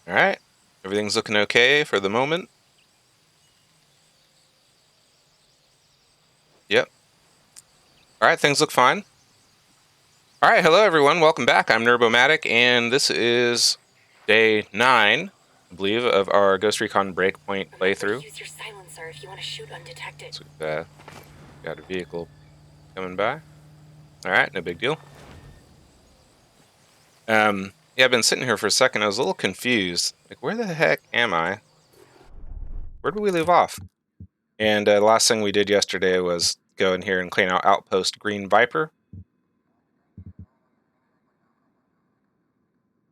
Alright. Everything's looking okay for the moment. Yep. Alright, things look fine. Alright, hello everyone. Welcome back. I'm Nerbomatic, and this is day 9, I believe, of our Ghost Recon Breakpoint playthrough. Use your silencer if you want to shoot undetected. So we've got a vehicle coming by. Alright, no big deal. Yeah, I've been sitting here for a second. I was a little confused. Like, where the heck am I? Where did we leave off? And the last thing we did yesterday was go in here and clean out Outpost Green Viper.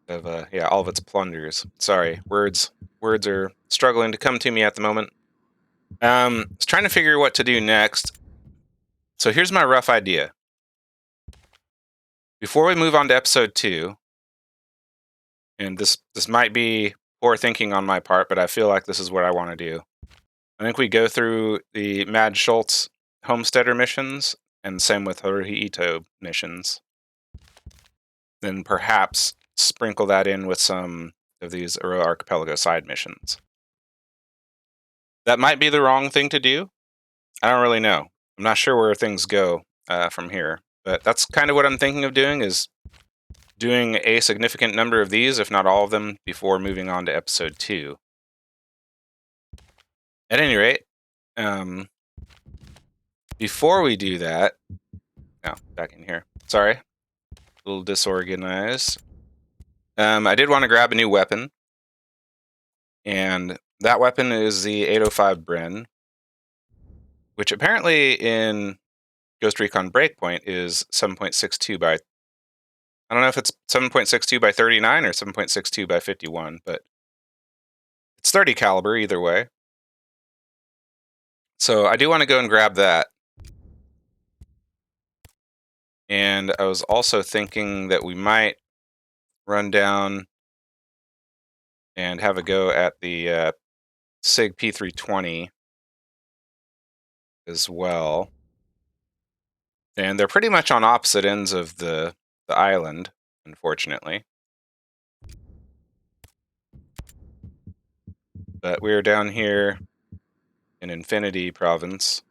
Of yeah, all of its plunders. Sorry, words are struggling to come to me at the moment. I was trying to figure what to do next. So here's my rough idea. Before we move on to episode 2, and this might be poor thinking on my part, but I feel like this is what I want to do. I think we go through the Mad Schultz Homesteader missions, and same with Haruhito missions. Then perhaps sprinkle that in with some of these Aroa Archipelago side missions. That might be the wrong thing to do. I don't really know. I'm not sure where things go from here, but that's kind of what I'm thinking of doing, is doing a significant number of these, if not all of them, before moving on to episode 2. At any rate, before we do that, back in here. Sorry, a little disorganized. I did want to grab a new weapon, and that weapon is the 805 Bren, which apparently in Ghost Recon Breakpoint is 7.62 by... I don't know if it's 7.62 by 39 or 7.62 by 51, but it's 30 caliber either way. So I do want to go and grab that. And I was also thinking that we might run down and have a go at the SIG P320 as well. And they're pretty much on opposite ends of the island, unfortunately. But we're down here in Infinity Province.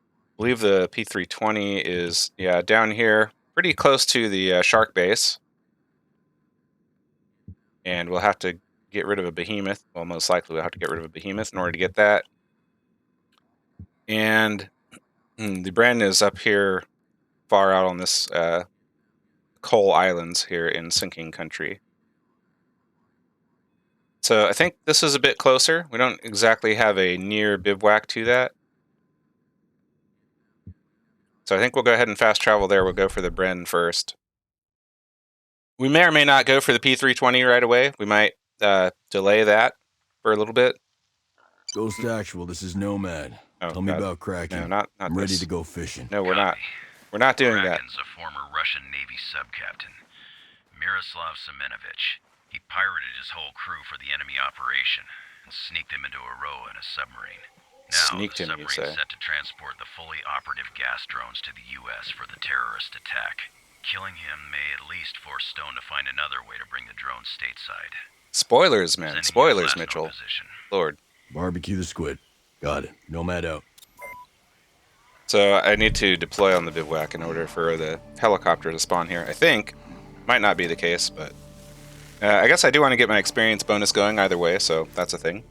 I believe the P320 is, down here, pretty close to the Shark Base. And we'll have to get rid of a behemoth. Well, most likely we'll have to get rid of a behemoth in order to get that. And the Bren is up here far out on this coal islands here in Sinking Country. So I think this is a bit closer. We don't exactly have a near bivouac to that. So I think we'll go ahead and fast travel there. We'll go for the Bren first. We may or may not go for the P320 right away. We might delay that for a little bit. Ghost Actual, this is Nomad. Oh, Tell me about Kraken. No, not I'm this. ready to go fishing. No, we're not. We're not doing Kraken's that. a former Russian Navy subcaptain, Miroslav Semenovich. He pirated his whole crew for the enemy operation and sneaked them into Aroa in a submarine. Now, Sneaked the him, you submarine's say? set to transport the fully operative gas drones to the U.S. for the terrorist attack. Killing him may at least force Stone to find another way to bring the drones stateside. Spoilers, man. Sending you Spoilers, blast Mitchell. position. Lord. Barbecue the squid. Got it. Nomad out. So I need to deploy on the bivouac in order for the helicopter to spawn here. I think. Might not be the case, but I guess I do want to get my experience bonus going either way, so that's a thing.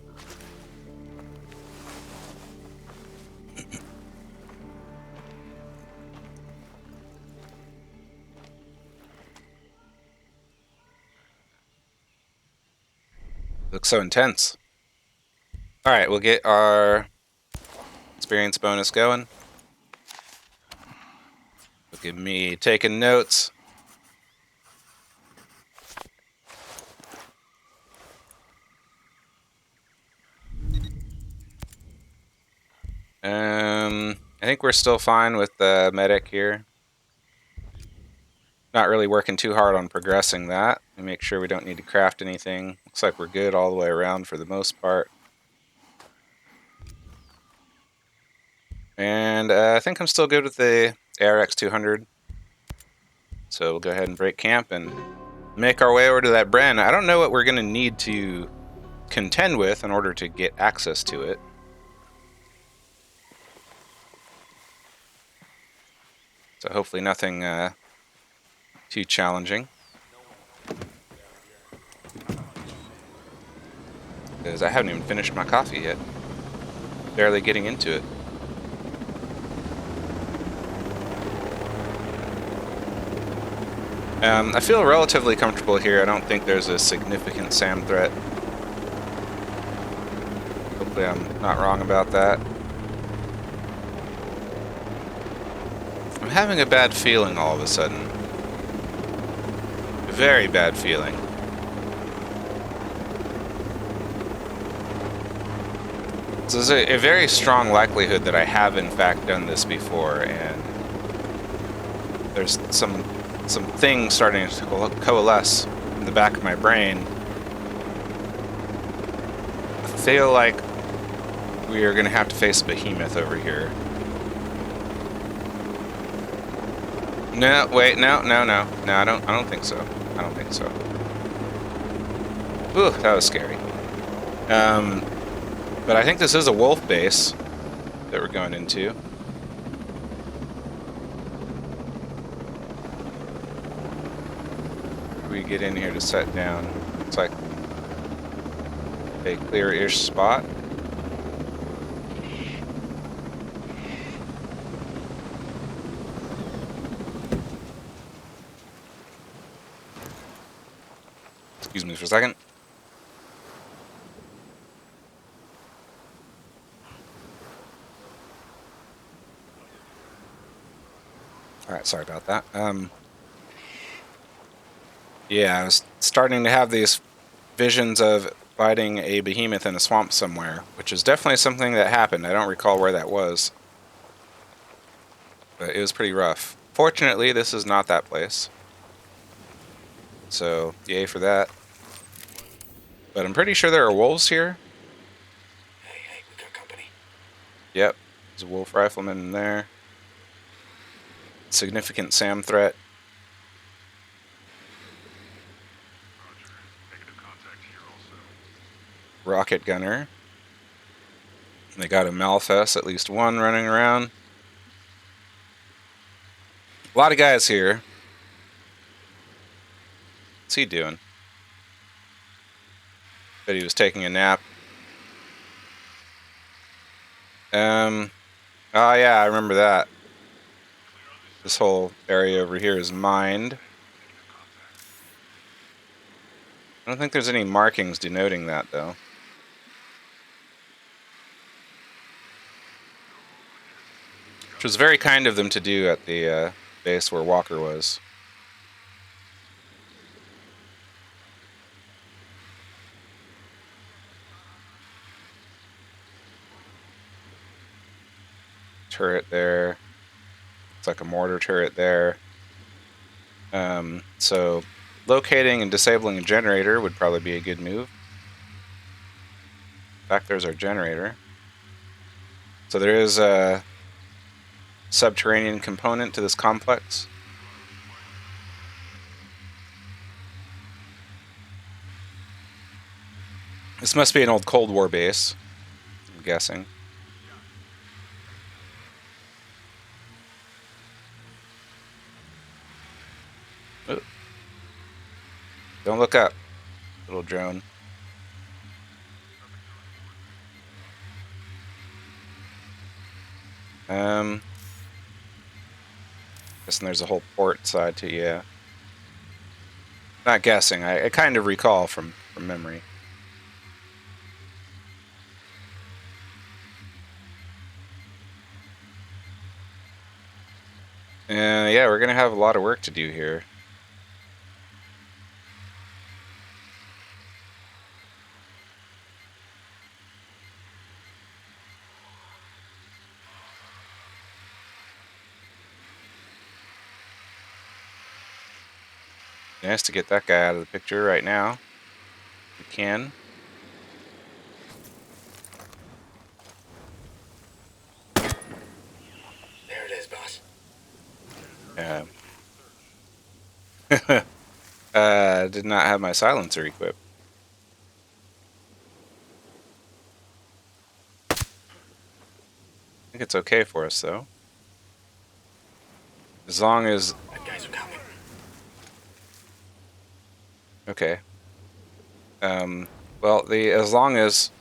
Looks so intense. Alright, we'll get our experience bonus going. Look at me taking notes. I think we're still fine with the medic here. Not really working too hard on progressing that. We make sure we don't need to craft anything. Looks like we're good all the way around for the most part. And I think I'm still good with the ARX 200. So we'll go ahead and break camp and make our way over to that Bren. I don't know what we're going to need to contend with in order to get access to it. So hopefully nothing too challenging. Because I haven't even finished my coffee yet. Barely getting into it. I feel relatively comfortable here. I don't think there's a significant SAM threat. Hopefully I'm not wrong about that. I'm having a bad feeling all of a sudden. A very bad feeling. So there's a very strong likelihood that I have in fact done this before, and there's some things starting to coalesce in the back of my brain. I feel like we are going to have to face a behemoth over here. No, wait, no, I don't think so. I don't think so. Ooh, that was scary. But I think this is a wolf base that we're going into. We get in here to set down. Looks like a clear-ish spot. Excuse me for a second. All right, sorry about that. Yeah, I was starting to have these visions of fighting a behemoth in a swamp somewhere, which is definitely something that happened. I don't recall where that was, but it was pretty rough. Fortunately, this is not that place, so yay for that. But I'm pretty sure there are wolves here. Hey, we got company. Yep, there's a wolf rifleman in there. Significant SAM threat. Rocket gunner. They got a Malfest, at least one running around. A lot of guys here. What's he doing? Bet he was taking a nap. Oh yeah, I remember that. This whole area over here is mined. I don't think there's any markings denoting that, though. Which was very kind of them to do at the base where Walker was. Turret there. It's like a mortar turret there. So locating and disabling a generator would probably be a good move. In fact, there's our generator. So there is a subterranean component to this complex. This must be an old Cold War base, I'm guessing. Ooh. Don't look up, little drone. Guessing there's a whole port side to, yeah. Not guessing, I kind of recall from memory. Yeah, we're gonna have a lot of work to do here. Nice to get that guy out of the picture right now. We can. There it is, boss. Did not have my silencer equipped. think it's okay for us, though. As long as... Bad guys are coming. Okay. Well, as long as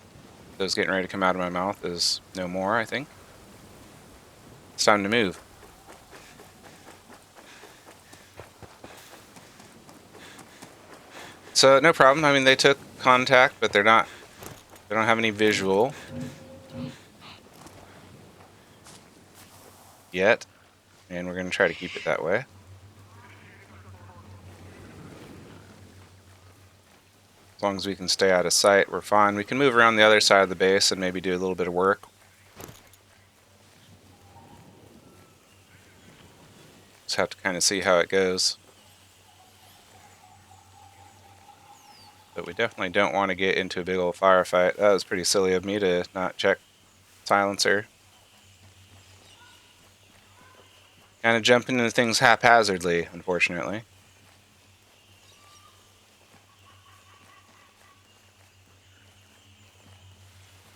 those getting ready to come out of my mouth is no more, I think. It's time to move. So, no problem. I mean, they took contact, but they don't have any visual yet. And we're going to try to keep it that way. As long as we can stay out of sight, we're fine. We can move around the other side of the base and maybe do a little bit of work. Just have to kind of see how it goes. But we definitely don't want to get into a big old firefight. That was pretty silly of me to not check silencer. Kind of jumping into things haphazardly, unfortunately.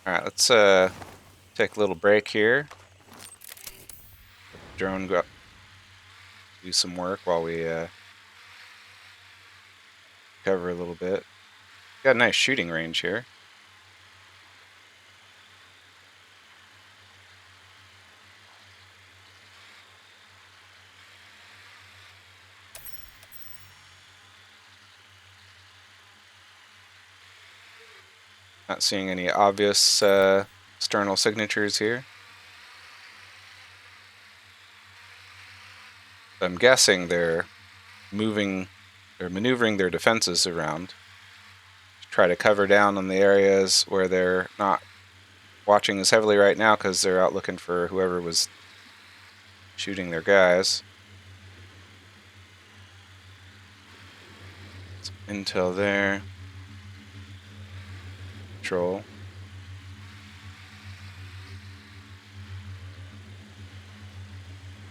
Alright, let's take a little break here. Drone go do some work while we cover a little bit. Got a nice shooting range here. Not seeing any obvious external signatures here. I'm guessing they're maneuvering their defenses around to try to cover down on the areas where they're not watching as heavily right now because they're out looking for whoever was shooting their guys. Some intel there. Control.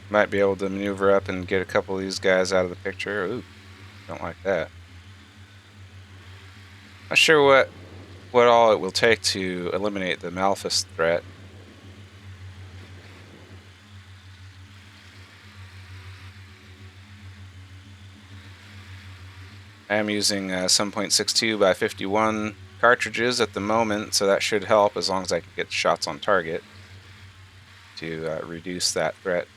Might be able to maneuver up and get a couple of these guys out of the picture. Ooh, don't like that. Not sure what all it will take to eliminate the Malphus threat. I am using 7.62 by 51 cartridges at the moment, so that should help as long as I can get shots on target to reduce that threat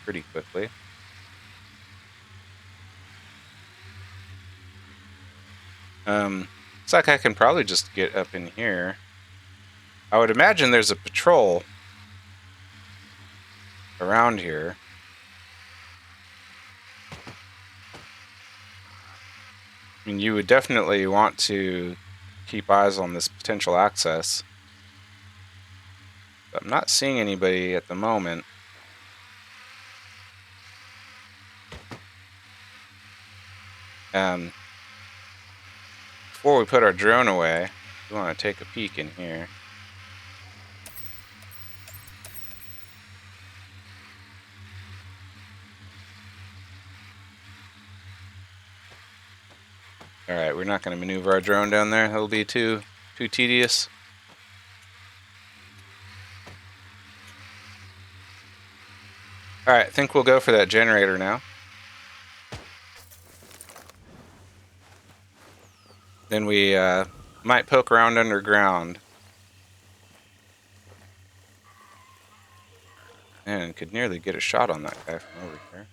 pretty quickly. Looks like I can probably just get up in here. I would imagine there's a patrol around here. I mean, you would definitely want to keep eyes on this potential access. But I'm not seeing anybody at the moment. Before we put our drone away, we want to take a peek in here. Alright, we're not going to maneuver our drone down there. That'll be too tedious. Alright, I think we'll go for that generator now. Then we might poke around underground. And could nearly get a shot on that guy from over here.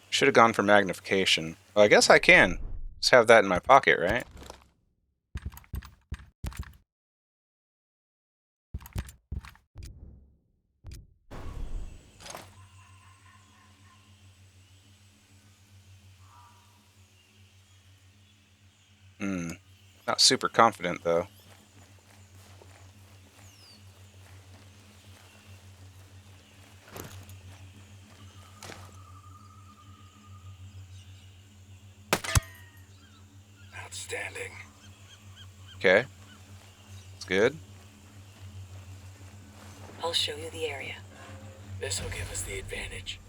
Should have gone for magnification. Well, I guess I can. Just have that in my pocket, right? Not super confident, though. Outstanding. Okay. That's good. I'll show you the area. This'll give us the advantage.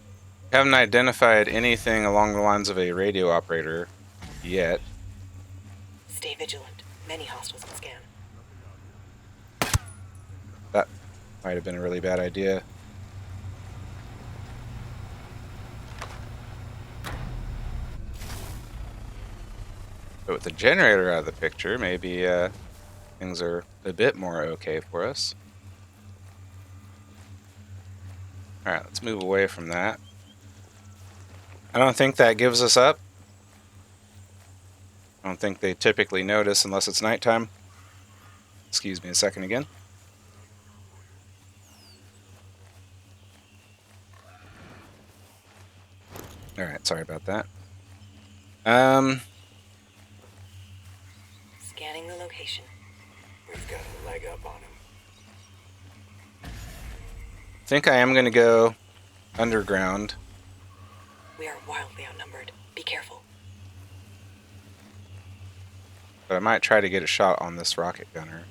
Haven't identified anything along the lines of a radio operator yet. Stay vigilant. Many hostiles can scan. Might have been a really bad idea. But with the generator out of the picture, maybe things are a bit more okay for us. Alright, let's move away from that. I don't think that gives us up. I don't think they typically notice unless it's nighttime. Excuse me a second again. Alright, sorry about that. Scanning the location. We've got a leg up on him. I think I am going to go underground. We are wildly outnumbered. Be careful. But I might try to get a shot on this rocket gunner.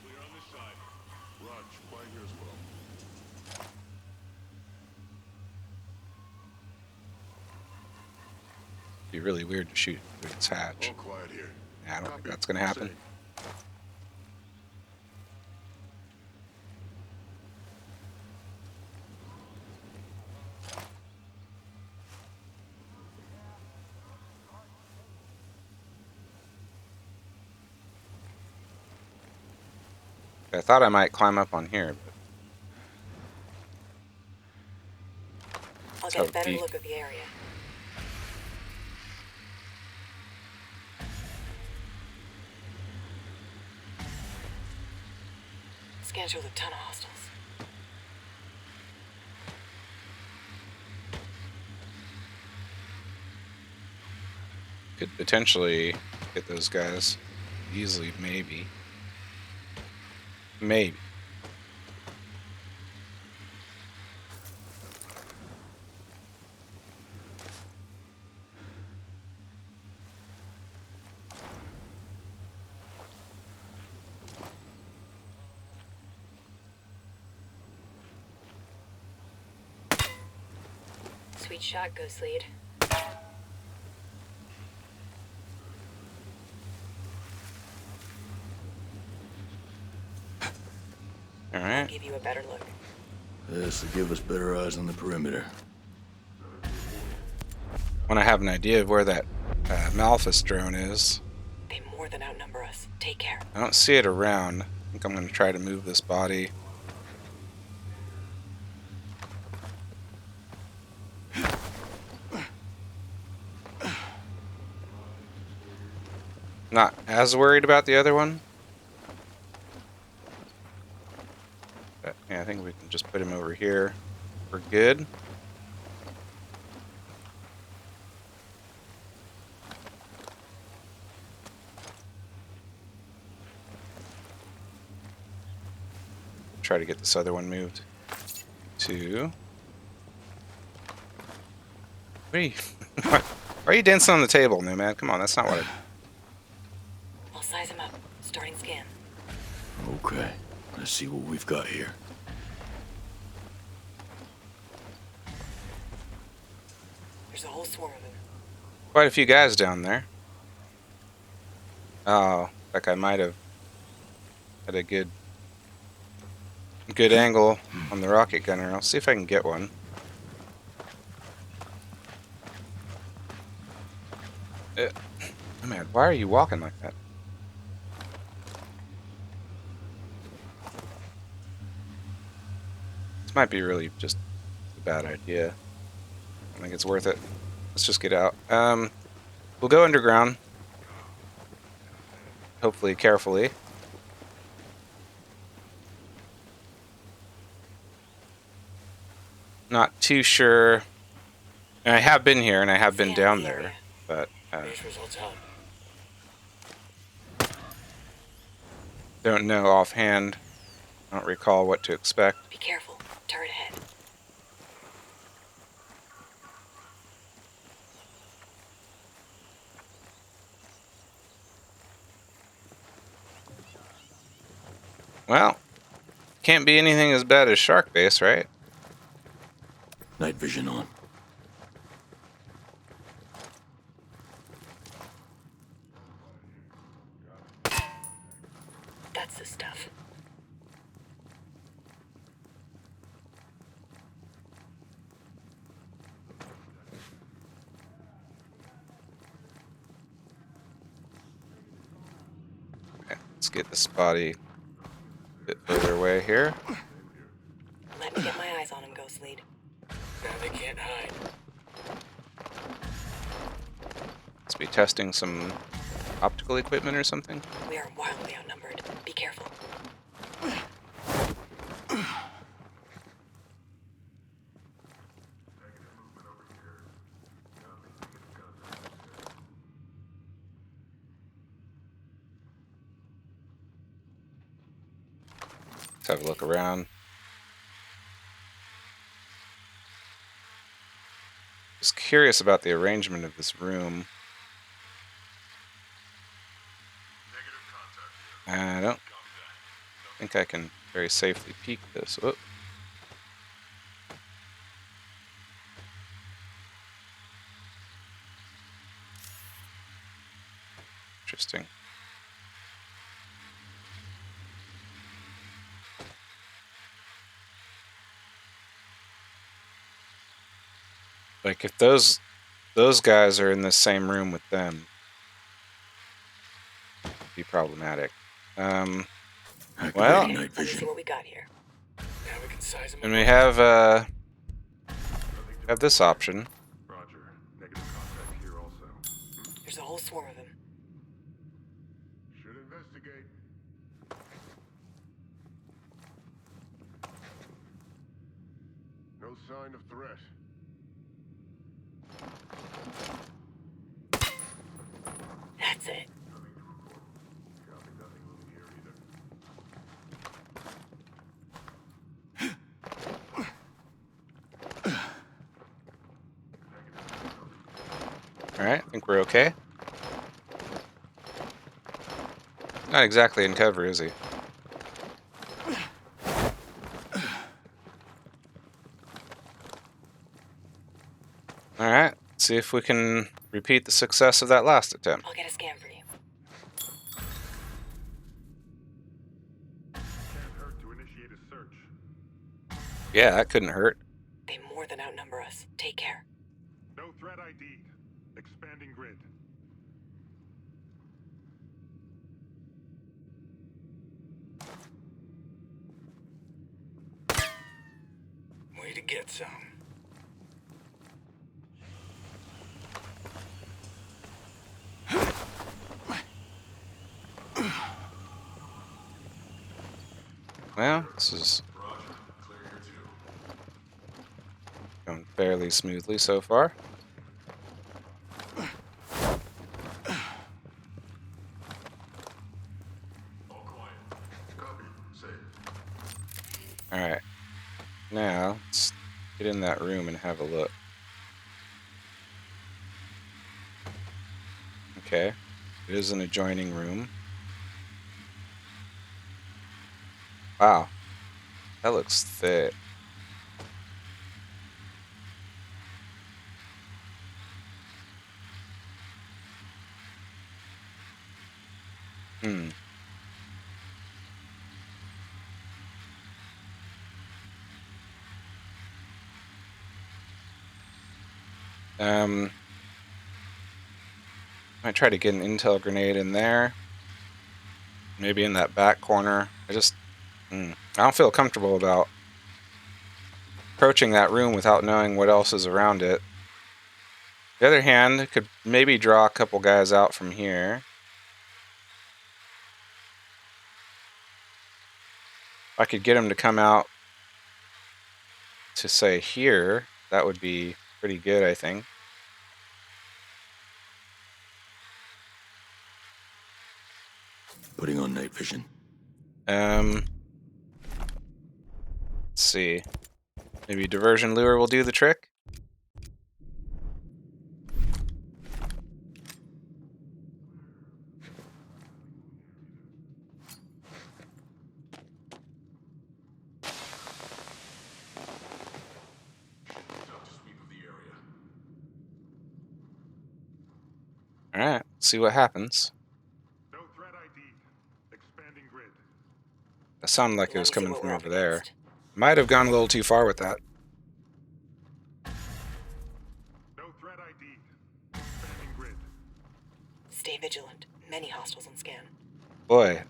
Clear on this side. Raj, quiet here as well. It'd be really weird to shoot through this hatch. All quiet here. Yeah, I don't think Copy. that's going to happen. Say. I thought I might climb up on here, but I'll So get a better deep. look of the area. Scan through the ton of hostiles. could potentially get those guys easily, maybe. Maybe. Sweet shot, Ghost Lead. All I'll right. give you a better look. This will give us better eyes on the perimeter. When I have an idea of where that Malphus drone is, They more than outnumber us. Take care. I don't see it around. I think I'm going to try to move this body. Not as worried about the other one. But yeah, I think we can just put him over here. We're good. Try to get this other one moved to. What are you, why are you dancing on the table, Nomad? Come on, that's not what I. I'll size him up. Starting scan. Okay, let's see what we've got here. There's a whole swarm of them. Quite a few guys down there. Oh, like I might have had a good angle on the rocket gunner. I'll see if I can get one. Oh man, why are you walking like that? This might be really just a bad idea. I don't think it's worth it. Let's just get out. We'll go underground. Hopefully carefully. Not too sure. And I have been here and I have been Scan down the there, area. but Base results up. don't know offhand. I don't recall what to expect. Be careful. Turret ahead. Well, can't be anything as bad as Shark Base, right? Night vision on. That's the stuff. Let's get this body a bit further away here. Let me get my eyes on him, Ghost Lead. Now they can't hide. Let's be testing some optical equipment or something. We are wildly outnumbered. Be careful. Let's have a look around. Just curious about the arrangement of this room. I don't think I can very safely peek this. Whoop. Interesting. Like if those guys are in the same room with them, it'd be problematic. Well, Activating night Let me see vision. what we got here. Now we can size them and up. we have this option. Roger. Negative contact here also. There's a whole swarm of them. Should investigate. No sign of threat. That's it. Copy, nothing moving here either. All right, I think we're okay. Not exactly in cover, is he? All right, see if we can repeat the success of that last attempt. I'll get a scan for you. Can't hurt to initiate a search. Yeah, that couldn't hurt. They more than outnumber us. Take care. No threat ID'd. Expanding grid. Way to get some. Well, this is going fairly smoothly so far. All quiet. Copy. Safe. All right, now let's get in that room and have a look. Okay, it is an adjoining room. Wow, that looks thick. Hmm. Might try to get an intel grenade in there. Maybe in that back corner. I don't feel comfortable about approaching that room without knowing what else is around it. The other hand, could maybe draw a couple guys out from here. If I could get them to come out to say here, that would be pretty good, I think. Putting on night vision. Let's see. Maybe diversion lure will do the trick. Conduct a sweep of the area. Alright, see what happens. No threat ID'd. Expanding grid. That sounded like it Let was me see coming what from we're over up there. against. Might have gone a little too far with that. No threat ID'd. Expanding grid. Stay vigilant. Many hostiles on scan. Boy,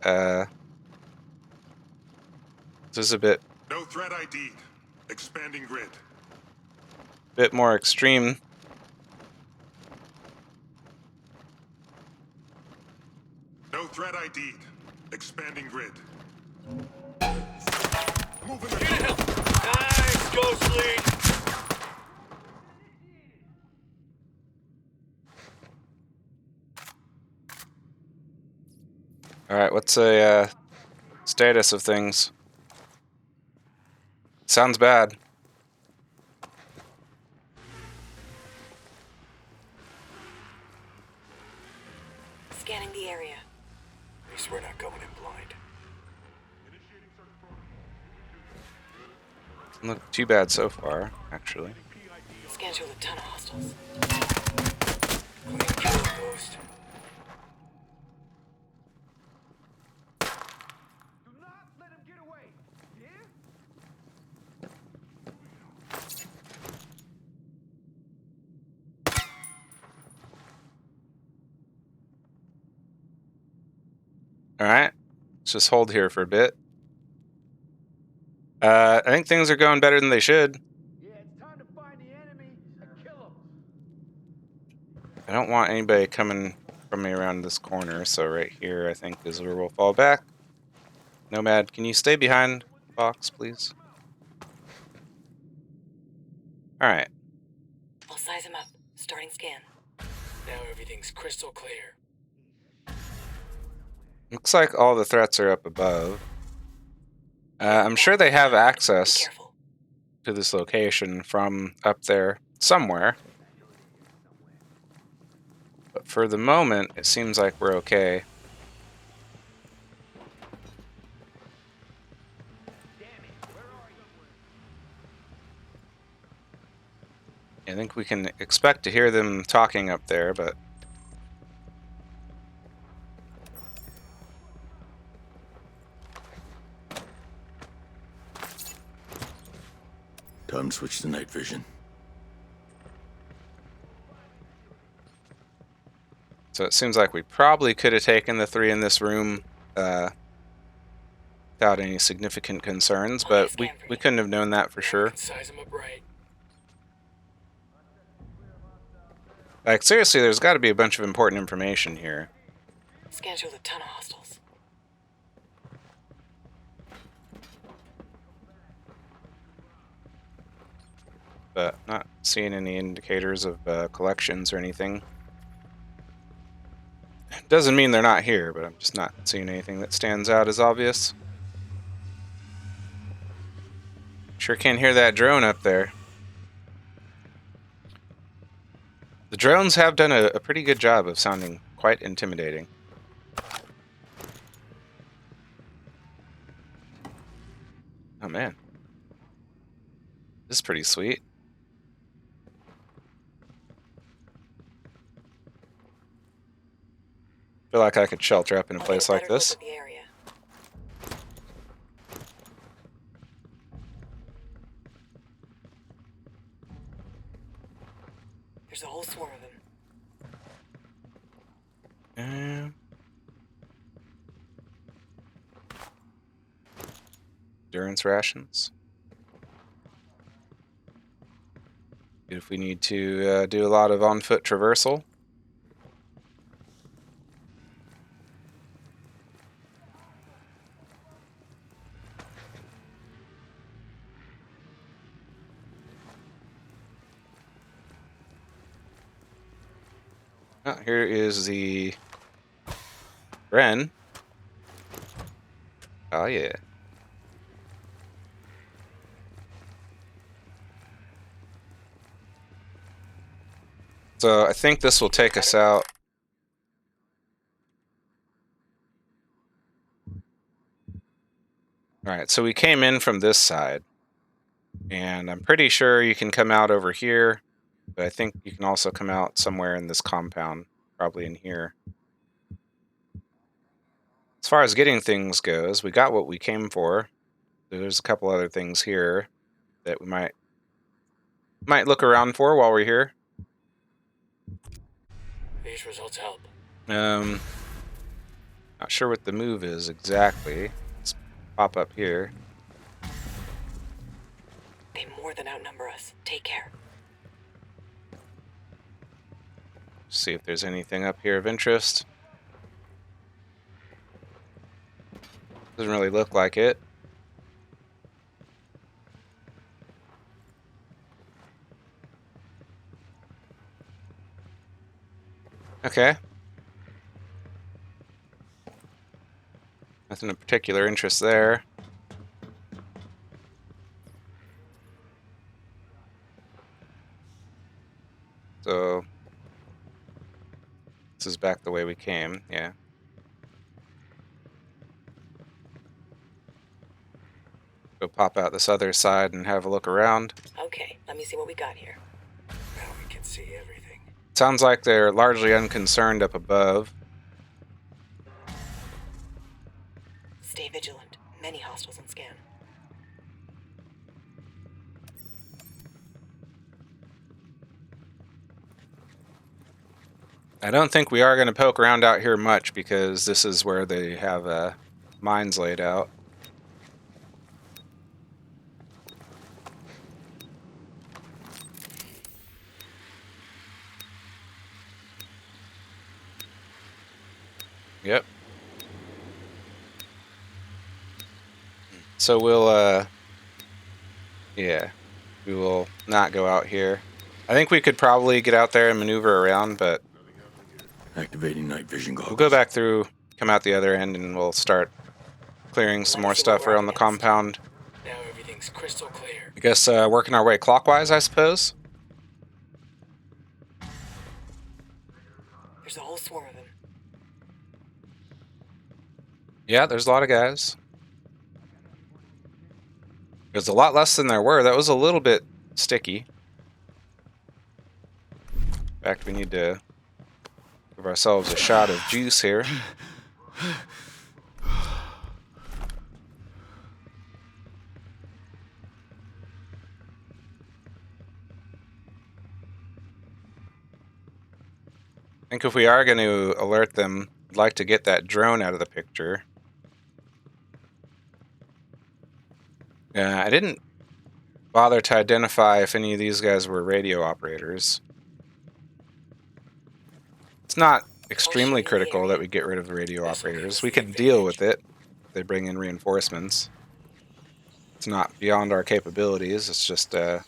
this is a bit No threat ID'd. Expanding grid. more extreme. No threat ID'd. Expanding grid. Moving Get help! Nice, Ghost Lead! All right, what's the status of things? Sounds bad. Scanning the area. At least we're not going in blind. Doesn't look too bad so far, actually. Scan through a ton of hostiles. Clean kill, Ghost. All right, let's just hold here for a bit. I think things are going better than they should. Yeah, it's time to find the enemy and kill him. I don't want anybody coming from me around this corner, so right here I think is where we'll fall back. Nomad, can you stay behind box, please? All right. I'll size him up. Starting scan. Now everything's crystal clear. Looks like all the threats are up above. I'm sure they have Be access careful. to this location from up there somewhere. But for the moment, it seems like we're okay. I think we can expect to hear them talking up there, but Time to switch to night vision. so it seems like we probably could have taken the 3 in this room without any significant concerns, but we couldn't have known that for We sure. can size them up right. Like, seriously, there's got to be a bunch of important information here. Scan through a ton of hostiles. But not seeing any indicators of collections or anything. Doesn't mean they're not here, but I'm just not seeing anything that stands out as obvious. Sure can hear that drone up there. The drones have done a pretty good job of sounding quite intimidating. Oh man. This is pretty sweet. Feel like I could shelter up in a I'll place get a like better look this. at the area. There's a whole swarm of them. Endurance rations. If we need to do a lot of on-foot traversal. Oh, here is the Ren. Oh yeah. So I think this will take us out. Alright, so we came in from this side. And I'm pretty sure you can come out over here. But I think you can also come out somewhere in this compound. Probably in here. As far as getting things goes, we got what we came for. There's a couple other things here that we might look around for while we're here. These results help. Not sure what the move is exactly. Let's pop up here. They more than outnumber us. Take care. See if there's anything up here of interest. Doesn't really look like it. Okay. Nothing of particular interest there. So this is back the way we came, yeah. Go pop out this other side and have a look around. Okay, let me see what we got here. Now we can see everything. Sounds like they're largely unconcerned up above. Stay vigilant. Many hostiles on scan. I don't think we are going to poke around out here much because this is where they have mines laid out. Yep. So yeah, we will not go out here. I think we could probably get out there and maneuver around, but Activating night vision we'll goggles. go back through, come out the other end, and we'll start clearing some Let more us see what stuff we're around the up against. compound. Now everything's crystal clear. I guess working our way clockwise, I suppose. There's a whole swarm of them. Yeah, there's a lot of guys. There's a lot less than there were. That was a little bit sticky. In fact, we need to give ourselves a shot of juice here. I think if we are going to alert them, I'd like to get that drone out of the picture. I didn't bother to identify if any of these guys were radio operators. It's not extremely critical that we get rid of the radio operators. We can deal with it if they bring in reinforcements. It's not beyond our capabilities. It's just an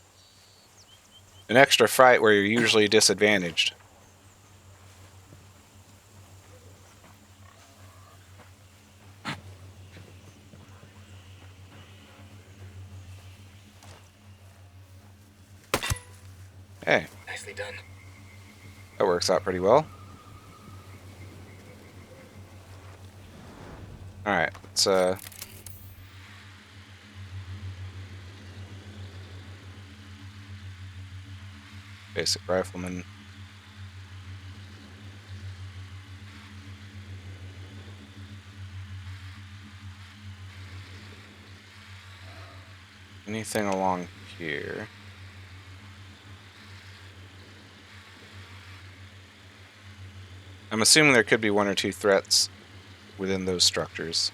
extra fight where you're usually disadvantaged. Hey, Nicely done. that works out pretty well. Alright, let's basic rifleman. Anything along here? I'm assuming there could be one or two threats within those structures.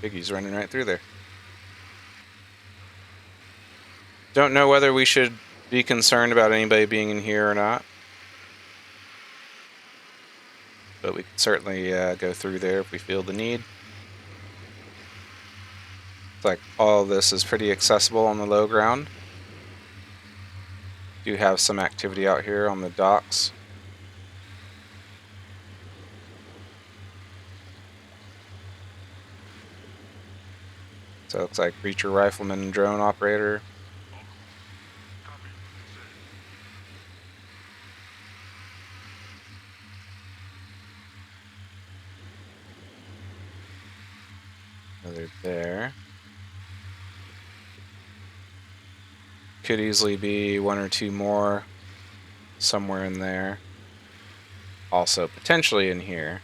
Piggy's running right through there. Don't know whether we should be concerned about anybody being in here or not. But we can certainly go through there if we feel the need. It's like all of this is pretty accessible on the low ground. Do have some activity out here on the docks. So it looks like breacher rifleman and drone operator. Another there. Could easily be one or two more somewhere in there. Also potentially in here.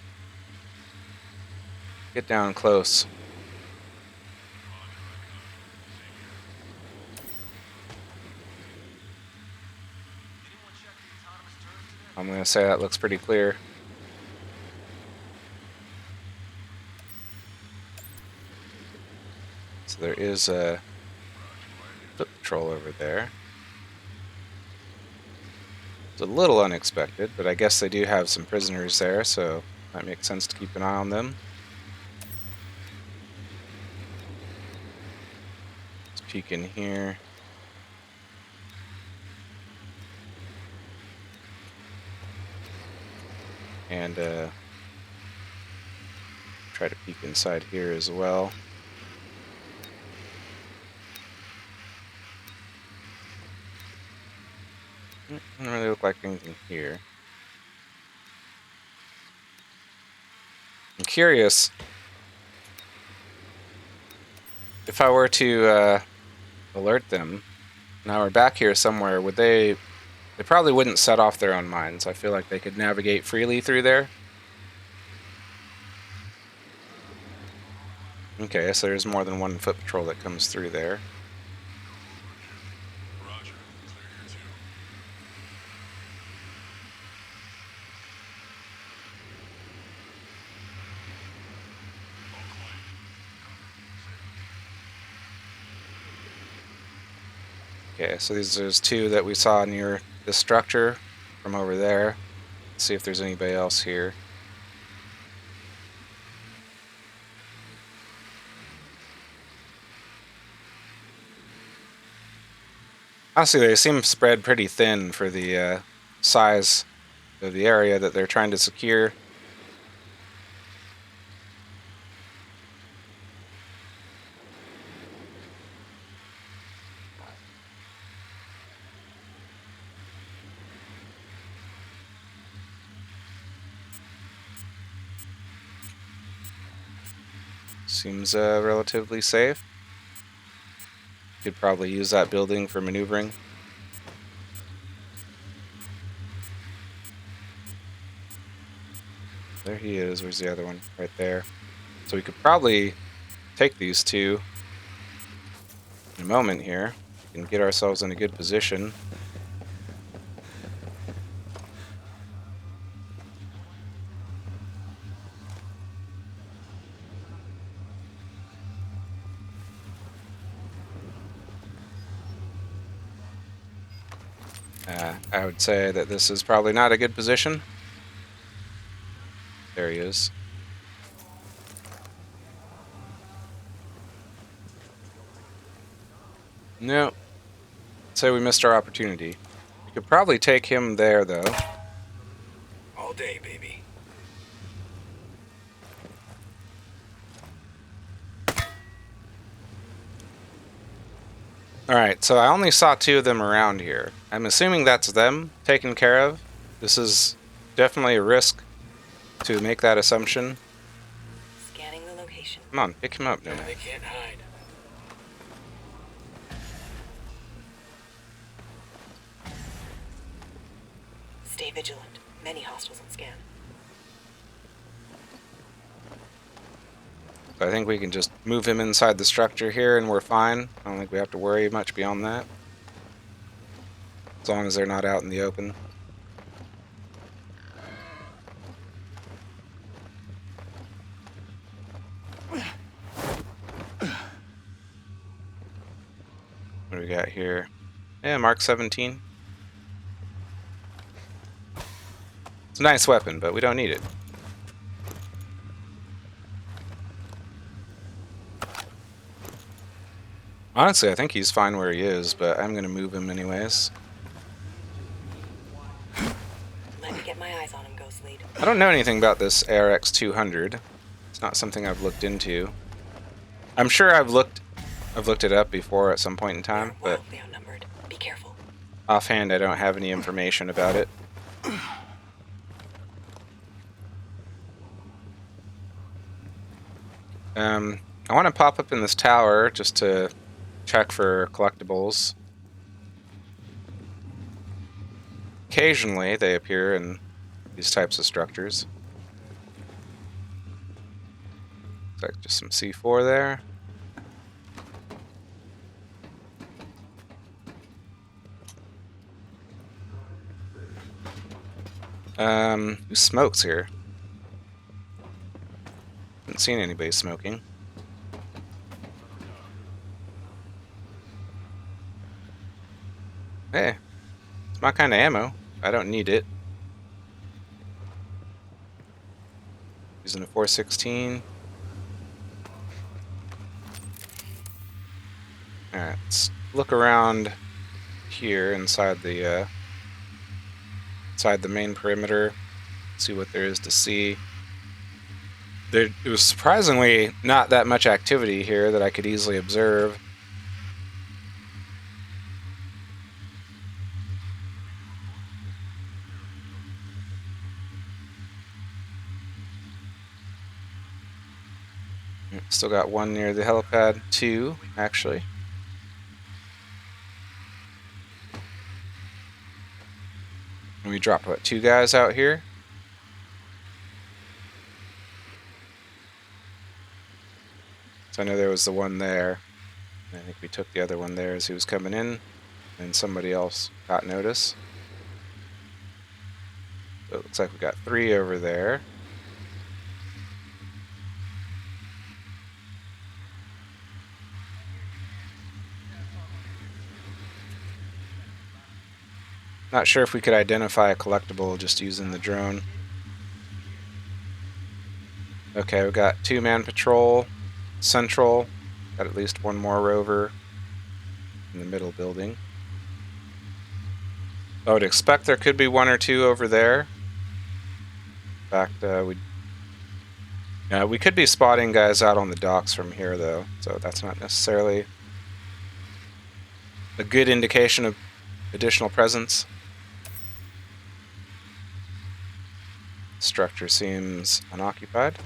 Get down close. I'm going to say that looks pretty clear. So there is a foot patrol over there. It's a little unexpected, but I guess they do have some prisoners there, so that makes sense to keep an eye on them. Let's peek in here. And try to peek inside here as well. Doesn't really look like anything here. I'm curious if I were to alert them. Now we're back here somewhere. Would they? They probably wouldn't set off their own mines. I feel like they could navigate freely through there. Okay, so there's more than one foot patrol that comes through there. Roger. Clear here too. All quiet. Okay, so there's two that we saw near the structure from over there. Let's see if there's anybody else here. Honestly, they seem spread pretty thin for the size of the area that they're trying to secure. Seems relatively safe. Could probably use that building for maneuvering. There he is. Where's the other one? Right there. So we could probably take these two in a moment here and get ourselves in a good position. I would say that this is probably not a good position. There he is. No. Say we missed our opportunity. We could probably take him there, though. All day, baby. Alright, so I only saw two of them around here. I'm assuming that's them taken care of. This is definitely a risk to make that assumption. Scanning the location. Come on, pick him up now. They can't hide. Stay vigilant. Many hostiles on scan. So I think we can just move him inside the structure here and we're fine. I don't think we have to worry much beyond that. As long as they're not out in the open. What do we got here? Yeah, Mark 17. It's a nice weapon, but we don't need it. Honestly, I think he's fine where he is, but I'm going to move him anyways. Let me get my eyes on him, Ghost Lead. I don't know anything about this ARX 200. It's not something I've looked into. I'm sure I've looked it up before at some point in time, We're but wildly outnumbered. Be careful. offhand I don't have any information about it. I want to pop up in this tower just to check for collectibles. Occasionally they appear in these types of structures. Looks like just some C4 there. Who smokes here? Haven't seen anybody smoking. Hey, it's my kind of ammo. I don't need it. Using a 416. Alright, let's look around here inside the main perimeter. See what there is to see. It was surprisingly not that much activity here that I could easily observe. Still got one near the helipad. Two, actually. And we dropped, what, 2 guys out here? So I know there was the one there. I think we took the other one there as he was coming in. And somebody else got notice. So it looks like we got 3 over there. Not sure if we could identify a collectible just using the drone. Okay, we got 2-man patrol, central, got at least 1 more rover in the middle building. I would expect there could be 1 or 2 over there. In fact, we could be spotting guys out on the docks from here, though, so that's not necessarily a good indication of additional presence. Structure seems unoccupied.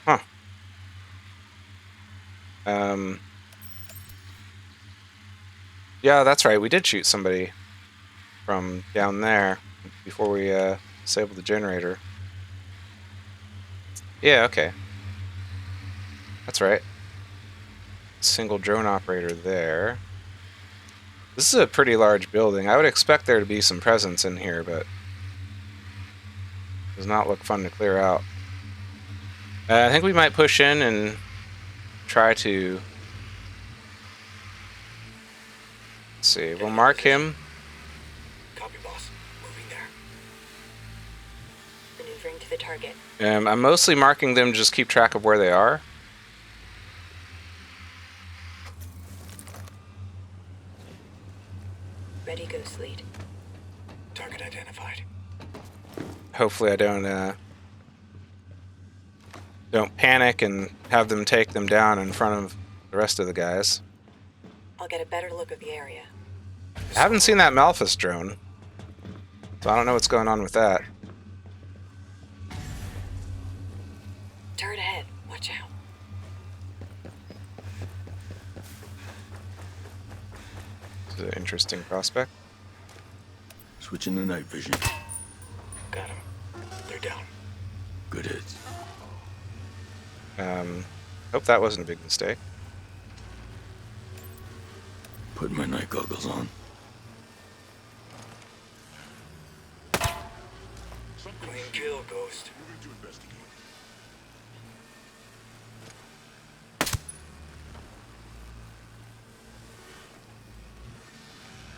Huh. Yeah, that's right. We did shoot somebody from down there before we disabled the generator. Yeah, okay. That's right. Single drone operator there. This is a pretty large building. I would expect there to be some presence in here, but does not look fun to clear out. I think we might push in and try to... Let's see, we'll mark him. Copy, boss. Moving there. Maneuvering to the target. I'm mostly marking them to just keep track of where they are. Ready, ghost lead. Target identified. Hopefully I don't panic and have them take them down in front of the rest of the guys. I'll get a better look of the area. I haven't seen that Malphus drone, so I don't know what's going on with that. Turret ahead. Watch out. It's an interesting prospect. Switching to night vision. Got him. They're down. Good hits. Hope that wasn't a big mistake. Putting my night goggles on. Clean kill, Ghost. Moving to investigate.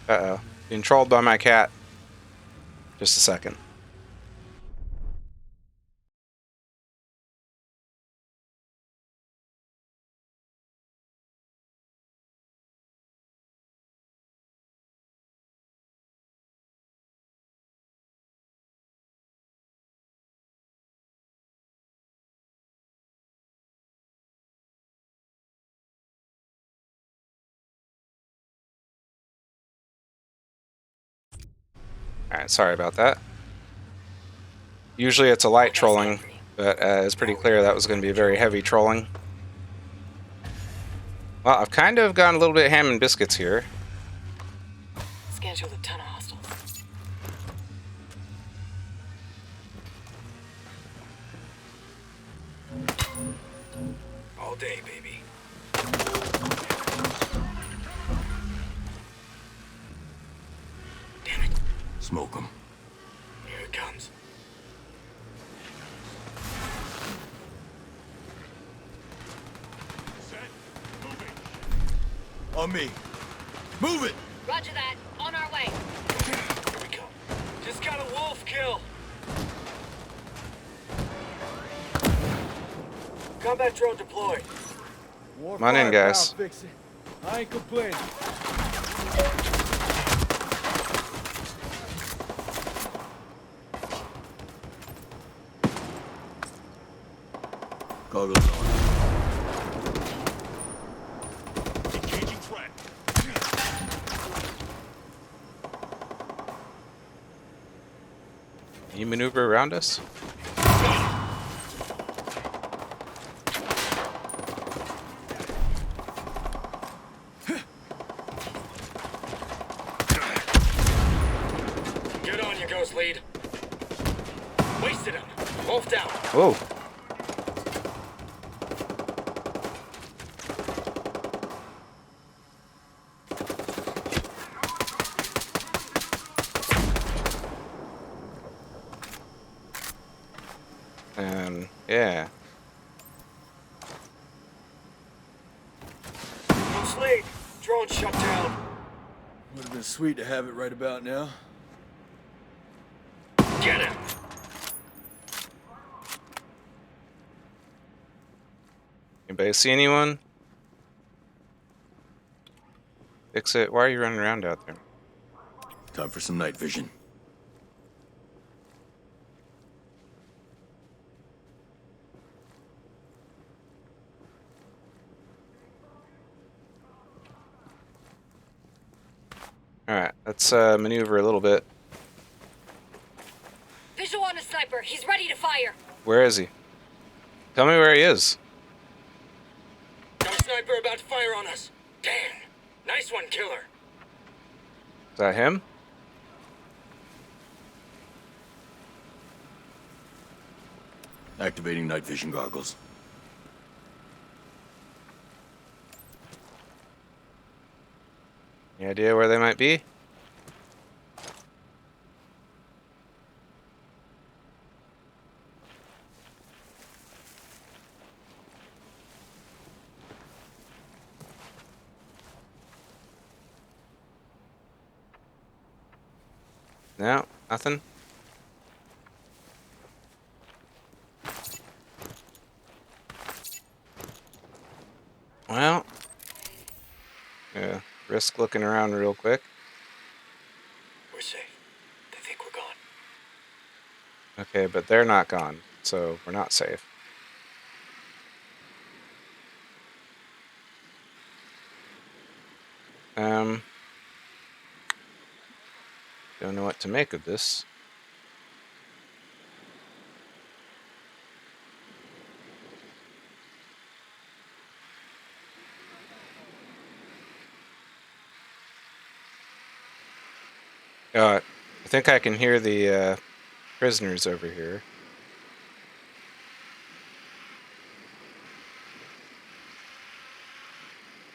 Uh-oh. Being trolled by my cat. Just a second. Alright, sorry about that. Usually it's a light trolling, but it's pretty clear that was going to be a very heavy trolling. Well, I've kind of gone a little bit ham and biscuits here. Scan shows a ton of hostiles. All day, baby. Damn it. Smoke them. Here it comes. Set. Moving. On me. Move it! Roger that. On our way. Here we come. Just got a wolf kill. Combat drone deployed. More Come on in, firepower, guys. Fix it. I ain't complaining. Goggles on. Engaging threat. Can you maneuver around us? Get on, you ghost lead. Wasted him. Wolf down. Whoa. Yeah. Ghost lead. Drone shut down. Would have been sweet to have it right about now. Get him. Anybody see anyone? Fix it. Why are you running around out there? Time for some night vision. Alright, let's maneuver a little bit. Visual on a sniper. He's ready to fire. Where is he? Tell me where he is. Got a sniper about to fire on us. Damn. Nice one, killer. Is that him? Activating night vision goggles. Any idea where they might be? No, nothing. Well, yeah, risk looking around real quick. We're safe. They think we're gone. Okay, but they're not gone, so we're not safe. Don't know what to make of this. I think I can hear the prisoners over here.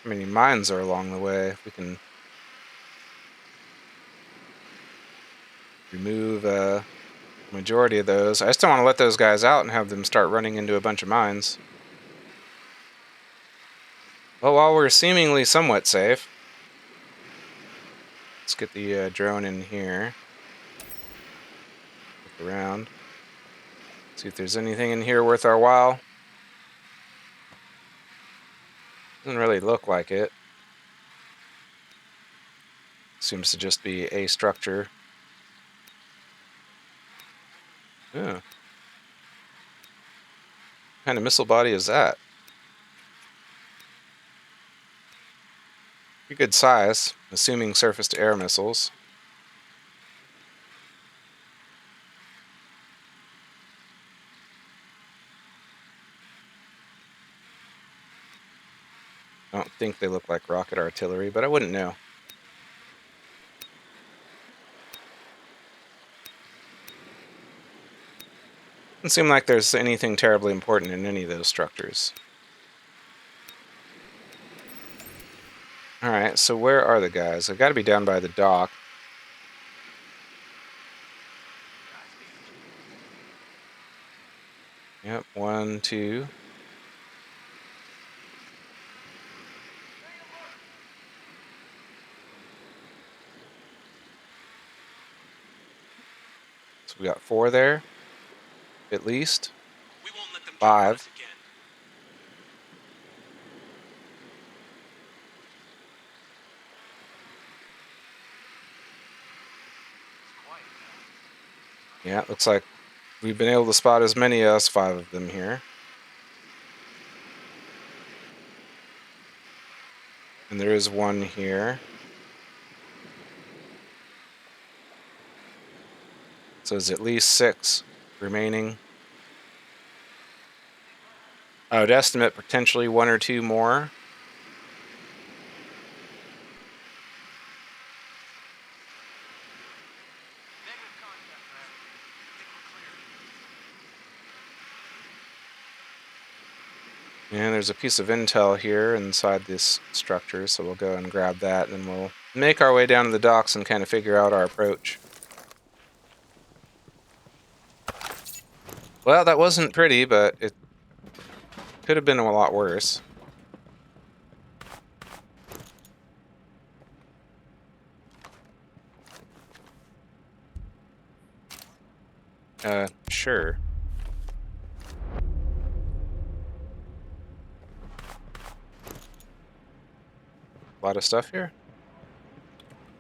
How many mines are along the way? If we can remove majority of those. I just don't want to let those guys out and have them start running into a bunch of mines. Well, while we're seemingly somewhat safe, let's get the drone in here. Look around. See if there's anything in here worth our while. Doesn't really look like it. Seems to just be a structure. Yeah. What kind of missile body is that? Pretty good size, assuming surface-to-air missiles. I don't think they look like rocket artillery, but I wouldn't know. Doesn't seem like there's anything terribly important in any of those structures. Alright, so where are the guys? They've got to be down by the dock. Yep, 1, 2. So we got 4 there, at least. We won't let them get 5. us again. Yeah, looks like we've been able to spot as many as 5 of them here. And there is one here. So there's at least 6 remaining. I would estimate potentially 1 or 2 more. And there's a piece of intel here inside this structure, so we'll go and grab that, and then we'll make our way down to the docks and kind of figure out our approach. Well, that wasn't pretty, but it could have been a lot worse. Sure. A lot of stuff here.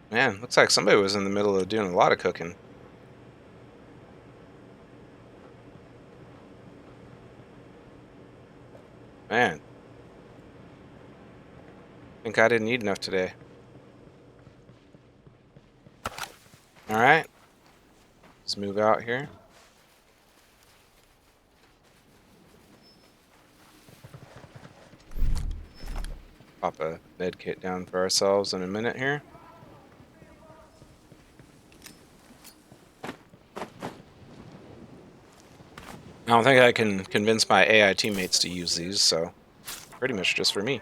Man, looks like somebody was in the middle of doing a lot of cooking. Man. Think I didn't eat enough today. Alright. Let's move out here. Pop a med kit down for ourselves in a minute here. I don't think I can convince my AI teammates to use these, so pretty much just for me.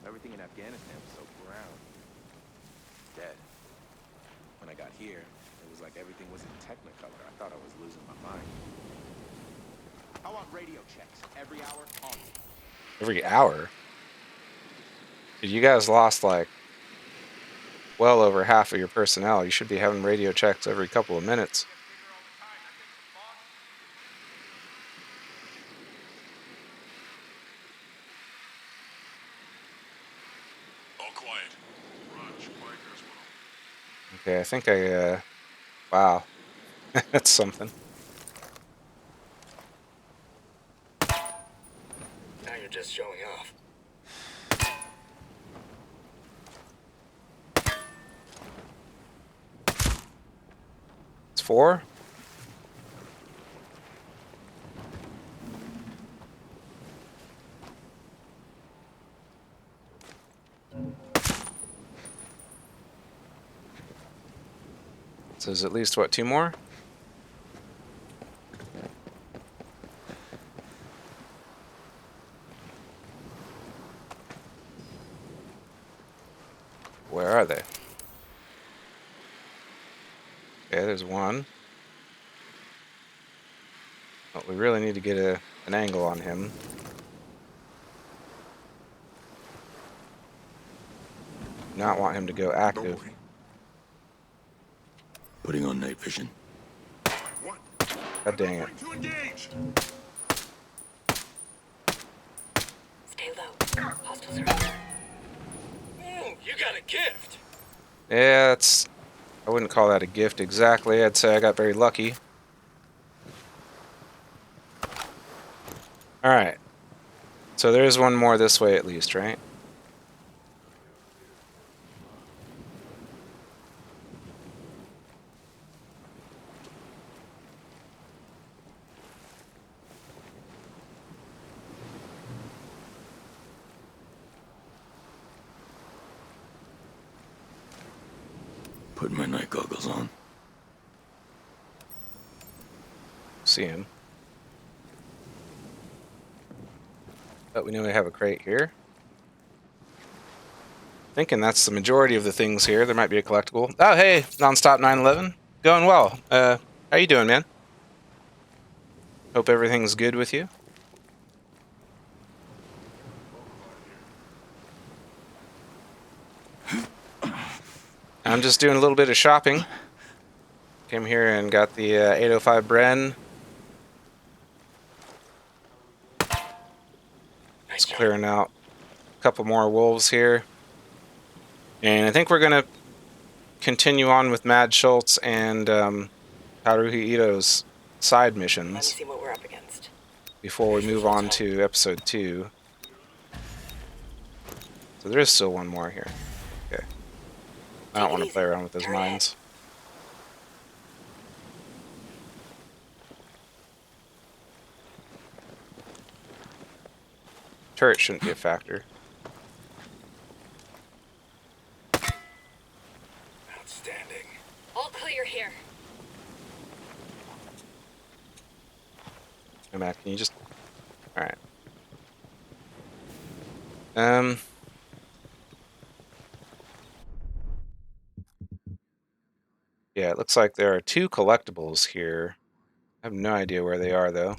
Everything in Afghanistan was so brown. Dead. When I got here, it was like everything was in Technicolor. I thought I was losing my mind. I want radio checks every hour on. Every hour? Dude, you guys lost like well over half of your personnel. You should be having radio checks every couple of minutes. All quiet. Raj, quiet here as well. Okay, I think wow. That's something. Now you're just showing off. It's 4? So there's at least, what, 2 more? Where are they? Okay, there's 1. Well, we really need to get an angle on him. Not want him to go Don't active. worry. Putting on night vision. What? God dang it. To engage! Stay low. Hostiles are over. Ooh, you got a gift. Yeah, I wouldn't call that a gift exactly. I'd say I got very lucky. Alright. So there's one more this way at least, right? Putting my night goggles on. See him. But we know we have a crate here. Thinking that's the majority of the things here. There might be a collectible. Oh, hey, Nonstop 911. Going well. How you doing, man? Hope everything's good with you. I'm just doing a little bit of shopping. Came here and got the 805 Bren. Just clearing out a couple more wolves here. And I think we're going to continue on with Mad Schultz and Haruhi Ito's side Let me missions see what we're up against. before we move on to episode 2. So there is still one more here. Okay. I don't want to play around with those mines. Turret shouldn't be a factor. Outstanding. All clear here. Hey, Matt, can you just... Alright. Yeah, it looks like there are 2 collectibles here. I have no idea where they are, though.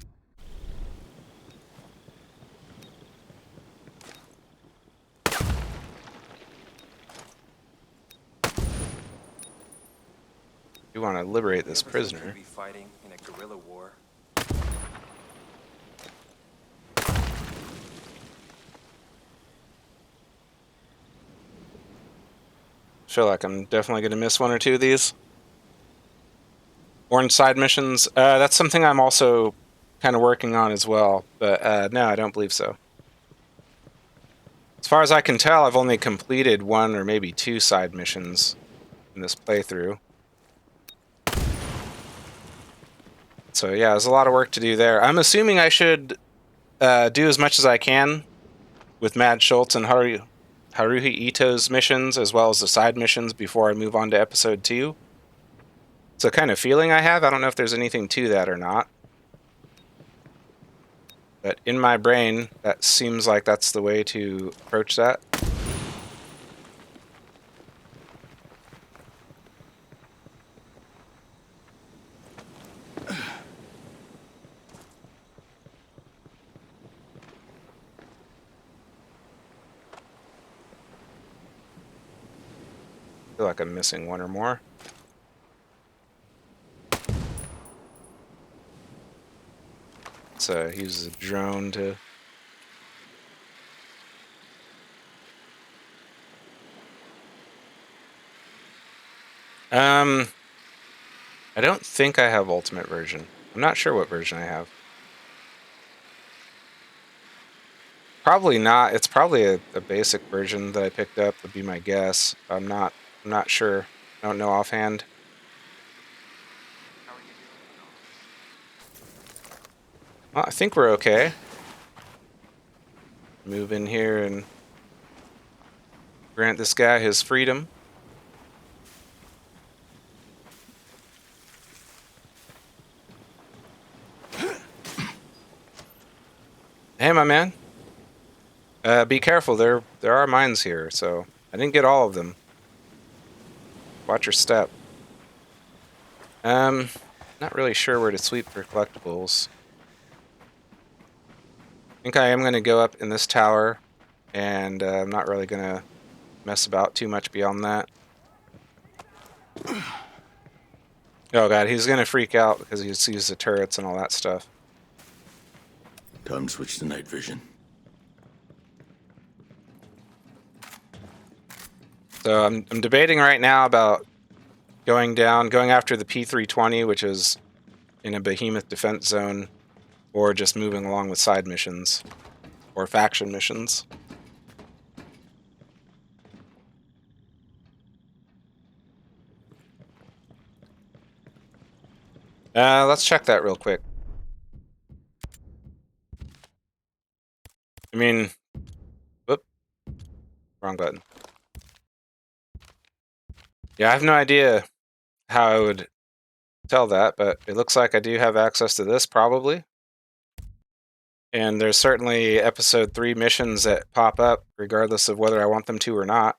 You want to liberate this prisoner. Be fighting in a guerrilla war. Feel like I'm definitely going to miss 1 or 2 of these. Orange side missions. That's something I'm also kind of working on as well. But no, I don't believe so. As far as I can tell, I've only completed 1 or maybe 2 side missions in this playthrough. So yeah, there's a lot of work to do there. I'm assuming I should do as much as I can with Mad Schultz and Haruhi Ito's missions, as well as the side missions, before I move on to episode 2. It's a kind of feeling I have. I don't know if there's anything to that or not. But in my brain, that seems like that's the way to approach that. I feel like I'm missing 1 or more. So use a drone to... I don't think I have ultimate version. I'm not sure what version I have. Probably not. It's probably a basic version that I picked up, would be my guess. I'm not sure. I don't know offhand. Well, I think we're okay. Move in here and grant this guy his freedom. Hey, my man. Be careful. There are mines here, so I didn't get all of them. Watch your step. Not really sure where to sweep for collectibles. I think I am going to go up in this tower, and I'm not really going to mess about too much beyond that. Oh god, he's going to freak out because he sees the turrets and all that stuff. Time to switch to night vision. So I'm debating right now about going after the P320, which is in a behemoth defense zone, or just moving along with side missions or faction missions. Let's check that real quick. I mean, whoop, wrong button. Yeah, I have no idea how I would tell that, but it looks like I do have access to this, probably. And there's certainly episode 3 missions that pop up, regardless of whether I want them to or not.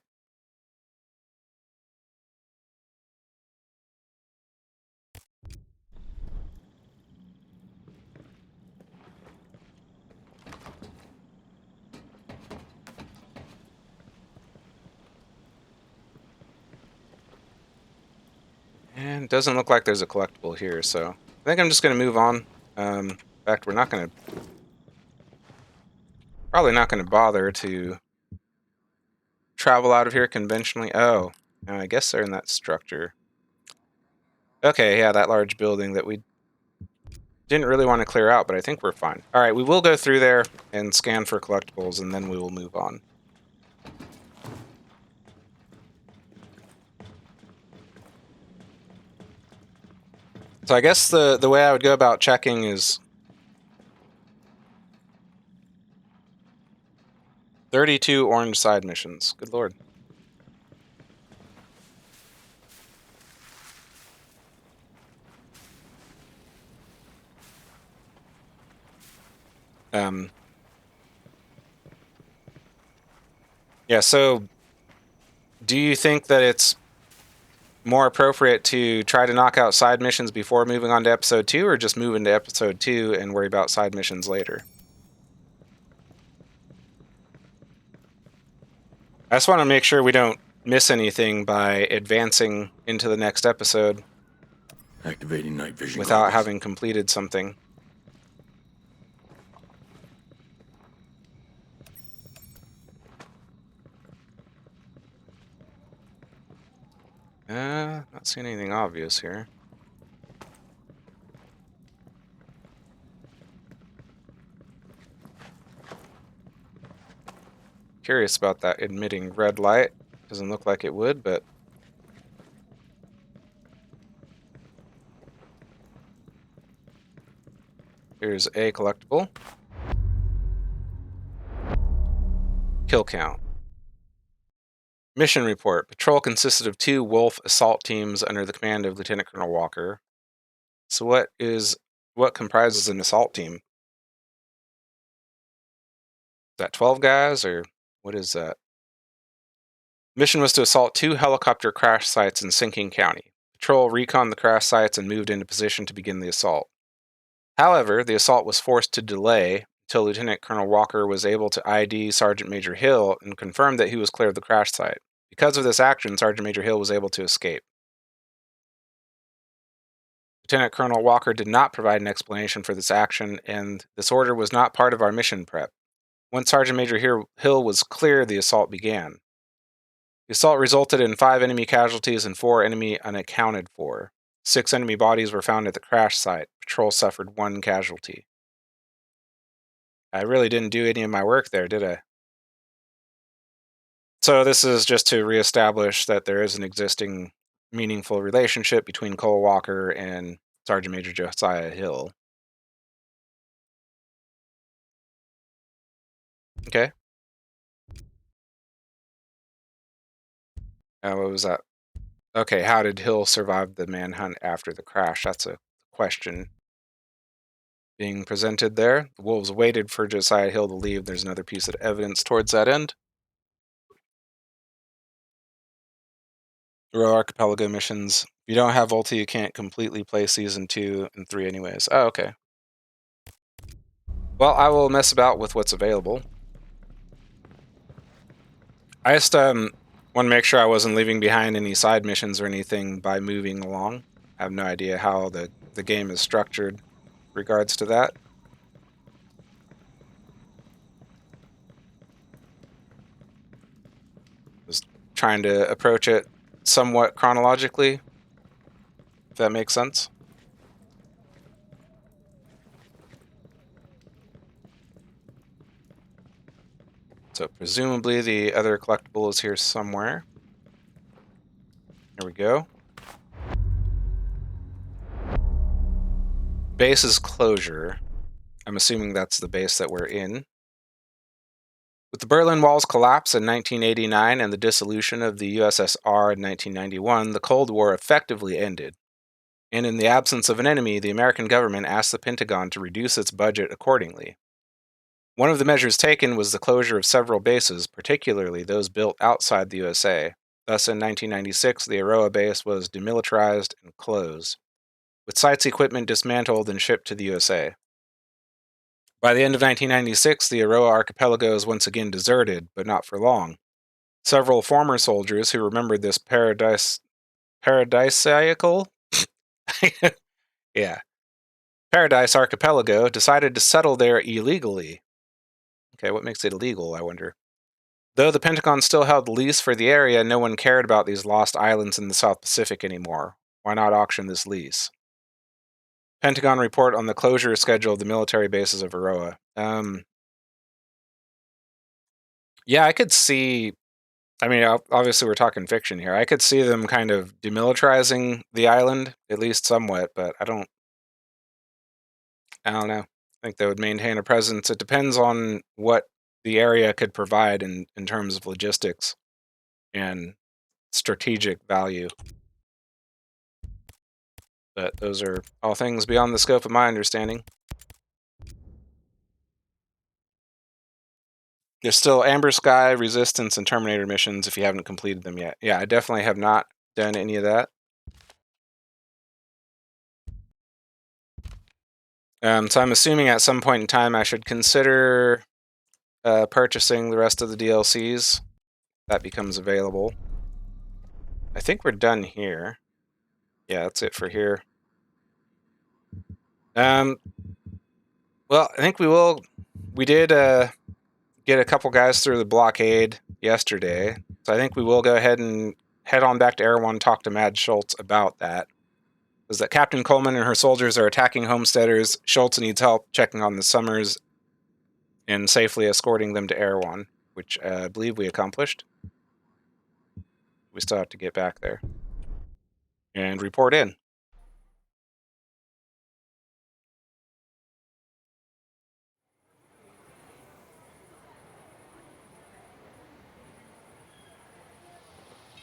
And it doesn't look like there's a collectible here, so I think I'm just going to move on. In fact, we're not going to... Probably not going to bother to travel out of here conventionally. Oh, I guess they're in that structure. Okay, yeah, that large building that we didn't really want to clear out, but I think we're fine. All right, we will go through there and scan for collectibles, and then we will move on. So I guess the way I would go about checking is 32 orange side missions. Good lord. Yeah, so do you think that it's more appropriate to try to knock out side missions before moving on to episode 2, or just move into episode 2 and worry about side missions later? I just want to make sure we don't miss anything by advancing into the next episode Activating night vision without goggles. having completed something. Not seeing anything obvious here. Curious about that emitting red light. Doesn't look like it would, but... Here's a collectible. Kill count. Mission report. Patrol consisted of 2 Wolf assault teams under the command of Lieutenant Colonel Walker. So what comprises an assault team? Is that 12 guys, or what is that? Mission was to assault 2 helicopter crash sites in Sinking County. Patrol reconned the crash sites and moved into position to begin the assault. However, the assault was forced to delay until Lieutenant Colonel Walker was able to ID Sergeant Major Hill and confirm that he was clear of the crash site. Because of this action, Sergeant Major Hill was able to escape. Lieutenant Colonel Walker did not provide an explanation for this action, and this order was not part of our mission prep. Once Sergeant Major Hill was clear, the assault began. The assault resulted in 5 enemy casualties and 4 enemy unaccounted for. 6 enemy bodies were found at the crash site. Patrol suffered 1 casualty. I really didn't do any of my work there, did I? So this is just to reestablish that there is an existing meaningful relationship between Cole Walker and Sergeant Major Josiah Hill. Okay. What was that? Okay, how did Hill survive the manhunt after the crash? That's a question being presented there. The Wolves waited for Josiah Hill to leave. There's another piece of evidence towards that end. Royal Archipelago missions. If you don't have Volta, you can't completely play Season 2 and 3 anyways. Oh, okay. Well, I will mess about with what's available. I just want to make sure I wasn't leaving behind any side missions or anything by moving along. I have no idea how the game is structured in regards to that. Just trying to approach it somewhat chronologically, if that makes sense. So presumably the other collectible is here somewhere. Here we go. Base's closure. I'm assuming that's the base that we're in. With the Berlin Wall's collapse in 1989 and the dissolution of the USSR in 1991, the Cold War effectively ended. And in the absence of an enemy, the American government asked the Pentagon to reduce its budget accordingly. One of the measures taken was the closure of several bases, particularly those built outside the USA. Thus, in 1996, the Aroa base was demilitarized and closed, with site's equipment dismantled and shipped to the USA. By the end of 1996, the Aroa archipelago is once again deserted, but not for long. Several former soldiers who remembered this paradisiacal yeah, Paradise Archipelago decided to settle there illegally. Okay, what makes it illegal, I wonder? Though the Pentagon still held the lease for the area, no one cared about these lost islands in the South Pacific anymore. Why not auction this lease? Pentagon report on the closure schedule of the military bases of Aroa. Yeah, I could see. I mean, obviously we're talking fiction here. I could see them kind of demilitarizing the island, at least somewhat, but I don't know. I think they would maintain a presence. It depends on what the area could provide in terms of logistics and strategic value. But those are all things beyond the scope of my understanding. There's still Amber Sky, Resistance, and Terminator missions if you haven't completed them yet. Yeah, I definitely have not done any of that. So I'm assuming at some point in time I should consider purchasing the rest of the DLCs. That becomes available. I think we're done here. Yeah, that's it for here. Well, I think we did get a couple guys through the blockade yesterday, so I think we will go ahead and head on back to Erewhon and talk to Mad Schultz about that. Is that Captain Coleman and her soldiers are attacking homesteaders. Schultz needs help checking on the Summers and safely escorting them to Erewhon, which I believe we accomplished. We still have to get back there and report in.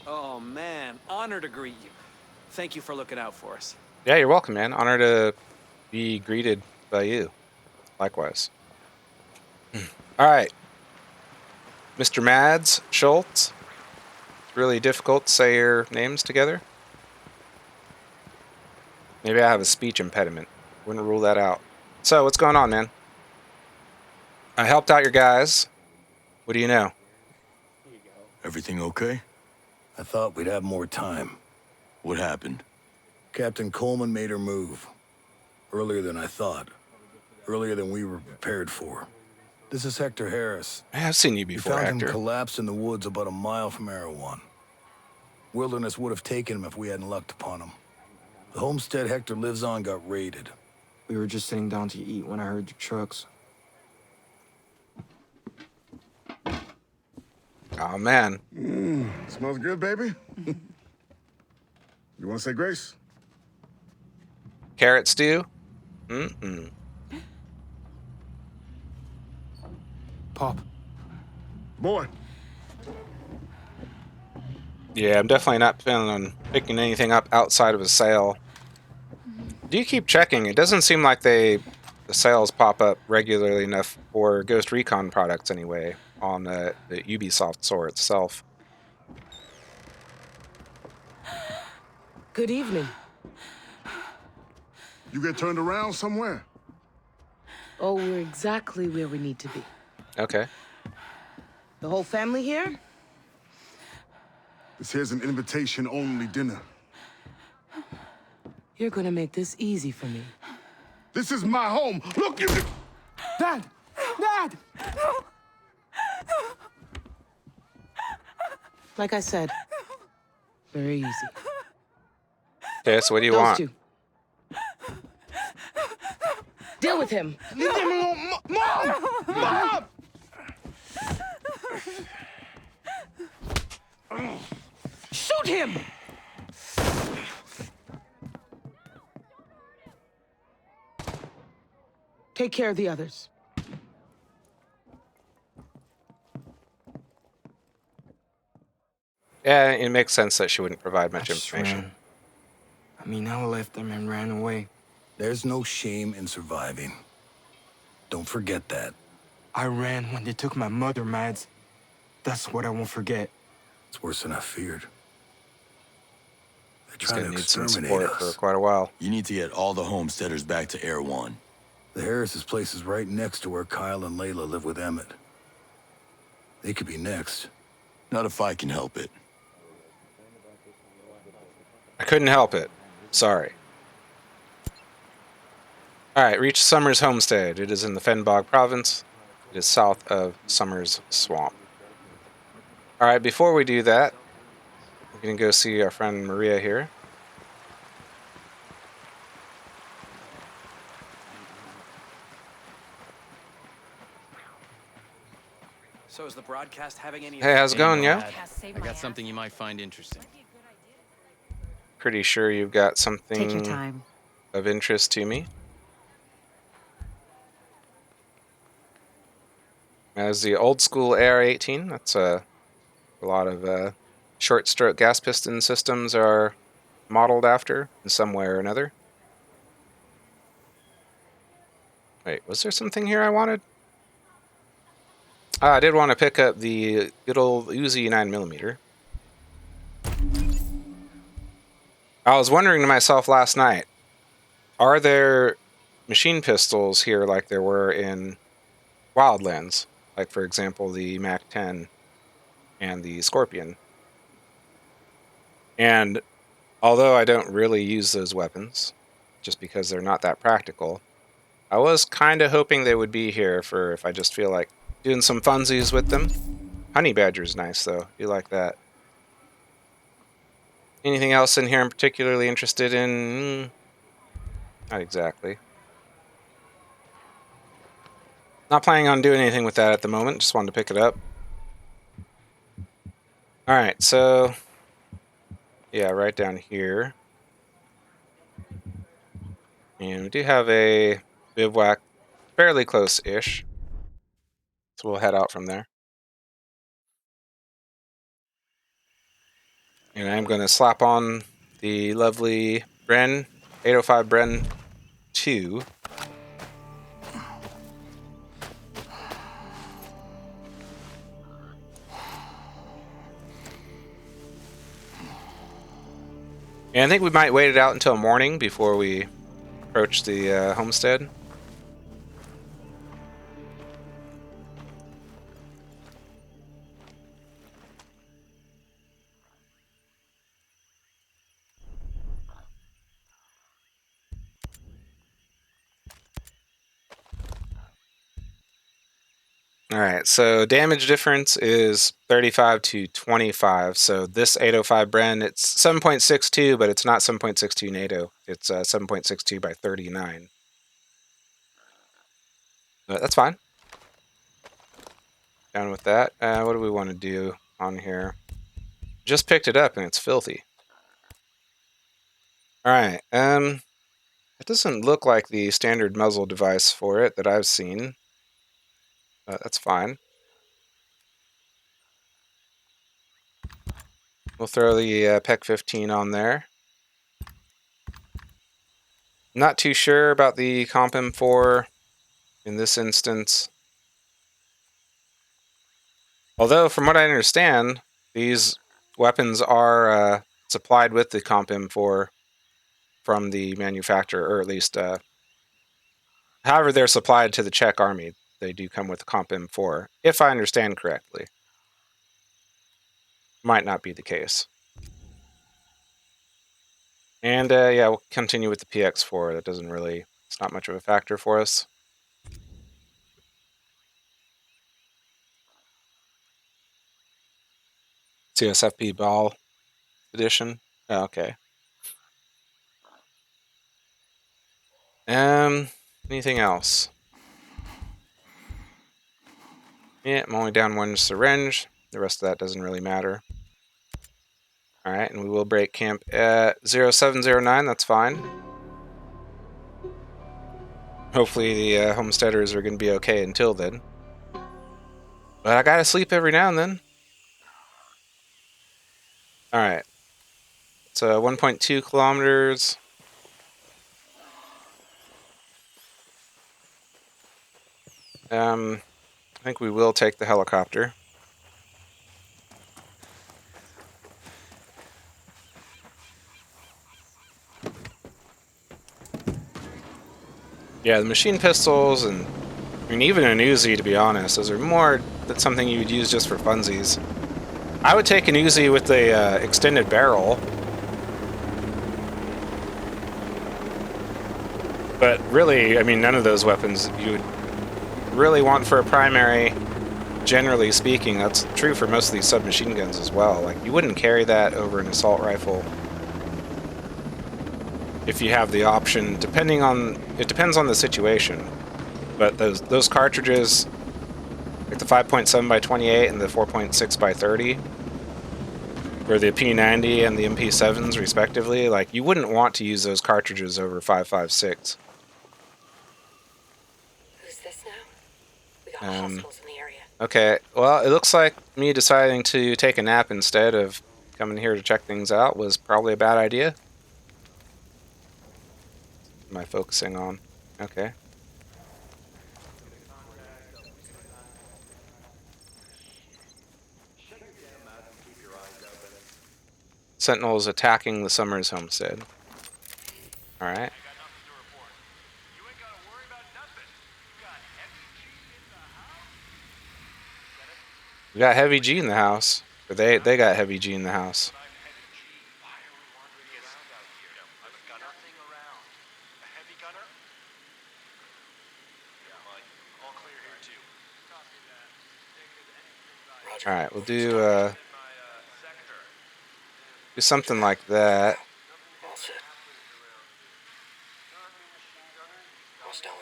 Oh, man. Honor to greet you. Thank you for looking out for us. Yeah, you're welcome, man. Honor to be greeted by you. Likewise. All right. Mr. Mads Schultz. It's really difficult to say your names together. Maybe I have a speech impediment. Wouldn't rule that out. So, what's going on, man? I helped out your guys. What do you know? Everything okay? I thought we'd have more time. What happened? Captain Coleman made her move. Earlier than I thought. Earlier than we were prepared for. This is Hector Harris. I've seen you before, We found Hector. him collapsed in the woods about a mile from Erewhon. Wilderness would have taken him if we hadn't lucked upon him. The homestead Hector lives on got raided. We were just sitting down to eat when I heard the trucks. Oh, man. Smells good, baby. You want to say grace? Carrot stew? Mm-mm. Pop. Boy. Yeah, I'm definitely not planning on picking anything up outside of a sale. Do you keep checking? It doesn't seem like the sales pop up regularly enough for Ghost Recon products anyway on the Ubisoft store itself. Good evening. You get turned around somewhere? Oh, we're exactly where we need to be. Okay. The whole family here? This here's an invitation-only dinner. You're gonna make this easy for me. This is my home. Look, you... Dad! Dad! Like I said, very easy. Okay, so what do you Those want? two. Deal with him. Leave them alone. Mom! Mom! Shoot him! Take care of the others. Yeah, it makes sense that she wouldn't provide much I just information. ran. I mean, I left them and ran away. There's no shame in surviving. Don't forget that. I ran when they took my mother, Mads. That's what I won't forget. It's worse than I feared. They're He's trying gonna to need some exterminate support for us. quite a while. You need to get all the homesteaders back to Air One. The Harris's place is right next to where Kyle and Layla live with Emmett. They could be next. Not if I can help it. I couldn't help it. Sorry. Alright, reach Summers Homestead. It is in the Fenbog province. It is south of Summers Swamp. Alright, before we do that, we're going to go see our friend Maria here. So is the broadcast having any... Hey, how's it going, yo? I got something you might find interesting. Pretty sure you've got Take your something time. of interest to me. As the old school AR-18, that's a lot of short stroke gas piston systems are modeled after in some way or another. Wait, was there something here I wanted? I did want to pick up the good old Uzi 9mm. I was wondering to myself last night, are there machine pistols here like there were in Wildlands? Like, for example, the MAC-10 and the Scorpion. And although I don't really use those weapons, just because they're not that practical, I was kind of hoping they would be here for if I just feel like doing some funsies with them. Honey Badger's nice, though. You like that. Anything else in here I'm particularly interested in? Not exactly. Not planning on doing anything with that at the moment. Just wanted to pick it up. Alright, so... yeah, right down here. And we do have a bivouac fairly close-ish. So we'll head out from there. And I'm going to slap on the lovely Bren, 805 Bren 2. And I think we might wait it out until morning before we approach the homestead. Alright, so damage difference is 35 to 25. So this 805 Bren, it's 7.62, but it's not 7.62 NATO. It's 7.62 by 39. But that's fine. Down with that. What do we want to do on here? Just picked it up and it's filthy. Alright, it doesn't look like the standard muzzle device for it that I've seen. That's fine. We'll throw the PEC 15 on there. Not too sure about the Comp M4 in this instance. Although, from what I understand, these weapons are supplied with the Comp M4 from the manufacturer, or at least, however they're supplied to the Czech army. They do come with the Comp M4, if I understand correctly. Might not be the case. And yeah, we'll continue with the PX4. That doesn't really, it's not much of a factor for us. CSFP Ball Edition. Oh, okay. Anything else? Yeah, I'm only down one syringe. The rest of that doesn't really matter. Alright, and we will break camp at 0709, that's fine. Hopefully the homesteaders are going to be okay until then. But I gotta sleep every now and then. Alright. It's 1.2 kilometers. think we will take the helicopter. Yeah, the machine pistols and I mean even an Uzi, to be honest, those are more than something you would use just for funsies. I would take an Uzi with a extended barrel. But really, I mean, none of those weapons you would really want for a primary, generally speaking. That's true for most of these submachine guns as well. Like, you wouldn't carry that over an assault rifle if you have the option, it depends on the situation. But those cartridges, like the 5.7 by 28 and the 4.6 by 30, or the P90 and the MP7s respectively, like, you wouldn't want to use those cartridges over 5.56. Who's this now? We got hostiles in the area. Okay, well, it looks like me deciding to take a nap instead of coming here to check things out was probably a bad idea. What am I focusing on? Okay. Sentinels attacking the Summers homestead. Alright. We got Heavy G in the house. Or they got Heavy G in the house. Alright, we'll do something like that.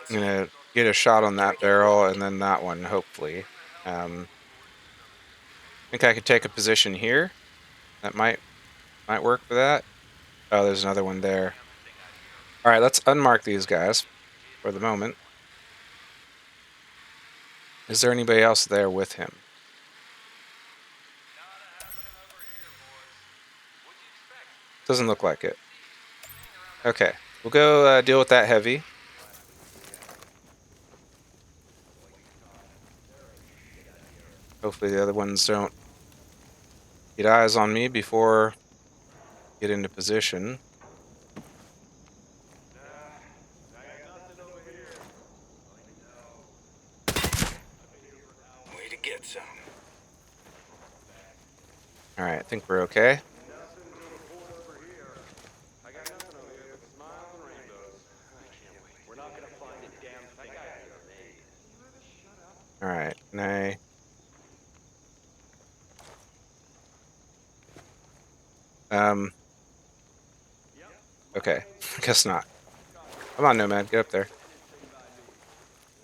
I'm gonna get a shot on that barrel and then that one, hopefully. I think I could take a position here. That might work for that. Oh, there's another one there. Alright, let's unmark these guys for the moment. Is there anybody else there with him? Doesn't look like it. Okay, we'll go deal with that heavy. Hopefully the other ones don't get eyes on me before I get into position. Way to get some. Alright, I think we're okay. Alright, can I... Okay, I guess not. Come on, Nomad, get up there.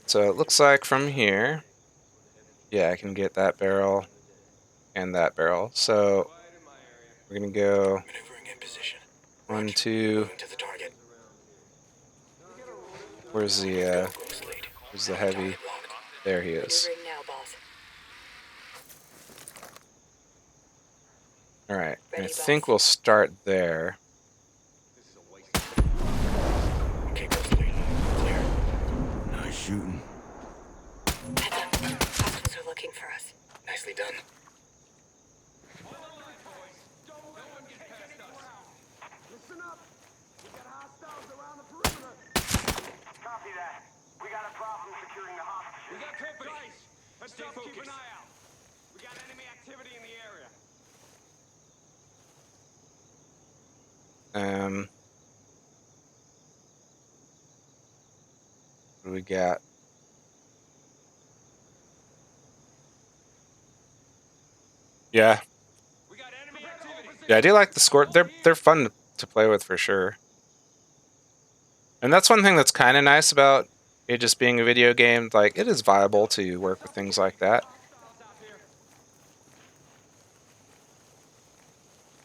So it looks like from here... Yeah, I can get that barrel and that barrel. So we're gonna go... Maneuvering in position. 1, 2... Moving to the target. Where's the heavy? There he is. Maneuvering now, boss. Alright, and I Ready, think boss. we'll start there. Okay, Ghostly. Clear. Nice shooting. Heads up. Hostiles are looking for us. Nicely done. Copy that. We got a problem securing the hostages. We got company. Let's just keep an eye out. We got enemy activity in the area. What do we got? Yeah. We got enemy activity. Yeah, I do like the score. They're fun to play with for sure. And that's one thing that's kind of nice about it just being a video game. Like, it is viable to work with things like that.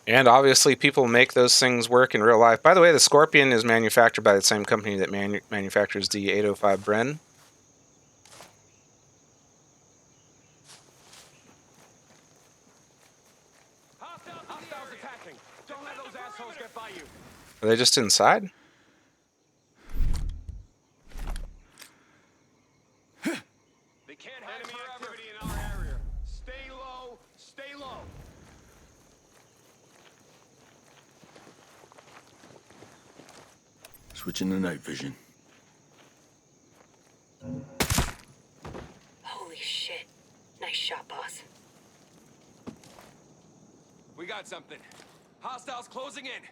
And obviously, people make those things work in real life. By the way, the Scorpion is manufactured by the same company that manufactures the 805 Bren. Hostiles attacking. Don't let those assholes get by you. Are they just inside? They can't hide forever. Switching to night vision. Holy shit. Nice shot, boss. We got something. Hostiles closing in.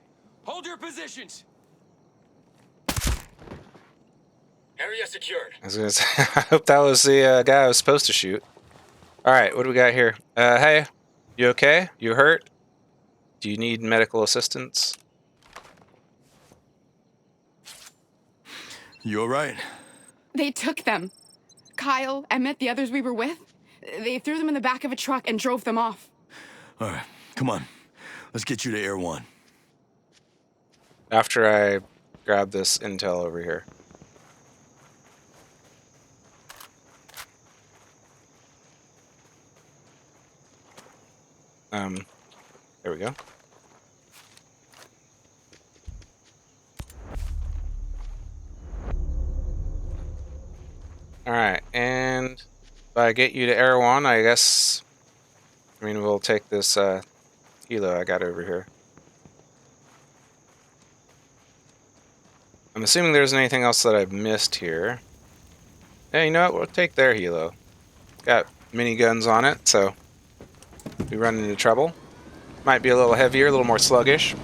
Hold your positions. Area secured. I was gonna say, I hope that was the guy I was supposed to shoot. All right, what do we got here? Hey, you okay? You hurt? Do you need medical assistance? You alright? They took them. Kyle, Emmett, the others we were with. They threw them in the back of a truck and drove them off. Alright, come on. Let's get you to Air 1. After I grab this intel over here. There we go. Alright, and if I get you to Air 1, I guess... I mean, we'll take this helo I got over here. I'm assuming there isn't anything else that I've missed here. Hey, you know what? We'll take their helo. Got miniguns on it, so... we run into trouble. Might be a little heavier, a little more sluggish.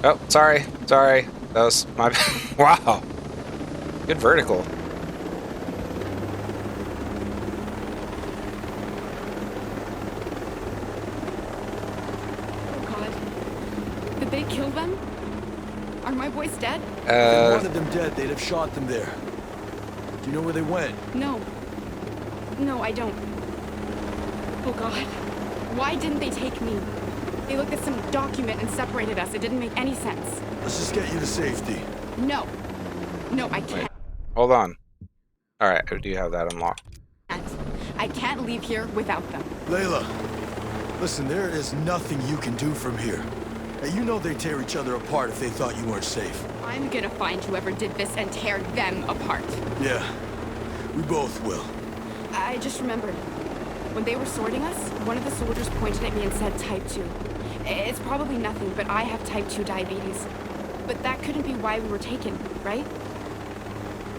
Oh, sorry. Sorry. That was my... Wow. Good vertical. Oh, God. Did they kill them? Are my boys dead? If they wanted them dead, they'd have shot them there. Do you know where they went? No. No, I don't. Oh, God. Why didn't they take me? They looked at some document and separated us. It didn't make any sense. Let's just get you to safety. No. No, I can't. Wait. Hold on. Alright, I do have that unlocked. I can't leave here without them. Layla, listen, there is nothing you can do from here. Now, you know they'd tear each other apart if they thought you weren't safe. I'm gonna find whoever did this and tear them apart. Yeah, we both will. I just remembered. When they were sorting us, one of the soldiers pointed at me and said type 2. It's probably nothing, but I have type 2 diabetes. But that couldn't be why we were taken, right?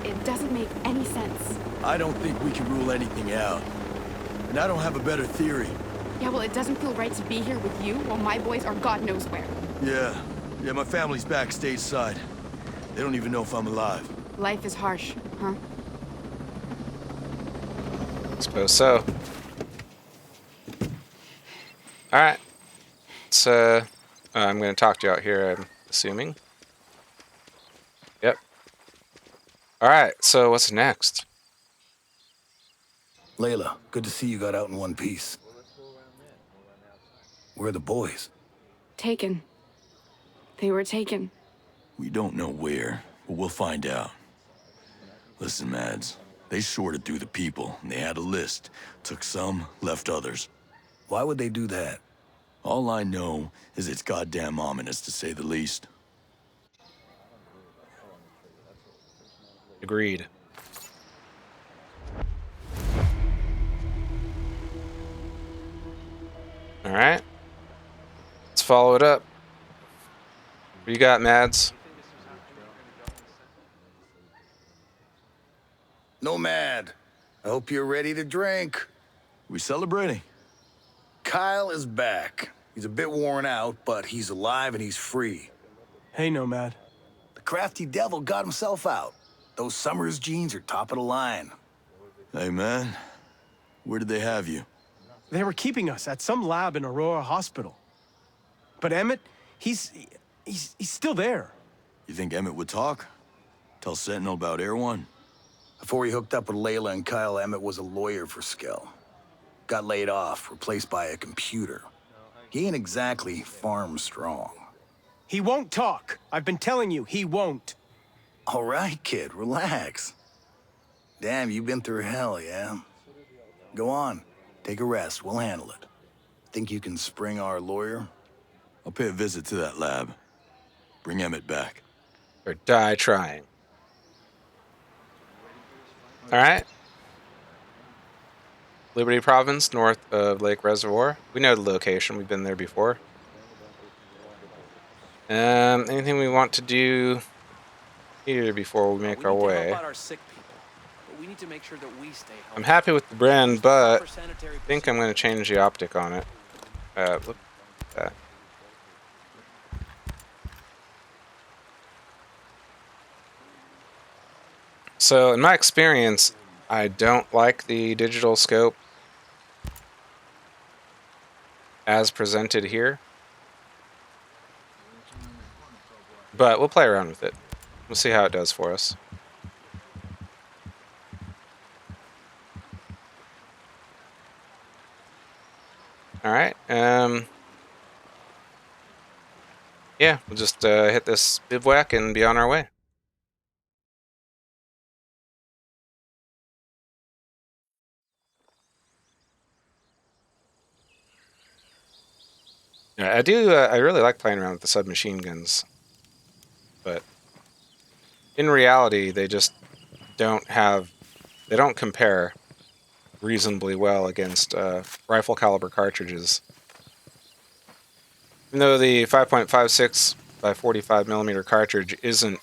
It doesn't make any sense. I don't think we can rule anything out. And I don't have a better theory. Yeah, well, it doesn't feel right to be here with you while my boys are God knows where. Yeah, my family's back stateside. They don't even know if I'm alive. Life is harsh, huh? Suppose so. Alright. So, I'm going to talk to you out here, I'm assuming. Yep. Alright, so what's next? Layla, good to see you got out in one piece. Where are the boys? Taken. They were taken. We don't know where, but we'll find out. Listen, Mads, they sorted through the people, and they had a list. Took some, left others. Why would they do that? All I know is it's goddamn ominous, to say the least. Agreed. Alright. Let's follow it up. What you got, Mads? Nomad, I hope you're ready to drink. We celebrating? Kyle is back. He's a bit worn out, but he's alive and he's free. Hey, Nomad. The crafty devil got himself out. Those Summers jeans are top of the line. Hey, man. Where did they have you? They were keeping us at some lab in Aurora Hospital. But Emmett, he's still there. You think Emmett would talk? Tell Sentinel about Air 1? Before he hooked up with Layla and Kyle, Emmett was a lawyer for Skell. Got laid off, replaced by a computer. He ain't exactly farm strong. He won't talk. I've been telling you, he won't. All right, kid, relax. Damn, you've been through hell, yeah? Go on, take a rest, we'll handle it. Think you can spring our lawyer? I'll pay a visit to that lab. Bring Emmett back. Or die trying. Alright. Liberty Province, north of Lake Reservoir. We know the location, we've been there before. Anything we want to do here before we make we our need to help way? out our sick people, but we need to make sure that we stay healthy. I'm happy with the Use brand, the but proper sanitary I think I'm going to change the optic on it. Look at that. So, in my experience, I don't like the digital scope as presented here, but we'll play around with it. We'll see how it does for us. All right. Yeah, we'll just hit this bivouac and be on our way. Yeah, I do. I really like playing around with the submachine guns, but in reality, they just don't have. They don't compare reasonably well against rifle caliber cartridges. Even though the 5.56 by 45 millimeter cartridge isn't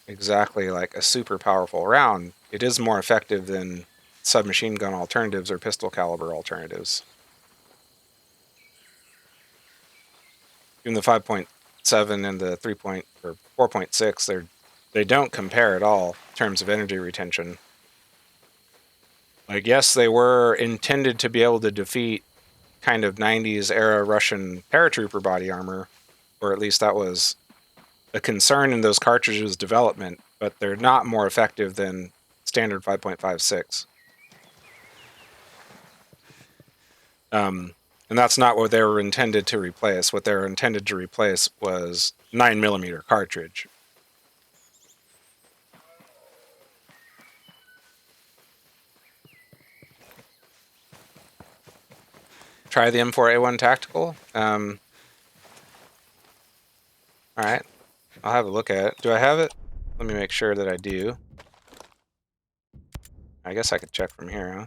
exactly like a super powerful round, it is more effective than submachine gun alternatives or pistol caliber alternatives. Even the 5.7 and the 3. Or 4.6, they don't compare at all in terms of energy retention. Like, yes, they were intended to be able to defeat kind of 90s era Russian paratrooper body armor, or at least that was a concern in those cartridges' development, but they're not more effective than standard 5.56. And that's not what they were intended to replace. What they were intended to replace was 9mm cartridge. Try the M4A1 Tactical. All right, I'll have a look at it. Do I have it? Let me make sure that I do. I guess I could check from here, huh?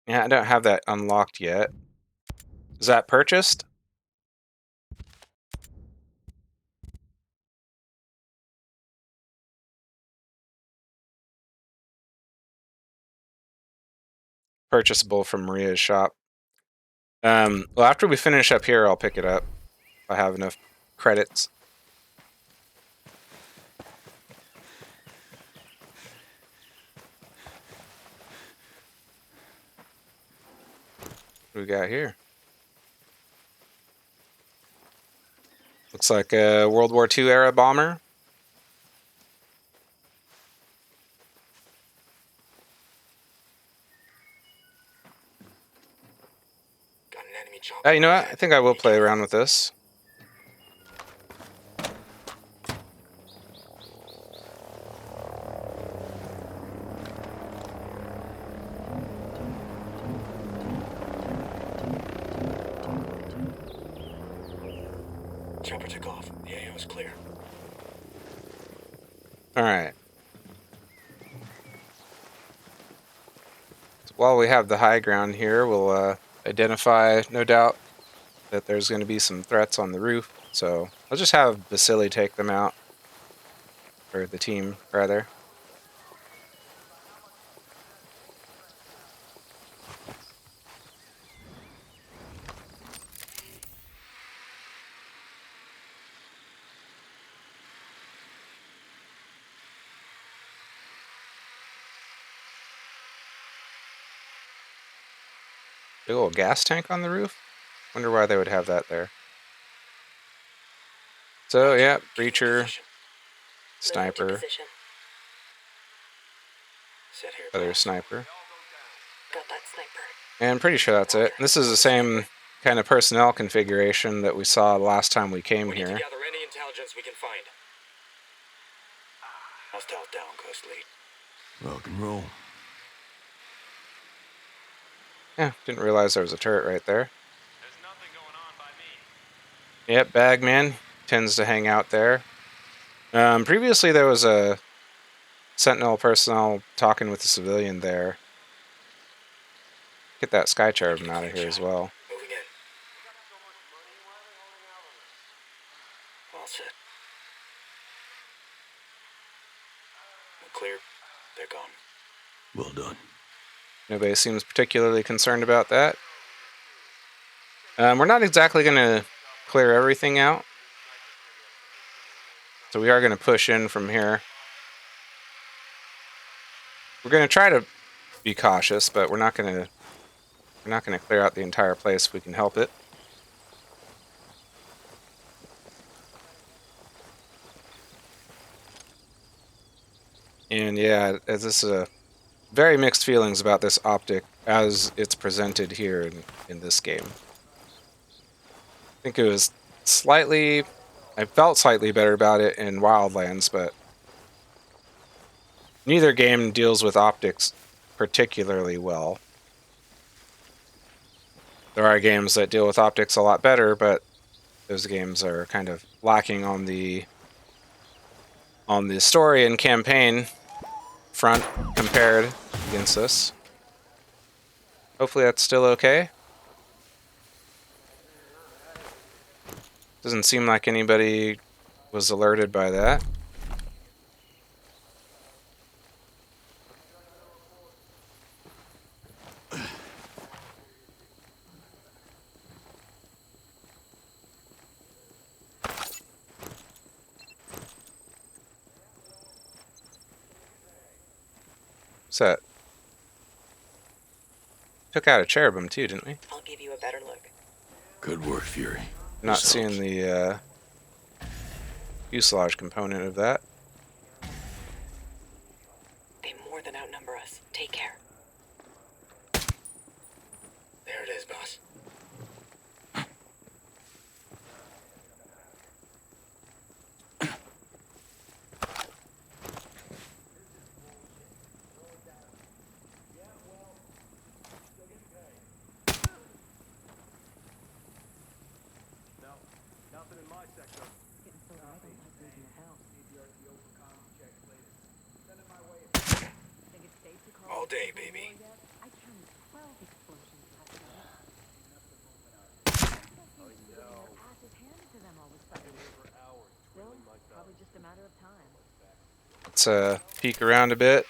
Yeah, I don't have that unlocked yet. Is that purchased? Purchasable from Maria's shop. Well, after we finish up here, I'll pick it up if I have enough credits. What do we got here? Looks like a World War II era bomber. Got an enemy chopper. You know what? I think I will play around with this. Chopper took off. The AO is clear. All right. So while we have the high ground here, we'll identify, no doubt, that there's going to be some threats on the roof. So I'll just have Vasily take them out. Or the team, rather. Big old gas tank on the roof? Wonder why they would have that there. So, yeah, breacher, sniper, other sniper. Got that sniper. And I'm pretty sure that's it. This is the same kind of personnel configuration that we saw last time we came We need to here. gather any intelligence we can find. Hostiles down, Ghost Lead. Rock and roll. Yeah, didn't realize there was a turret right there. There's nothing going on by me. Yep, Bagman tends to hang out there. Previously, there was a Sentinel personnel talking with a civilian there. Get that sky cherubim out of here as well. Moving in. All set. We're clear. They're gone. Well done. Nobody seems particularly concerned about that. We're not exactly going to clear everything out. So we are going to push in from here. We're going to try to be cautious, but we're not going to clear out the entire place if we can help it. And yeah, this is very mixed feelings about this optic as it's presented here in this game. I think it was I felt slightly better about it in Wildlands, but neither game deals with optics particularly well. There are games that deal with optics a lot better, but those games are kind of lacking on the story and campaign front compared against this. Hopefully that's still okay. Doesn't seem like anybody was alerted by that. What's that? Took out a cherubim too, didn't we? I'll give you a better look. Good work, Fury. Not This seeing helps. the fuselage component of that. They more than outnumber us. Take care. There it is, boss. Nothing in my sector. All day, baby. Let's peek around a bit.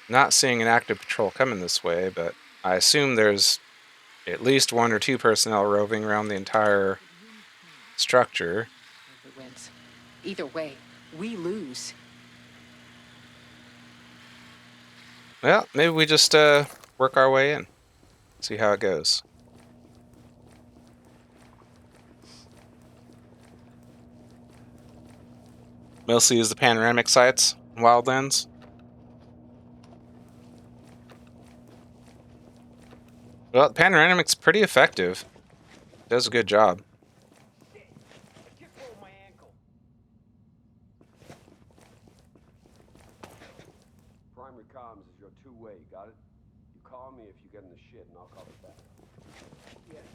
Not seeing an active patrol coming this way, but I assume there's at least 1 or 2 personnel roving around the entire structure. Wins. Either way, we lose. Well, maybe we just work our way in. See how it goes. Mostly use the panoramic sights in Wildlands. Well, the panoramic's pretty effective. Does a good job. Primary comms is your two-way, got it? You call me if you get in the shit, and I'll call it back.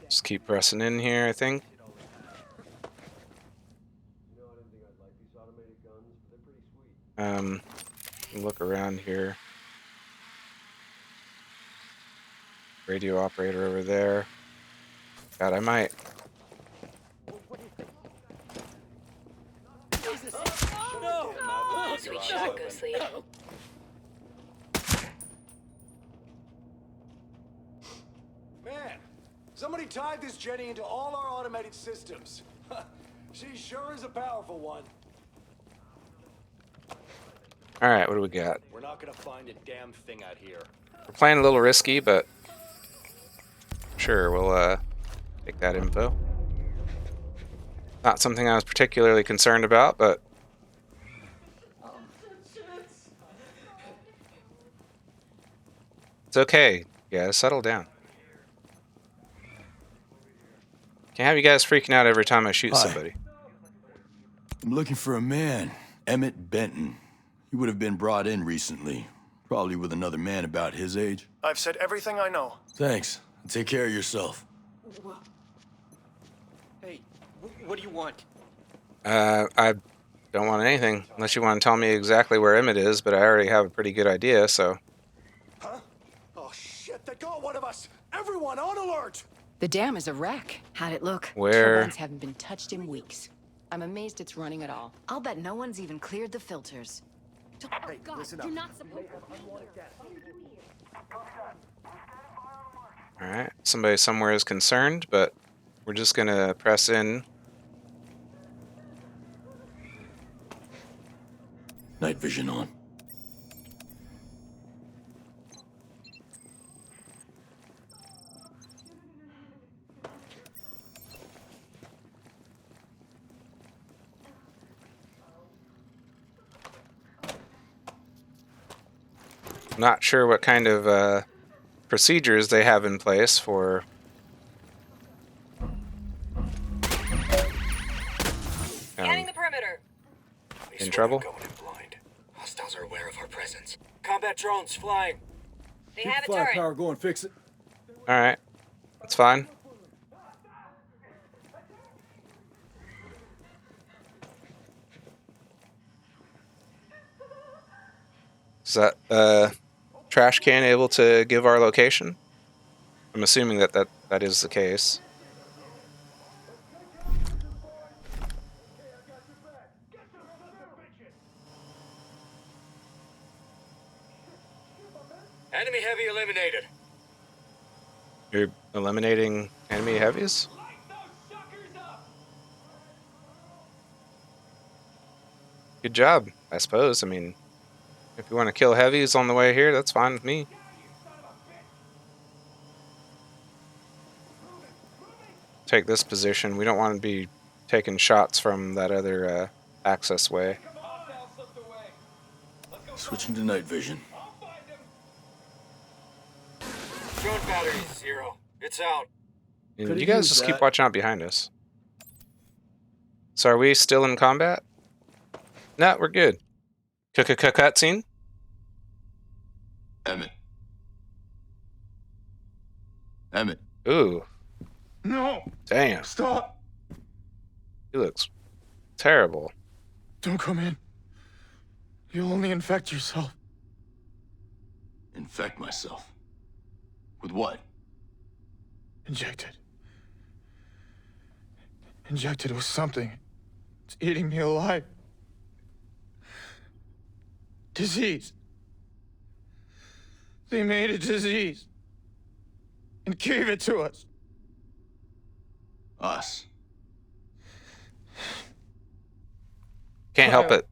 Just keep pressing in here, I think. You know, I didn't think I'd like these automated guns, but they're pretty sweet. Look around here. Radio operator over there. God, I might. Sweet shot, Ghost Lead. Man, somebody tied this Jenny into all our automated systems. She sure is a powerful one. Alright, what do we got? We're not gonna find a damn thing out here. We're playing a little risky, but sure, we'll take that info. Not something I was particularly concerned about, but it's okay. Yeah, settle down. Can't have you guys freaking out every time I shoot Hi. somebody. I'm looking for a man, Emmett Benton. He would have been brought in recently, probably with another man about his age. I've said everything I know. Thanks. Take care of yourself. Hey, what do you want? I don't want anything unless you want to tell me exactly where Emmett is, but I already have a pretty good idea, so. Huh? Oh shit, they got one of us! Everyone on alert! The dam is a wreck. How'd it look? Where? Turbines haven't been touched in weeks. I'm amazed it's running at all. I'll bet no one's even cleared the filters. Hey, listen up. You're not supposed Alright, somebody somewhere is concerned, but we're just gonna press in. Night vision on. Not sure what kind of procedures they have in place for. Scanning the perimeter. In trouble? Going in blind. Hostiles are aware of our presence. Combat drones flying. They have a turret. go and fix it. Alright, that's fine. Is that trash can able to give our location? I'm assuming that is the case. Enemy heavy eliminated. You're eliminating enemy heavies? Good job, I suppose. I mean, if you want to kill heavies on the way here, that's fine with me. Take this position. We don't want to be taking shots from that other access way. Switching to night vision. Drone battery 0. It's out. And you guys just keep watching out behind us. So are we still in combat? No, we're good. Cutscene? Emmett. Emmett. Ooh. No! Damn. Stop! He looks terrible. Don't come in. You'll only infect yourself. Infect myself? With what? Injected. Injected with something. It's eating me alive. Disease. They made a disease. And gave it to us. Us. Can't help it.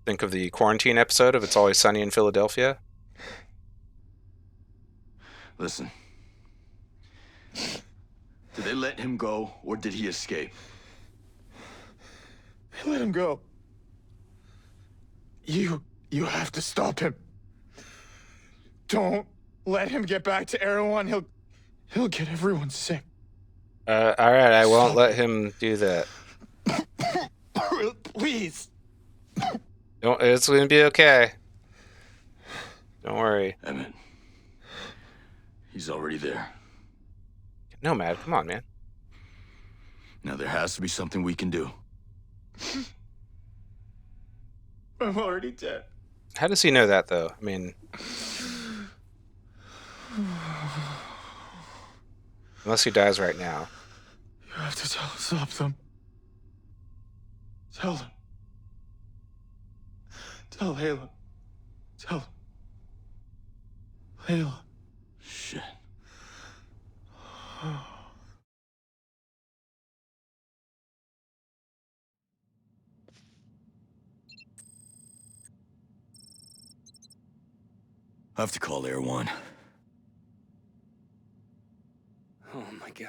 Think of the quarantine episode of It's Always Sunny in Philadelphia. Listen. Did they let him go, or did he escape? They let him go. You have to stop him. Don't let him get back to Erewhon. He'll get everyone sick. Alright, I won't let him do that. Please. Don't, it's gonna be okay. Don't worry. Emmett. He's already there. Nomad, come on, man. Now there has to be something we can do. I'm already dead. How does he know that, though? I mean... Unless he dies right now. You have to stop them. Tell them. Tell Layla. Tell them. Layla. Shit. I have to call Air One. Oh my god.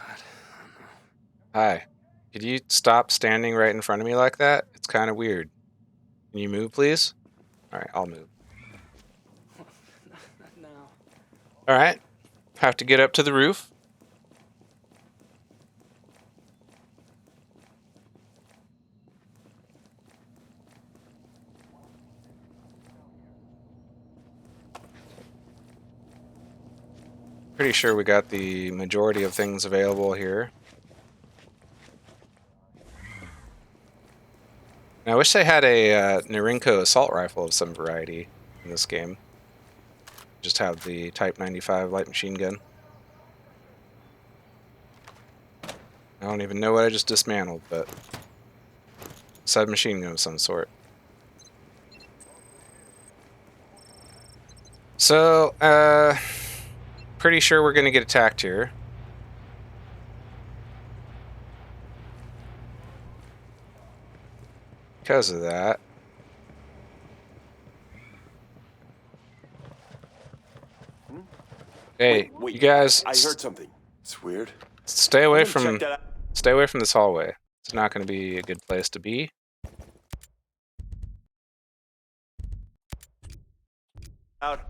Hi. Could you stop standing right in front of me like that? It's kind of weird. Can you move, please? Alright, I'll move. No. Alright. Have to get up to the roof. Pretty sure we got the majority of things available here. Now, I wish they had a Norinco assault rifle of some variety in this game. Just have the Type 95 light machine gun. I don't even know what I just dismantled, but submachine gun of some sort. So, pretty sure we're gonna get attacked here. Because of that. Hey, Wait, you guys! I heard something. It's weird. Stay away I'm gonna check that out. stay away from this hallway. It's not going to be a good place to be. Out.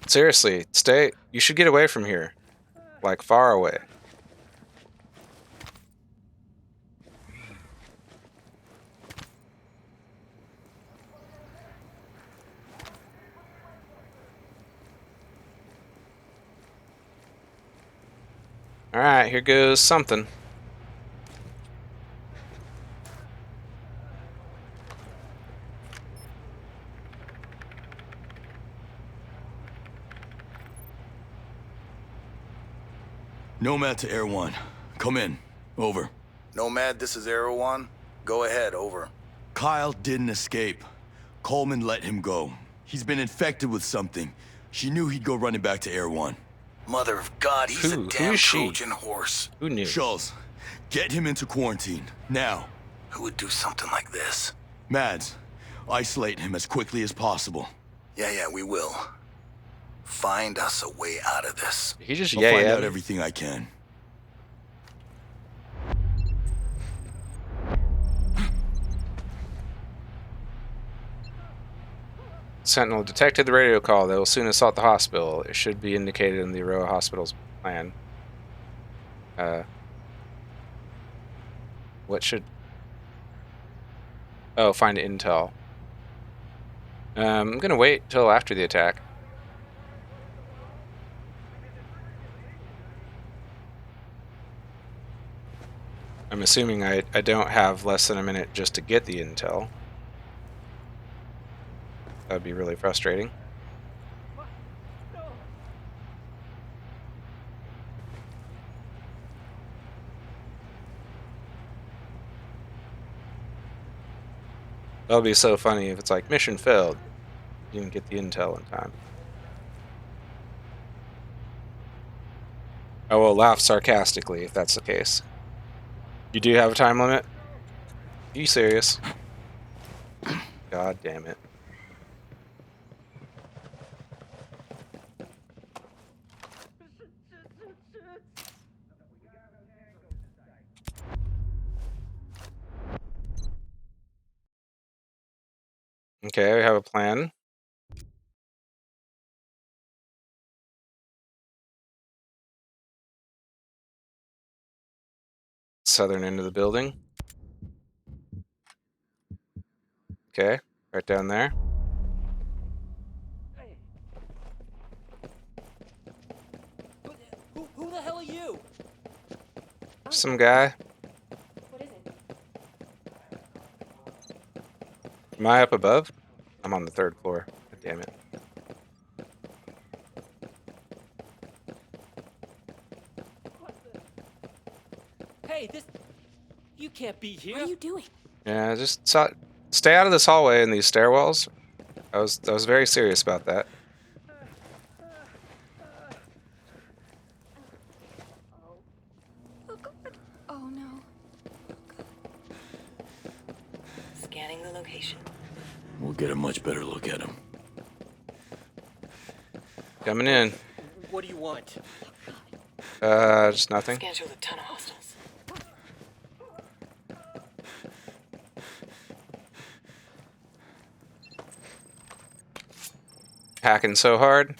Seriously, stay. You should get away from here. Like, far away. Alright, here goes something. Nomad to Air 1. Come in. Over. Nomad, this is Arrow 1. Go ahead, over. Kyle didn't escape. Coleman let him go. He's been infected with something. She knew he'd go running back to Air 1. Mother of God, he's a damn is she? Trojan horse. Who knew? Schultz, get him into quarantine. Now. Who would do something like this? Mads, isolate him as quickly as possible. Yeah, we will. Find us a way out of this. He just I'll find out everything I can. Sentinel detected the radio call. They will soon assault the hospital. It should be indicated in the Aroa Hospital's plan. What should... Oh, find intel. I'm gonna wait till after the attack. I'm assuming I don't have less than a minute just to get the intel. That would be really frustrating. That'll be so funny if it's like, mission failed. You didn't get the intel in time. I will laugh sarcastically if that's the case. You do have a time limit? Are you serious? God damn it. Okay, we have a plan. Southern end of the building. Okay, right down there. Who the hell are you? Some guy. What is it? Am I up above? I'm on the 3rd floor. God damn it. Hey, this... You can't be here. What are you doing? Yeah, just stay out of this hallway and these stairwells. I was very serious about that. Oh, God. Oh, no. Scanning the location. We'll get a much better look at him. Coming in. What do you want? Just nothing. Scan through a ton of hostiles. Hacking so hard.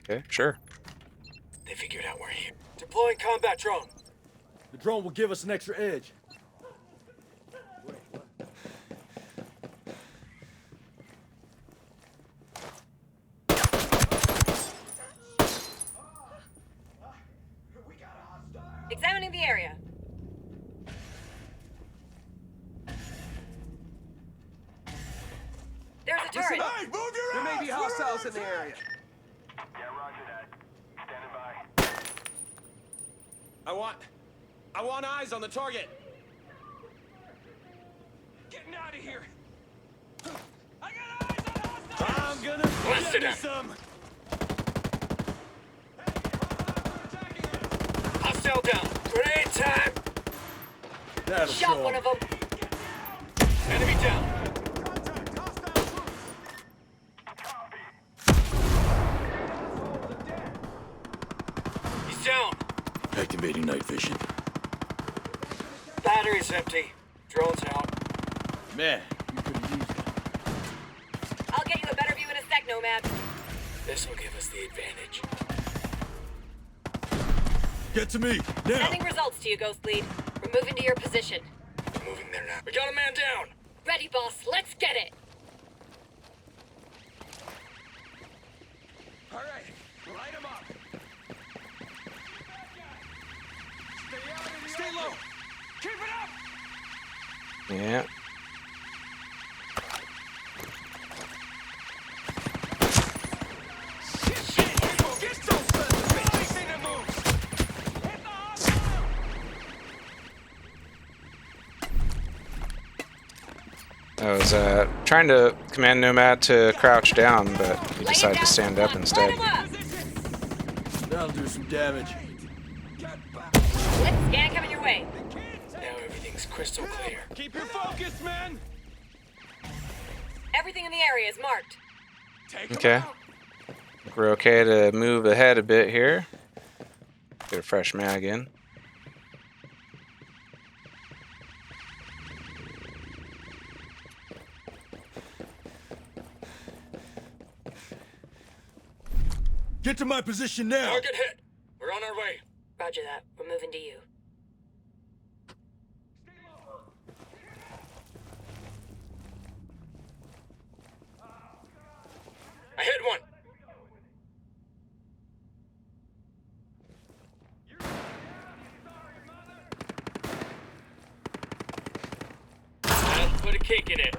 Okay, sure. They figured out we're here. Deploying combat drone. The drone will give us an extra edge. Examining the area. There's a turret. Hey, move your There may be ass! Where hostiles are in the you? area. Yeah, roger that. Standing by. I want eyes on the target. Getting out of here. I got eyes on hostiles. I'm gonna blast it some. Hostile down. Grenade time. That'll Shot show one 'em. of them. Enemy down. Contact, hostile troops. He's down. Activating night vision. Battery's empty. Drone's out. Man, you could have used it. I'll get you a better view in a sec, Nomad. This will give us the advantage. Get to me, now! Sending results to you, Ghost Lead. We're moving to your position. We're moving there now. We got a man down. Ready, boss. Let's get it. All right, light him up. Stay low. Keep it up. Yeah. Get those sons. Anything that moves. Hit the hostile. I was trying to command Nomad to crouch down, but he decided to stand up instead. That'll do some damage. Let's scan coming your way. Now everything's crystal clear. Keep your focus, man. Everything in the area is marked. Take 'em Okay. out. We're okay to move ahead a bit here. Get a fresh mag in. Get to my position now! Target hit. We're on our way. Roger that. We're moving to you. I hit one. I'll put a kick in it.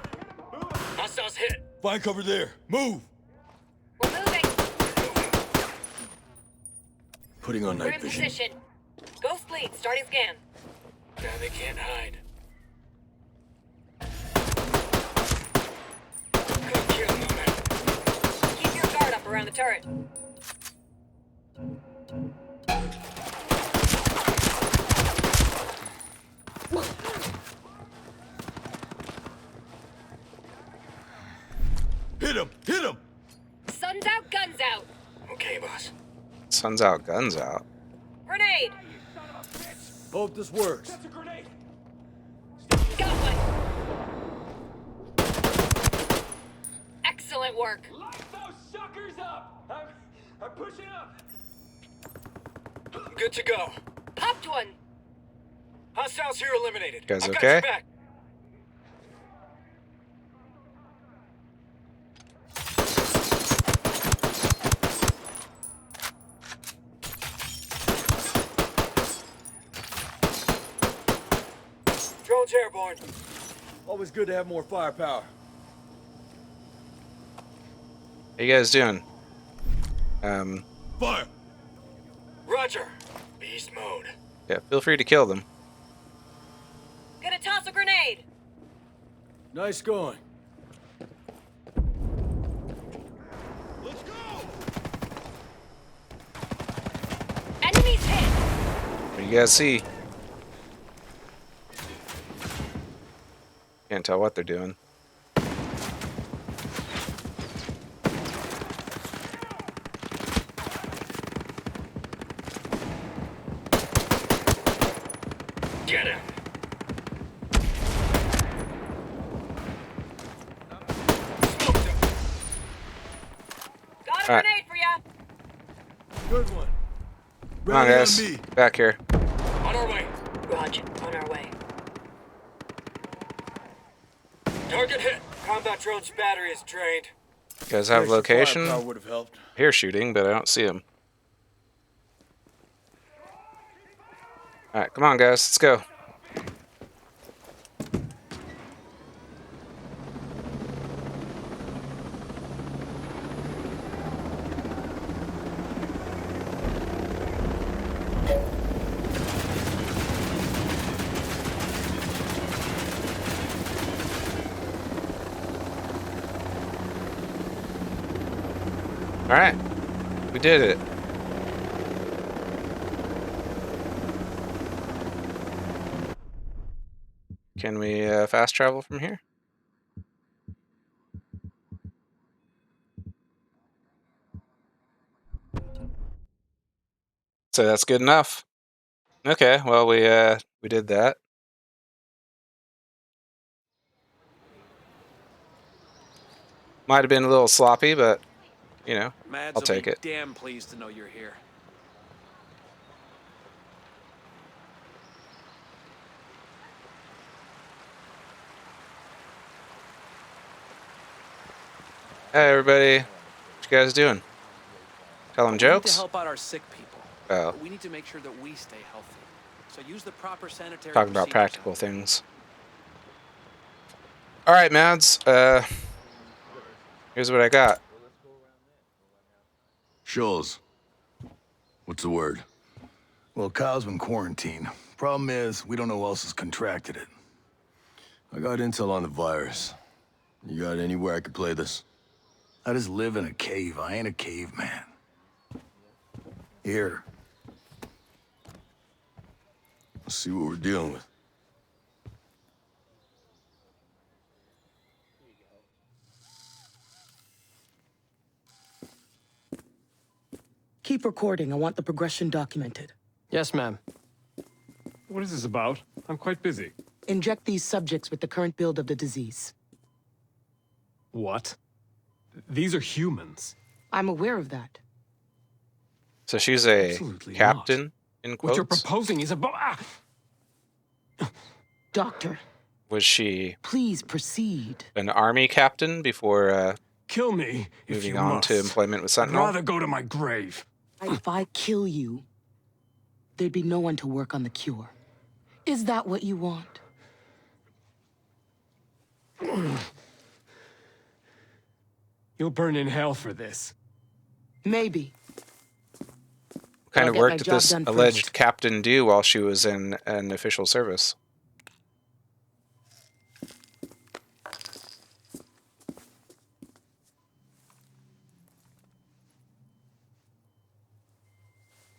Hostiles hit. Find cover there. Move! We're moving. Putting on We're night in vision. position. Ghost Lead, starting scan. Now they can't hide. Good kill, man. Keep your guard up around the turret. Hit him! Hit him! Sun's out, guns out. Okay, boss. Sun's out, guns out. Grenade. Hope this works. That's a grenade. Got one. Excellent work. Light those suckers up. I'm pushing up. Good to go. Popped one. Hostiles here eliminated. You guys I've got okay? your back. Drone's airborne. Always good to have more firepower. How you guys doing? Fire! Roger. Beast mode. Yeah, feel free to kill them. Gonna toss a grenade. Nice going. Let's go. Enemies hit. What do you guys see? Can't tell what they're doing. Get him. Good one. Come on, Rally on guys. me. Back here. On our way. Rog, on our way. Target hit. Combat drone's battery is drained. You guys have Extra location? firepower would have helped. Here shooting, but I don't see him. Alright, come on, guys. Let's go. Alright, we did it. Can we fast travel from here? So that's good enough. Okay, well we did that. Might have been a little sloppy, but you know, Mads I'll will take be it. damn pleased to know you're here. Hey everybody, what you guys doing? Telling We need to jokes? help out our sick people. Oh, But we need to make sure that we stay healthy. So use the proper sanitary talking about procedures. practical things. All right, Mads. Here's what I got. Shoals. What's the word? Well, Kyle's been quarantined. Problem is, we don't know who else has contracted it. I got intel on the virus. You got anywhere I could play this? I just live in a cave. I ain't a caveman. Here. Let's see what we're dealing with. Keep recording. I want the progression documented. Yes, ma'am. What is this about? I'm quite busy. Inject these subjects with the current build of the disease. What? These are humans. I'm aware of that. So she's a Absolutely captain, in What you're quotes. proposing is Doctor, Was she please proceed. an army captain before kill me if moving you on must. to employment with I'd Sentinel? rather go to my grave. If I kill you, there'd be no one to work on the cure. Is that what you want? You'll burn in hell for this. Maybe. What kind I'll of get work my did job this done alleged first. captain do while she was in an official service?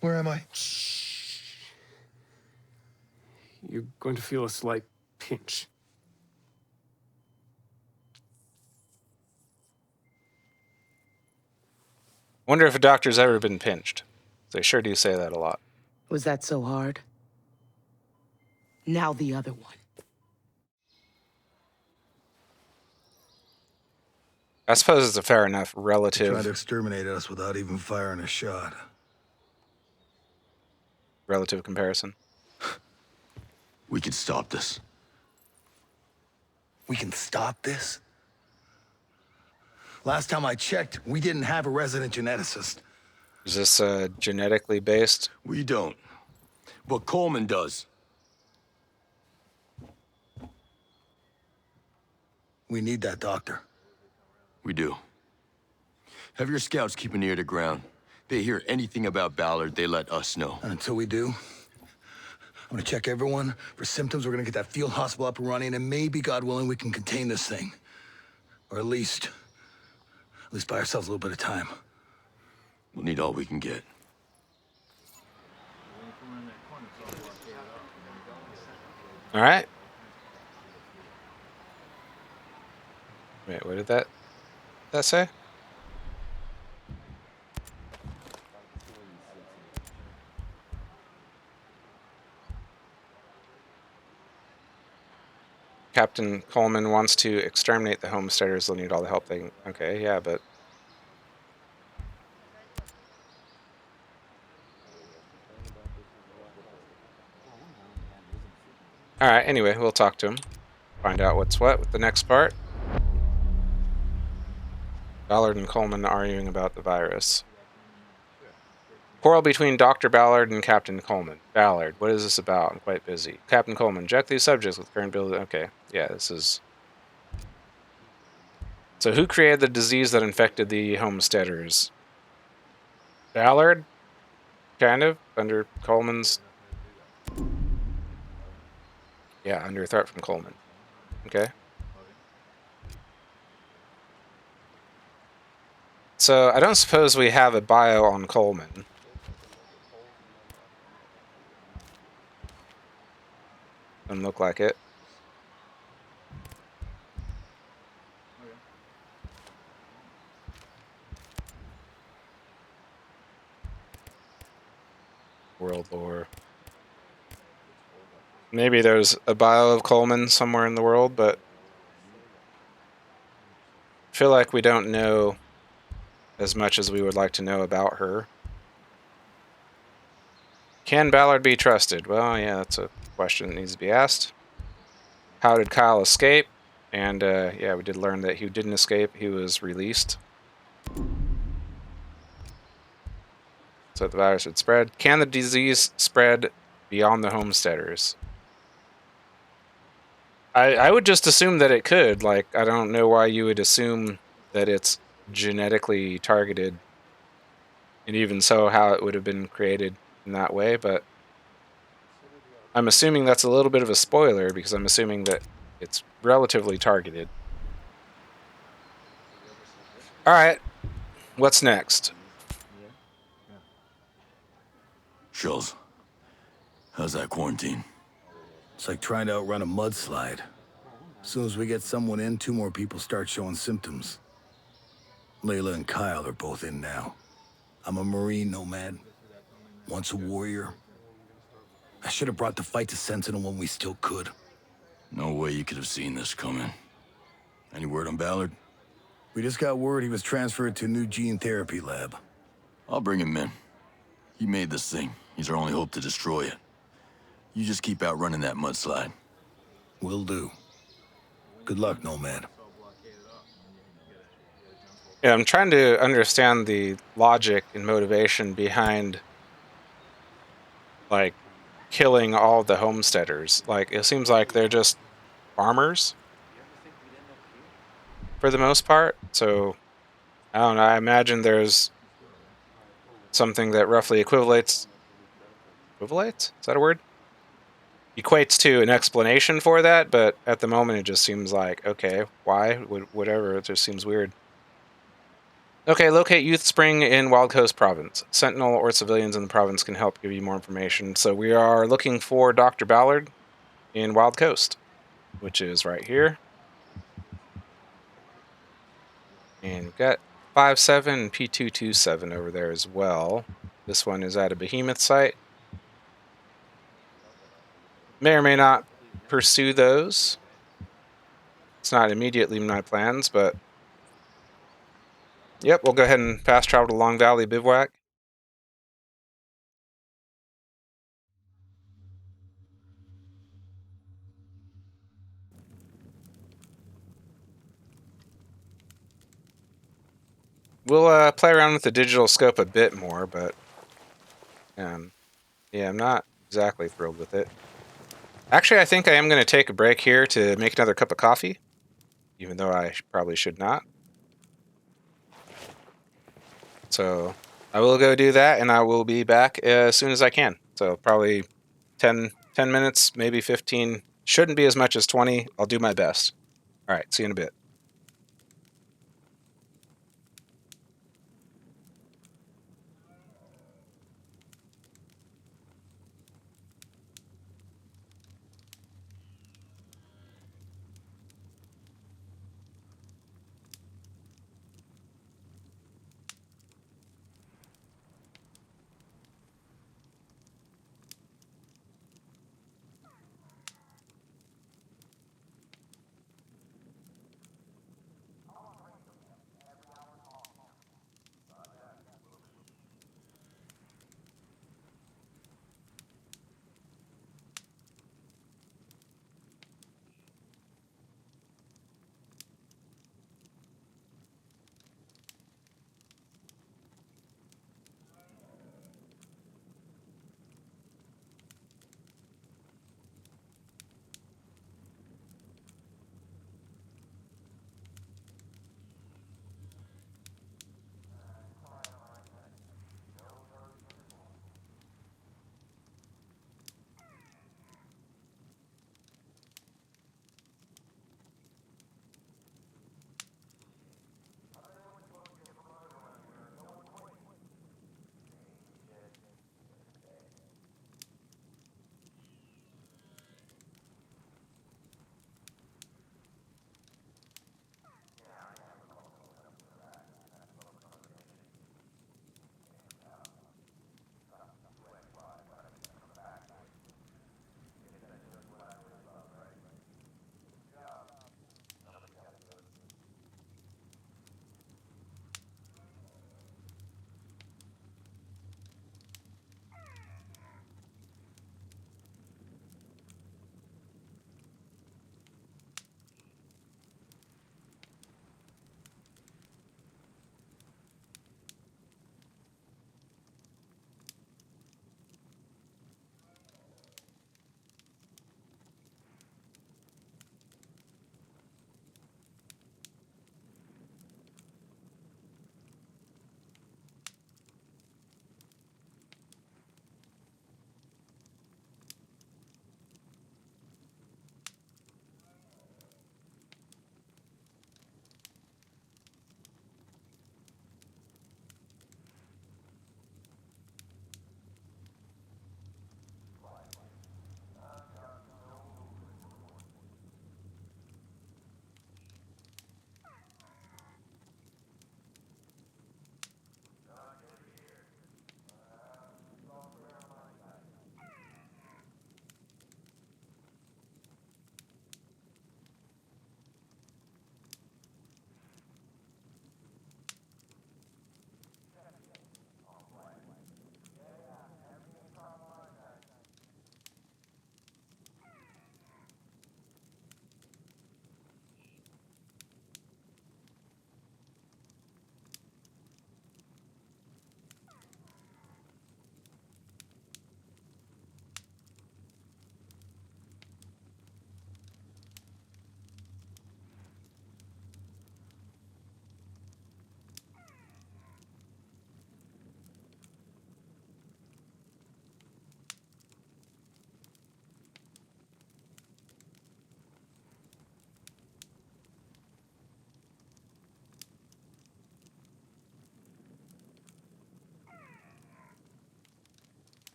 Where am I? You're going to feel a slight pinch. Wonder if a doctor's ever been pinched. They sure do say that a lot. Was that so hard? Now the other one. I suppose it's a fair enough They tried to relative exterminate us without even firing a shot. comparison. We can stop this. We can stop this? Last time I checked, we didn't have a resident geneticist. Is this genetically based? We don't. But Coleman does. We need that doctor. We do. Have your scouts keep an ear to ground. They hear anything about Ballard, they let us know. And until we do, I'm gonna check everyone for symptoms. We're gonna get that field hospital up and running, and maybe, God willing, we can contain this thing. Or at least buy ourselves a little bit of time. We'll need all we can get. All right. Wait, what did that say? Captain Coleman wants to exterminate the homesteaders. They'll need all the help they can. Okay, yeah, but Alright, anyway, we'll talk to him. Find out what's what with the next part. Ballard and Coleman arguing about the virus. Quarrel between Dr. Ballard and Captain Coleman. Ballard, what is this about? I'm quite busy. Captain Coleman, inject these subjects with current build. Okay, yeah, this is... So who created the disease that infected the homesteaders? Ballard? Kind of, under Coleman's... Yeah, under threat from Coleman. Okay. So I don't suppose we have a bio on Coleman. Doesn't look like it. World lore. Maybe there's a bio of Coleman somewhere in the world, but I feel like we don't know as much as we would like to know about her. Can Ballard be trusted? Well, yeah, that's a question that needs to be asked. How did Kyle escape? And yeah, we did learn that he didn't escape. He was released. So the virus would spread. Can the disease spread beyond the homesteaders? I would just assume that it could. Like, I don't know why you would assume that it's genetically targeted. And even so, how it would have been created in that way. But I'm assuming that's a little bit of a spoiler because I'm assuming that it's relatively targeted. All right. What's next? Schultz, how's that quarantine? It's like trying to outrun a mudslide. As soon as we get someone in, 2 more people start showing symptoms. Layla and Kyle are both in now. I'm a Marine nomad. Once a warrior. I should have brought the fight to Sentinel when we still could. No way you could have seen this coming. Any word on Ballard? We just got word he was transferred to a new gene therapy lab. I'll bring him in. He made this thing. He's our only hope to destroy it. You just keep outrunning that mudslide. Will do. Good luck, Nomad. Yeah, I'm trying to understand the logic and motivation behind, like, killing all the homesteaders. Like, it seems like they're just farmers for the most part. So, I don't know. I imagine there's something that roughly equivalates. Equivalates? Is that a word? Equates to an explanation for that, but at the moment it just seems like, okay, why? Whatever. It just seems weird. Okay, locate Youth Spring in Wild Coast Province. Sentinel or civilians in the province can help give you more information. So we are looking for Dr. Ballard in Wild Coast, which is right here. And we've got 5-7 and P227 over there as well. This one is at a behemoth site. May or may not pursue those. It's not immediately in my plans, but yep, we'll go ahead and fast travel to Long Valley Bivouac. We'll play around with the digital scope a bit more, but yeah, I'm not exactly thrilled with it. Actually, I think I am going to take a break here to make another cup of coffee, even though I probably should not. So I will go do that, and I will be back as soon as I can. So probably 10 minutes, maybe 15. Shouldn't be as much as 20. I'll do my best. All right, see you in a bit.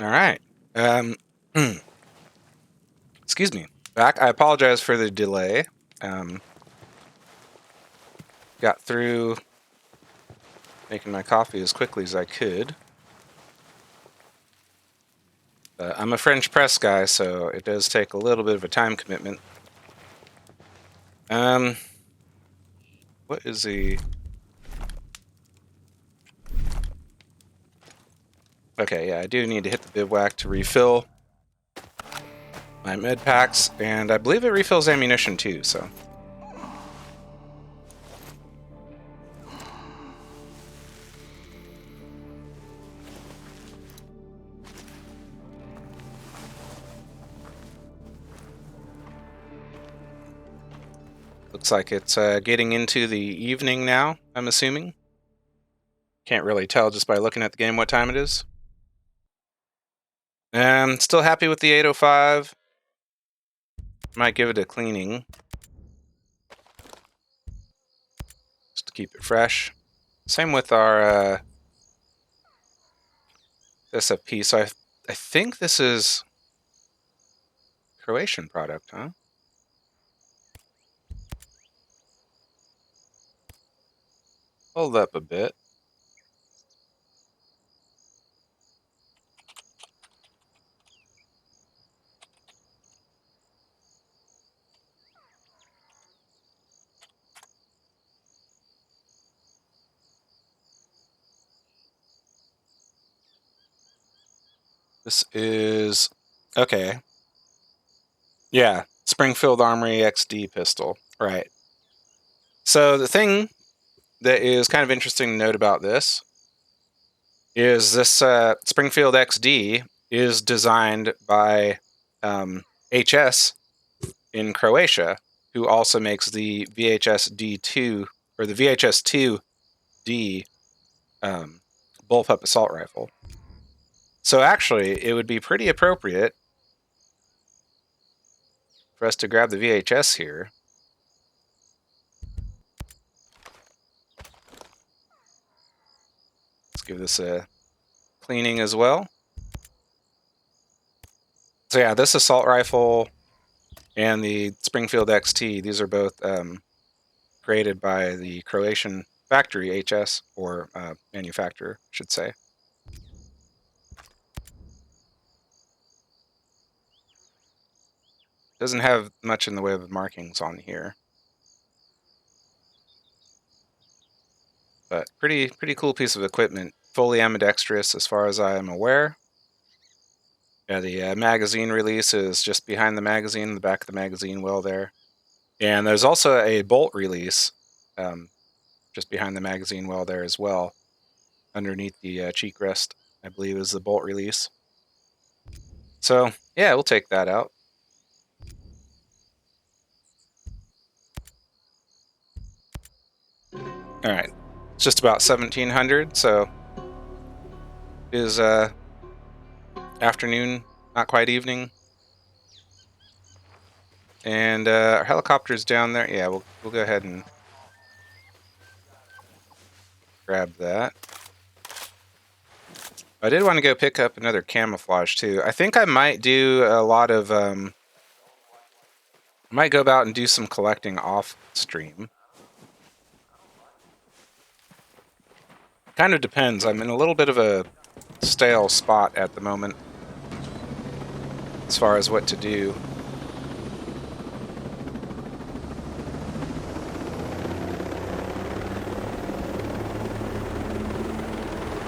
All right. Excuse me. Back. I apologize for the delay. Got through making my coffee as quickly as I could. I'm a French press guy, so it does take a little bit of a time commitment. What is the... Okay, yeah, I do need to hit the bivouac to refill my med packs, and I believe it refills ammunition too, so... Looks like it's getting into the evening now, I'm assuming. Can't really tell just by looking at the game what time it is. Still happy with the 805. Might give it a cleaning. Just to keep it fresh. Same with our SFP. So I think this is Croatian product, huh? Hold up a bit. This is... Okay. Yeah, Springfield Armory XD pistol. Right. So the thing that is kind of interesting to note about this is this Springfield XD is designed by HS in Croatia, who also makes the VHS D2 or the VHS 2D bullpup assault rifle. So actually, it would be pretty appropriate for us to grab the VHS here. Let's give this a cleaning as well. So yeah, this assault rifle and the Springfield XT, these are both created by the Croatian factory, HS, or manufacturer, I should say. Doesn't have much in the way of markings on here. But pretty cool piece of equipment. Fully ambidextrous as far as I am aware. Yeah, the magazine release is just behind the magazine, the back of the magazine well there. And there's also a bolt release just behind the magazine well there as well. Underneath the cheek rest, I believe, is the bolt release. So, yeah, we'll take that out. All right, it's just about 1700, so it is afternoon, not quite evening. And our helicopter's down there. Yeah, we'll go ahead and grab that. I did want to go pick up another camouflage too. I think I might do a lot of I might go about and do some collecting off stream. Kind of depends. I'm in a little bit of a stale spot at the moment as far as what to do.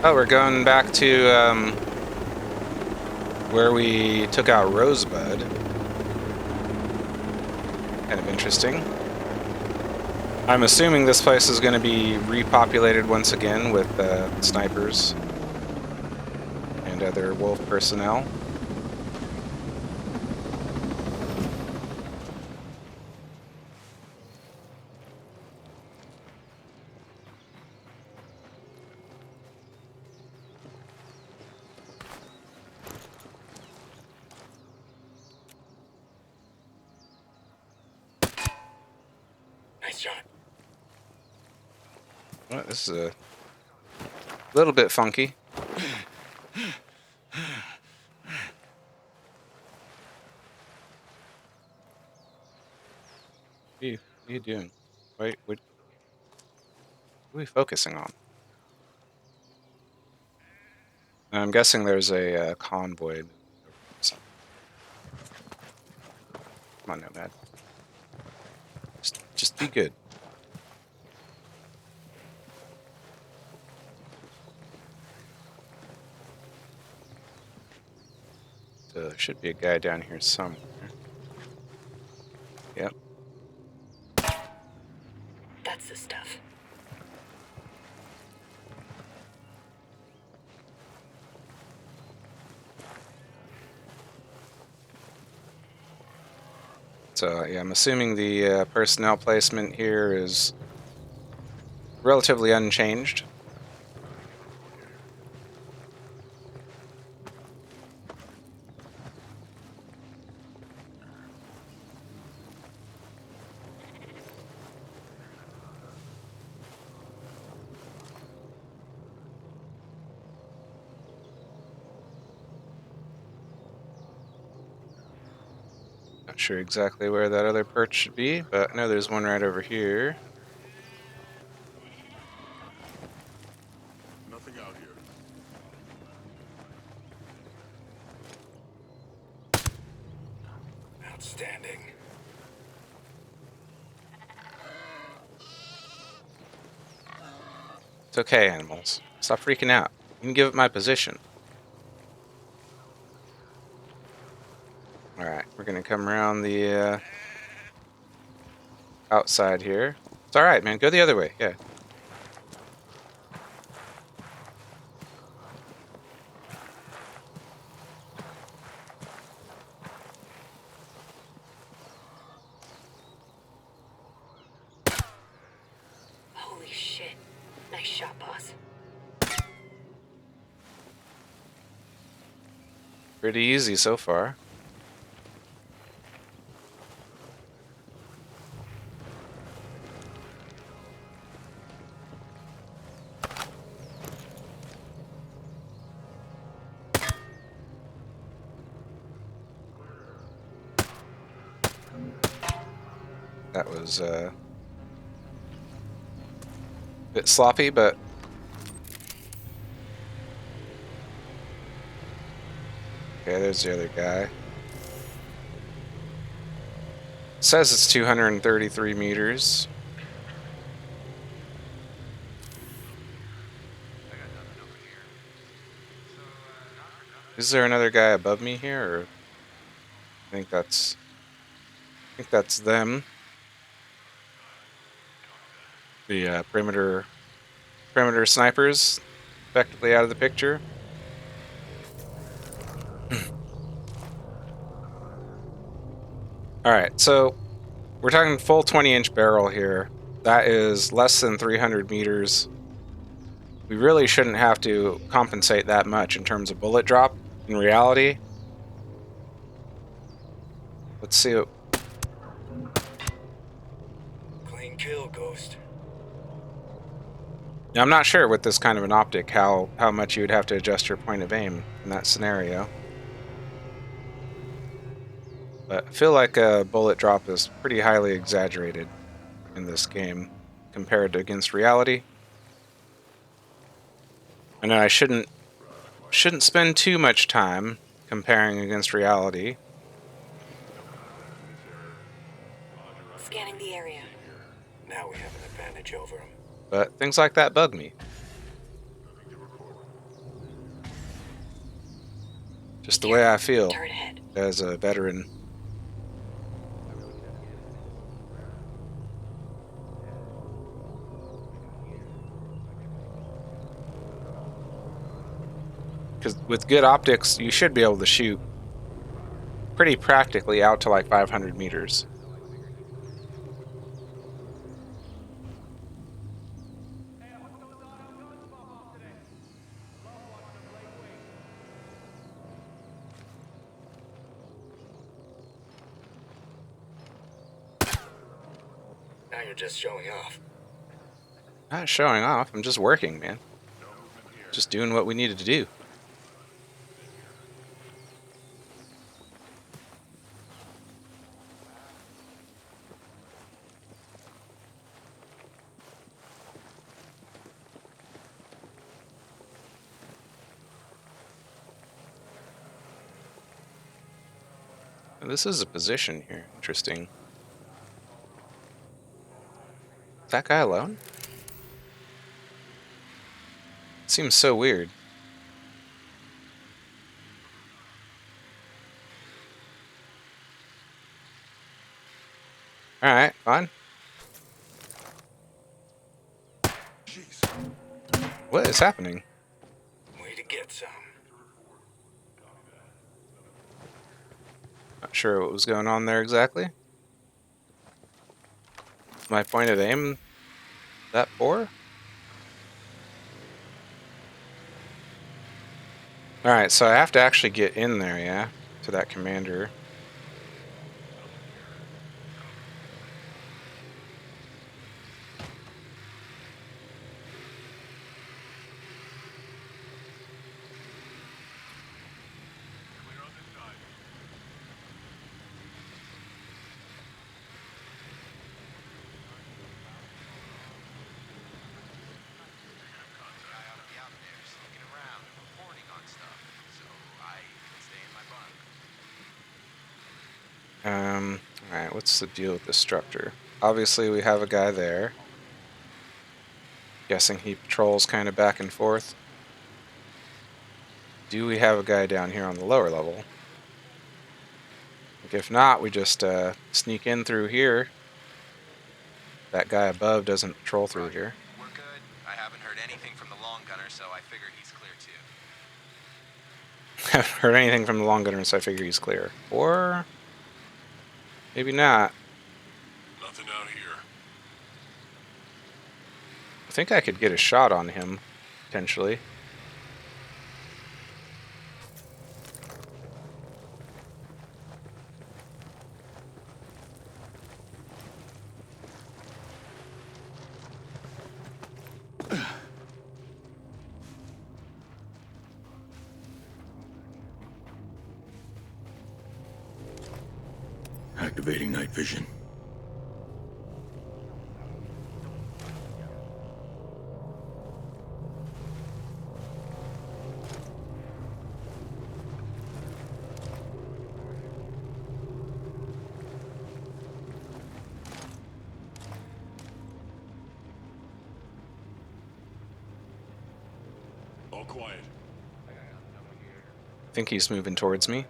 Oh, we're going back to where we took out Rosebud. Kind of interesting. I'm assuming this place is going to be repopulated once again with snipers and other wolf personnel. Nice shot. Well, this is a little bit funky. What are you doing? Wait, what are we focusing on? I'm guessing there's a convoy moving over from something. Come on, Nomad. Just be good. So there should be a guy down here somewhere. Yep. That's the stuff. So yeah, I'm assuming the personnel placement here is relatively unchanged. Not sure exactly where that other perch should be, but I know there's one right over here. Nothing out here. Outstanding. It's okay, animals. Stop freaking out. You can give it my position. Alright, we're gonna come around the outside here. It's alright, man. Go the other way. Yeah. Holy shit. Nice shot, boss. Pretty easy so far. That was a bit sloppy, but okay, there's the other guy. It says it's 233 meters. Is there another guy above me here, or I think that's them. The perimeter snipers effectively out of the picture. All right, so we're talking full 20-inch barrel here. That is less than 300 meters. We really shouldn't have to compensate that much in terms of bullet drop in reality. Let's see what... Clean kill, Ghost. Now, I'm not sure with this kind of an optic how much you would have to adjust your point of aim in that scenario. But I feel like a bullet drop is pretty highly exaggerated in this game compared to against reality. I know I shouldn't spend too much time comparing against reality. Scanning the area. Now we have an advantage over him. But things like that bug me. Just the way I feel as a veteran. Because with good optics, you should be able to shoot pretty practically out to like 500 meters. Now you're just showing off. Not showing off, I'm just working, man. Just doing what we needed to do. This is a position here. Interesting. Is that guy alone? Seems so weird. Alright, fine. Jeez. What is happening? Way to get some. Not sure what was going on there exactly. My point of aim that poor? Alright, so I have to actually get in there, yeah? To that commander. Alright, what's the deal with the structure? Obviously, we have a guy there. Guessing he patrols kind of back and forth. Do we have a guy down here on the lower level? If not, we just sneak in through here. That guy above doesn't patrol through here. We're good. I haven't heard anything from the long gunner, so I figure he's clear too. Haven't heard anything from the long gunner, so I figure he's clear. Or maybe not. Nothing out here. I think I could get a shot on him, potentially. Activating night vision. All quiet. I think he's moving towards me.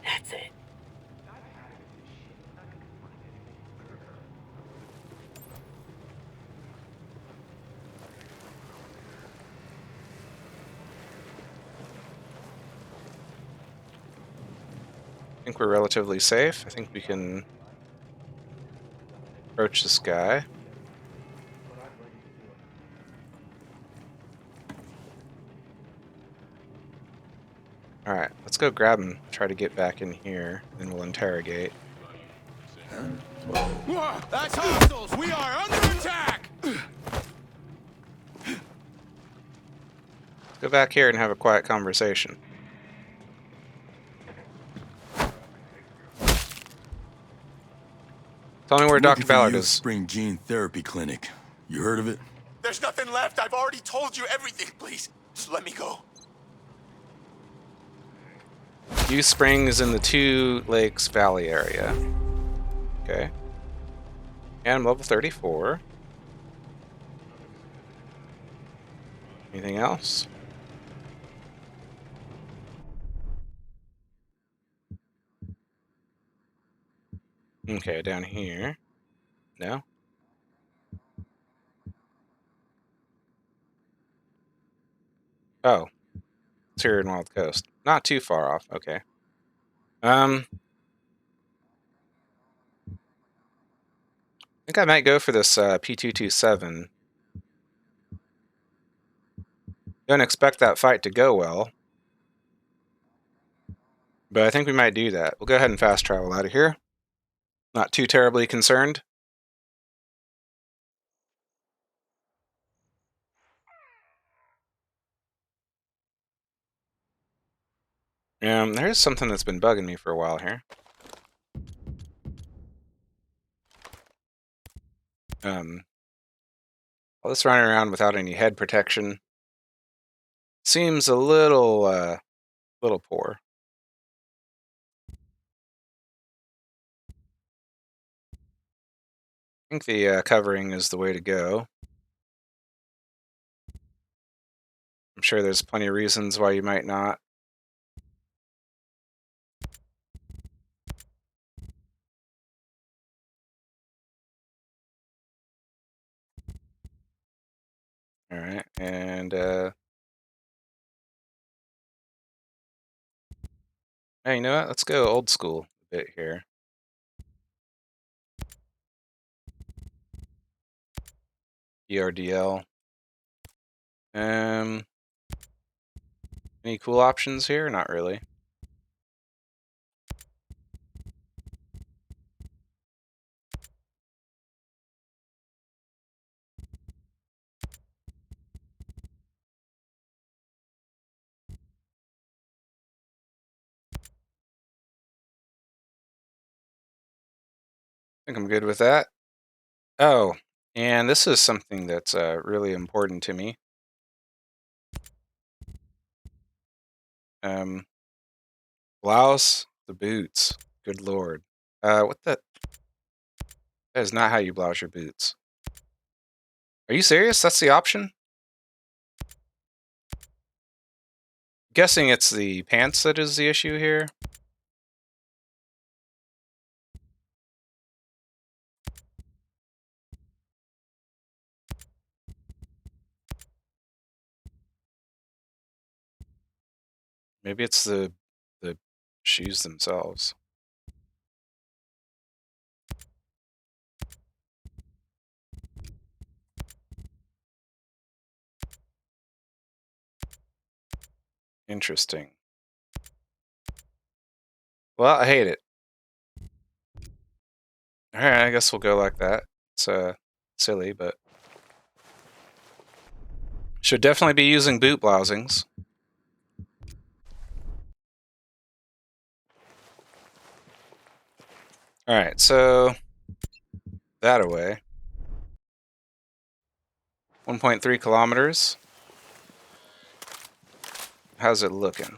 That's it. I think we're relatively safe. I think we can approach this guy. Alright, let's go grab him. Try to get back in here, then we'll interrogate. That's hostiles! We are under attack! Let's go back here and have a quiet conversation. Tell me where Dr. Ballard is. Spring Gene Therapy Clinic. You heard of it? There's nothing left. I've already told you everything. Please, just let me go. Youth Spring is in the Two Lakes Valley area. Okay. And I'm level 34. Anything else? Okay, down here. No? Oh. It's here in Wild Coast. Not too far off. Okay. I think I might go for this P227. Don't expect that fight to go well. But I think we might do that. We'll go ahead and fast travel out of here. Not too terribly concerned. There's something that's been bugging me for a while here. All this running around without any head protection seems a little poor. I think the covering is the way to go. I'm sure there's plenty of reasons why you might not. All right, and hey, you know what? Let's go old school a bit here. ERDL. Any cool options here? Not really. I think I'm good with that. Oh, and this is something that's really important to me. Blouse the boots. Good lord. What the? That is not how you blouse your boots. Are you serious? That's the option? Guessing it's the pants that is the issue here. Maybe it's the shoes themselves. Interesting. Well, I hate it. Alright, I guess we'll go like that. It's silly, but should definitely be using boot blousings. Alright, so that away. 1.3 kilometers. How's it looking?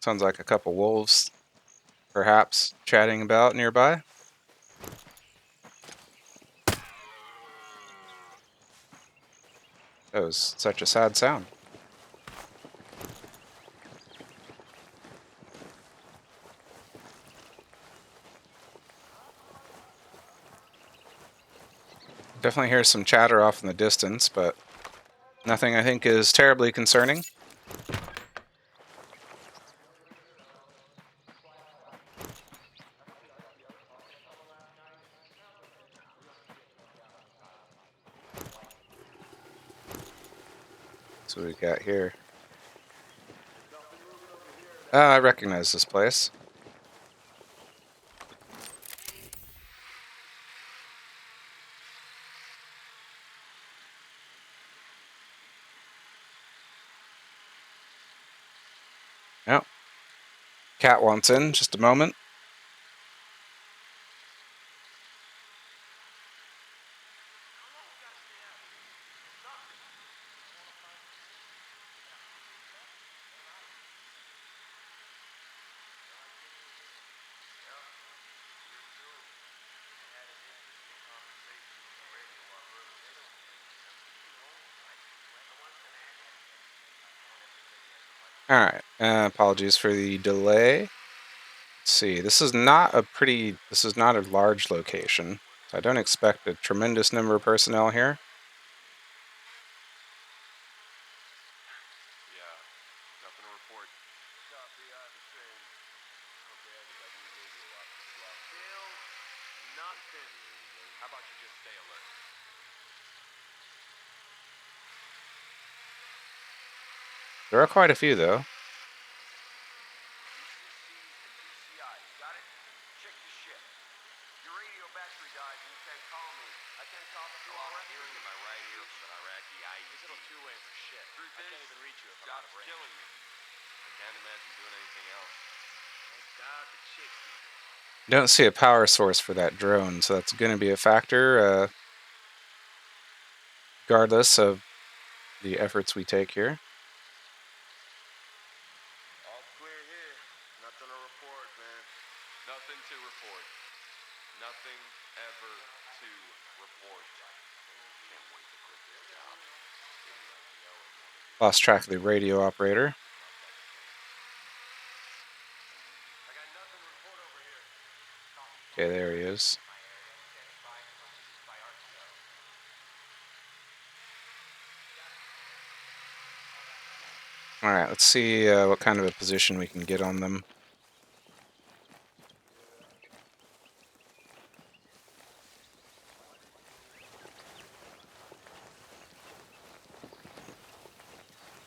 Sounds like a couple wolves, perhaps, chatting about nearby. That was such a sad sound. Definitely hear some chatter off in the distance, but nothing I think is terribly concerning. So what we got here. Oh, I recognize this place. Yep. Cat wants in. Just a moment. All right. Apologies for the delay. Let's see. This is not a large location. So I don't expect a tremendous number of personnel here. How about you just stay alert? There are quite a few, though. Got it? Check the ship. Your radio battery dies and you can't call me. I can't talk to you already. Hearing in my right ear from an Iraqi IED. This little two-way for shit. Truth I can't even reach you if I'm out of range. Killing me. I can't imagine doing anything else. Thank God the chicks need it. Don't see a power source for that drone, so that's going to be a factor, regardless of the efforts we take here. All clear here. Nothing to report, man. Nothing to report. Nothing ever to report. Can't wait to quit this job. Lost track of the radio operator. Okay, there he is. All right, let's see what kind of a position we can get on them.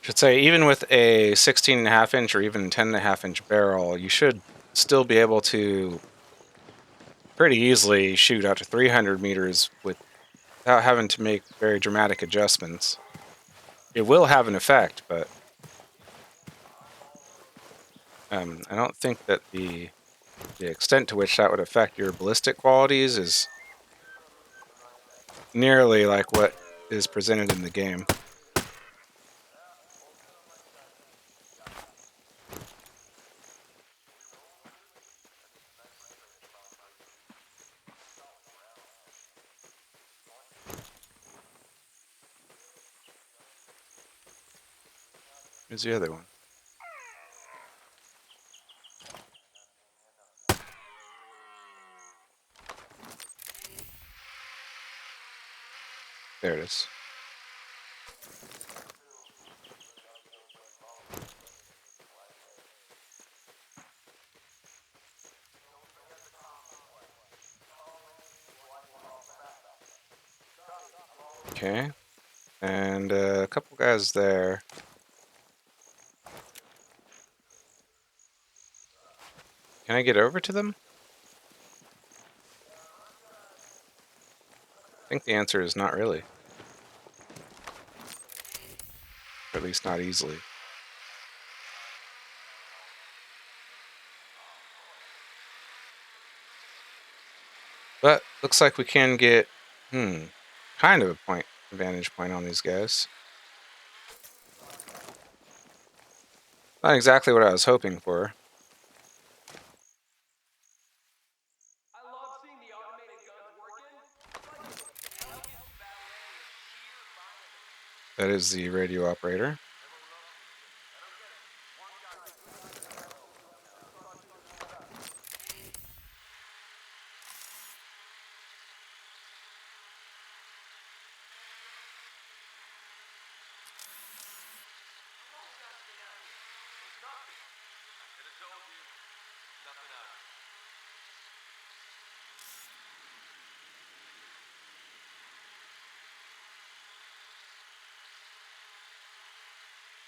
Should say, even with a 16.5 inch or even 10.5 inch barrel, you should still be able to pretty easily shoot out to 300 meters without having to make very dramatic adjustments. It will have an effect, but I don't think that the extent to which that would affect your ballistic qualities is nearly like what is presented in the game. Here's the other one. There it is. Okay, and a couple guys there. Can I get over to them? I think the answer is not really. Or at least not easily. But looks like we can get, kind of a vantage point on these guys. Not exactly what I was hoping for. That is the radio operator.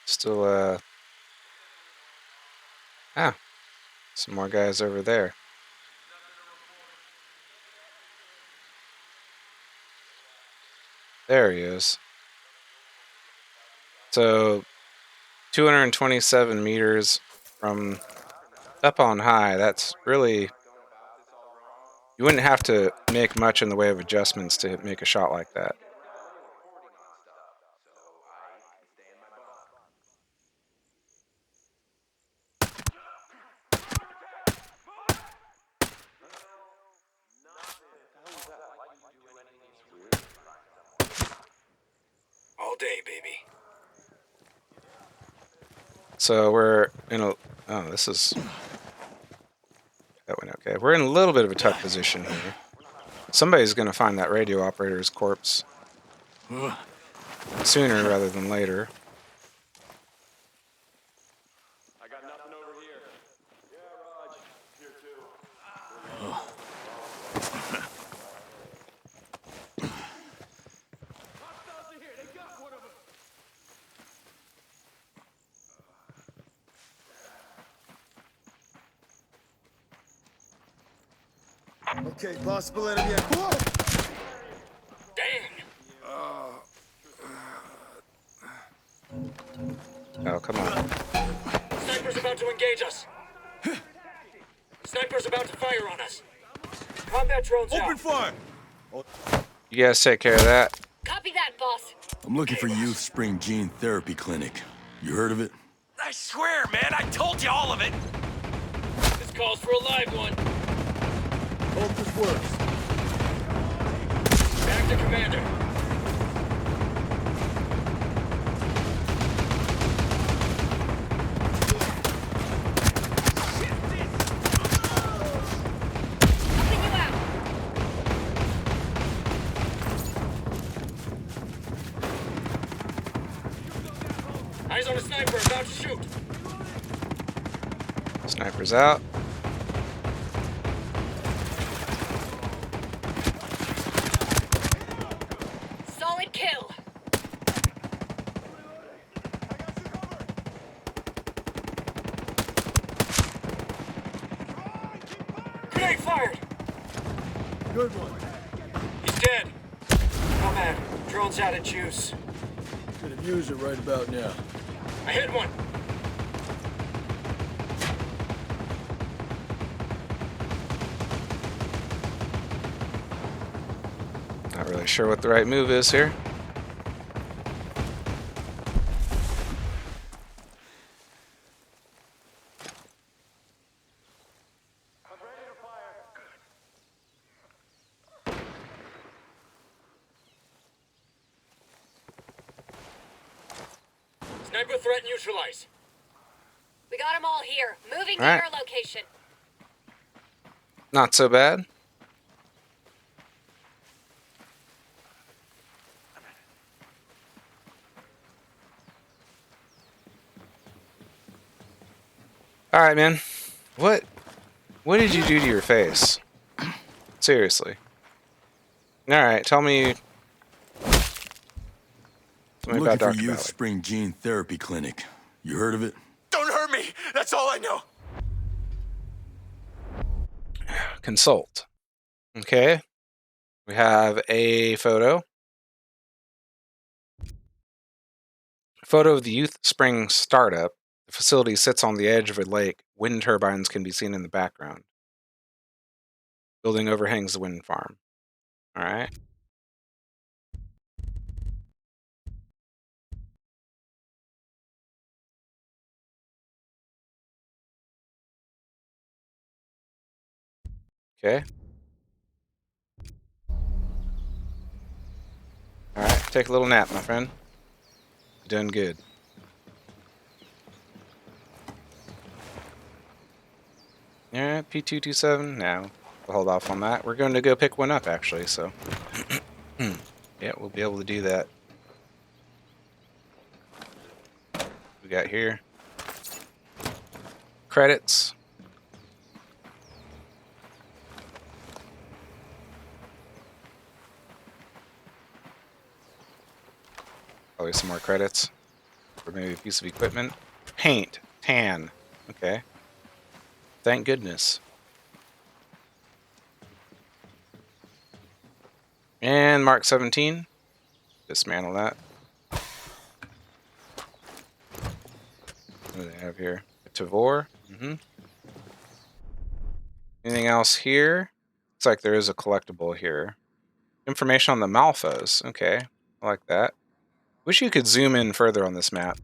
Still, some more guys over there. There he is. So, 227 meters from up on high. That's really... You wouldn't have to make much in the way of adjustments to make a shot like that. All day, baby. So we're in a... Oh, this is... That went okay. We're in a little bit of a tough position here. Somebody's going to find that radio operator's corpse sooner rather than later. I got nothing over here. Yeah, Raj. Here too. Hostiles are here. They got one of them. Okay, possible enemy. Whoa! Dang! Oh, come on. Sniper's about to engage us. Sniper's about to fire on us. Combat drones out. Open fire! You guys take care of that. Copy that, boss. I'm looking for Youth Spring Gene Therapy Clinic. You heard of it? I swear, man, I told you all of it. This calls for a live one. Hope this works. Back to commander. Helping you out. Eyes on a sniper, about to shoot. Sniper's out. Solid kill. Grenade fired. Good one. He's dead. Not bad. Drone's out of juice. Could have used it right about now. I hit one. Not really sure what the right move is here. Sniper threat neutralized. We got them all here. Moving to All right. your location. Not so bad. All right, man. What did you do to your face? Seriously. All right, tell me I'm about looking for Dr. Youth Valley. Spring Gene Therapy Clinic. You heard of it? Don't hurt me. That's all I know. Consult. Okay. We have a photo. Photo of the Youth Spring startup. The facility sits on the edge of a lake. Wind turbines can be seen in the background. Building overhangs the wind farm. All right. Okay. All right. Take a little nap, my friend. You're doing good. Yeah, P227. No, we'll hold off on that. We're going to go pick one up, actually, so. Yeah, we'll be able to do that. We got here. Credits. Probably some more credits. Or maybe a piece of equipment. Paint. Tan. Okay. Thank goodness. And Mark 17. Dismantle that. What do they have here? A Tavor. Anything else here? Looks like there is a collectible here. Information on the Malphas. Okay. I like that. Wish you could zoom in further on this map.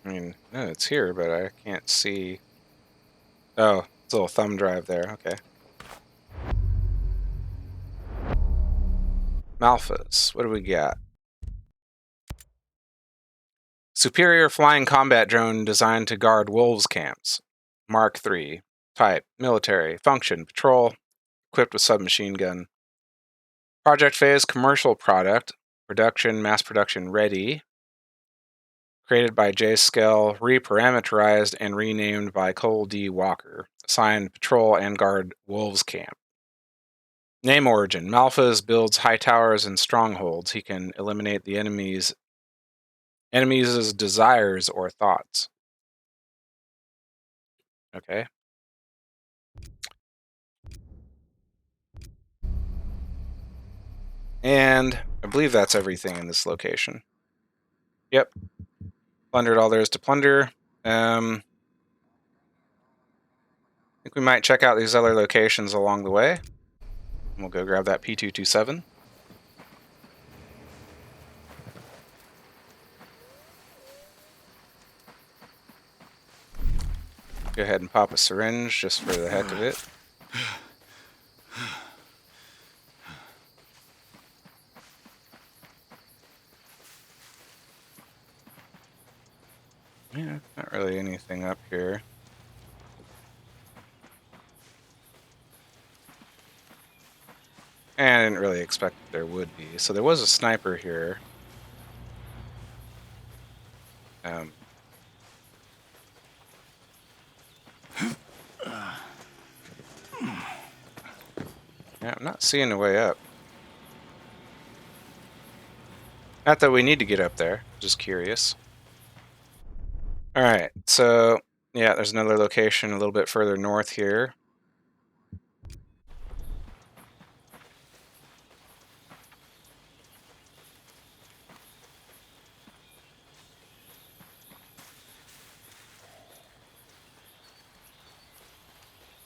I mean, no, it's here, but I can't see. Oh, it's a little thumb drive there. Okay. Malphas. What do we got? Superior flying combat drone designed to guard wolves camps. Mark III. Type: military. Function: patrol. Equipped with submachine gun. Project phase: commercial product. Production: mass production ready. Created by J. Skell, reparameterized and renamed by Cole D. Walker. Assigned patrol and guard wolves camp. Name origin. Malphas builds high towers and strongholds. He can eliminate the enemy's desires or thoughts. Okay. And I believe that's everything in this location. Yep. Plundered all there is to plunder. I think we might check out these other locations along the way. And we'll go grab that P227. Go ahead and pop a syringe just for the heck of it. Yeah, not really anything up here. And I didn't really expect that there would be. So there was a sniper here. Yeah, I'm not seeing a way up. Not that we need to get up there, just curious. Alright, so yeah, there's another location a little bit further north here.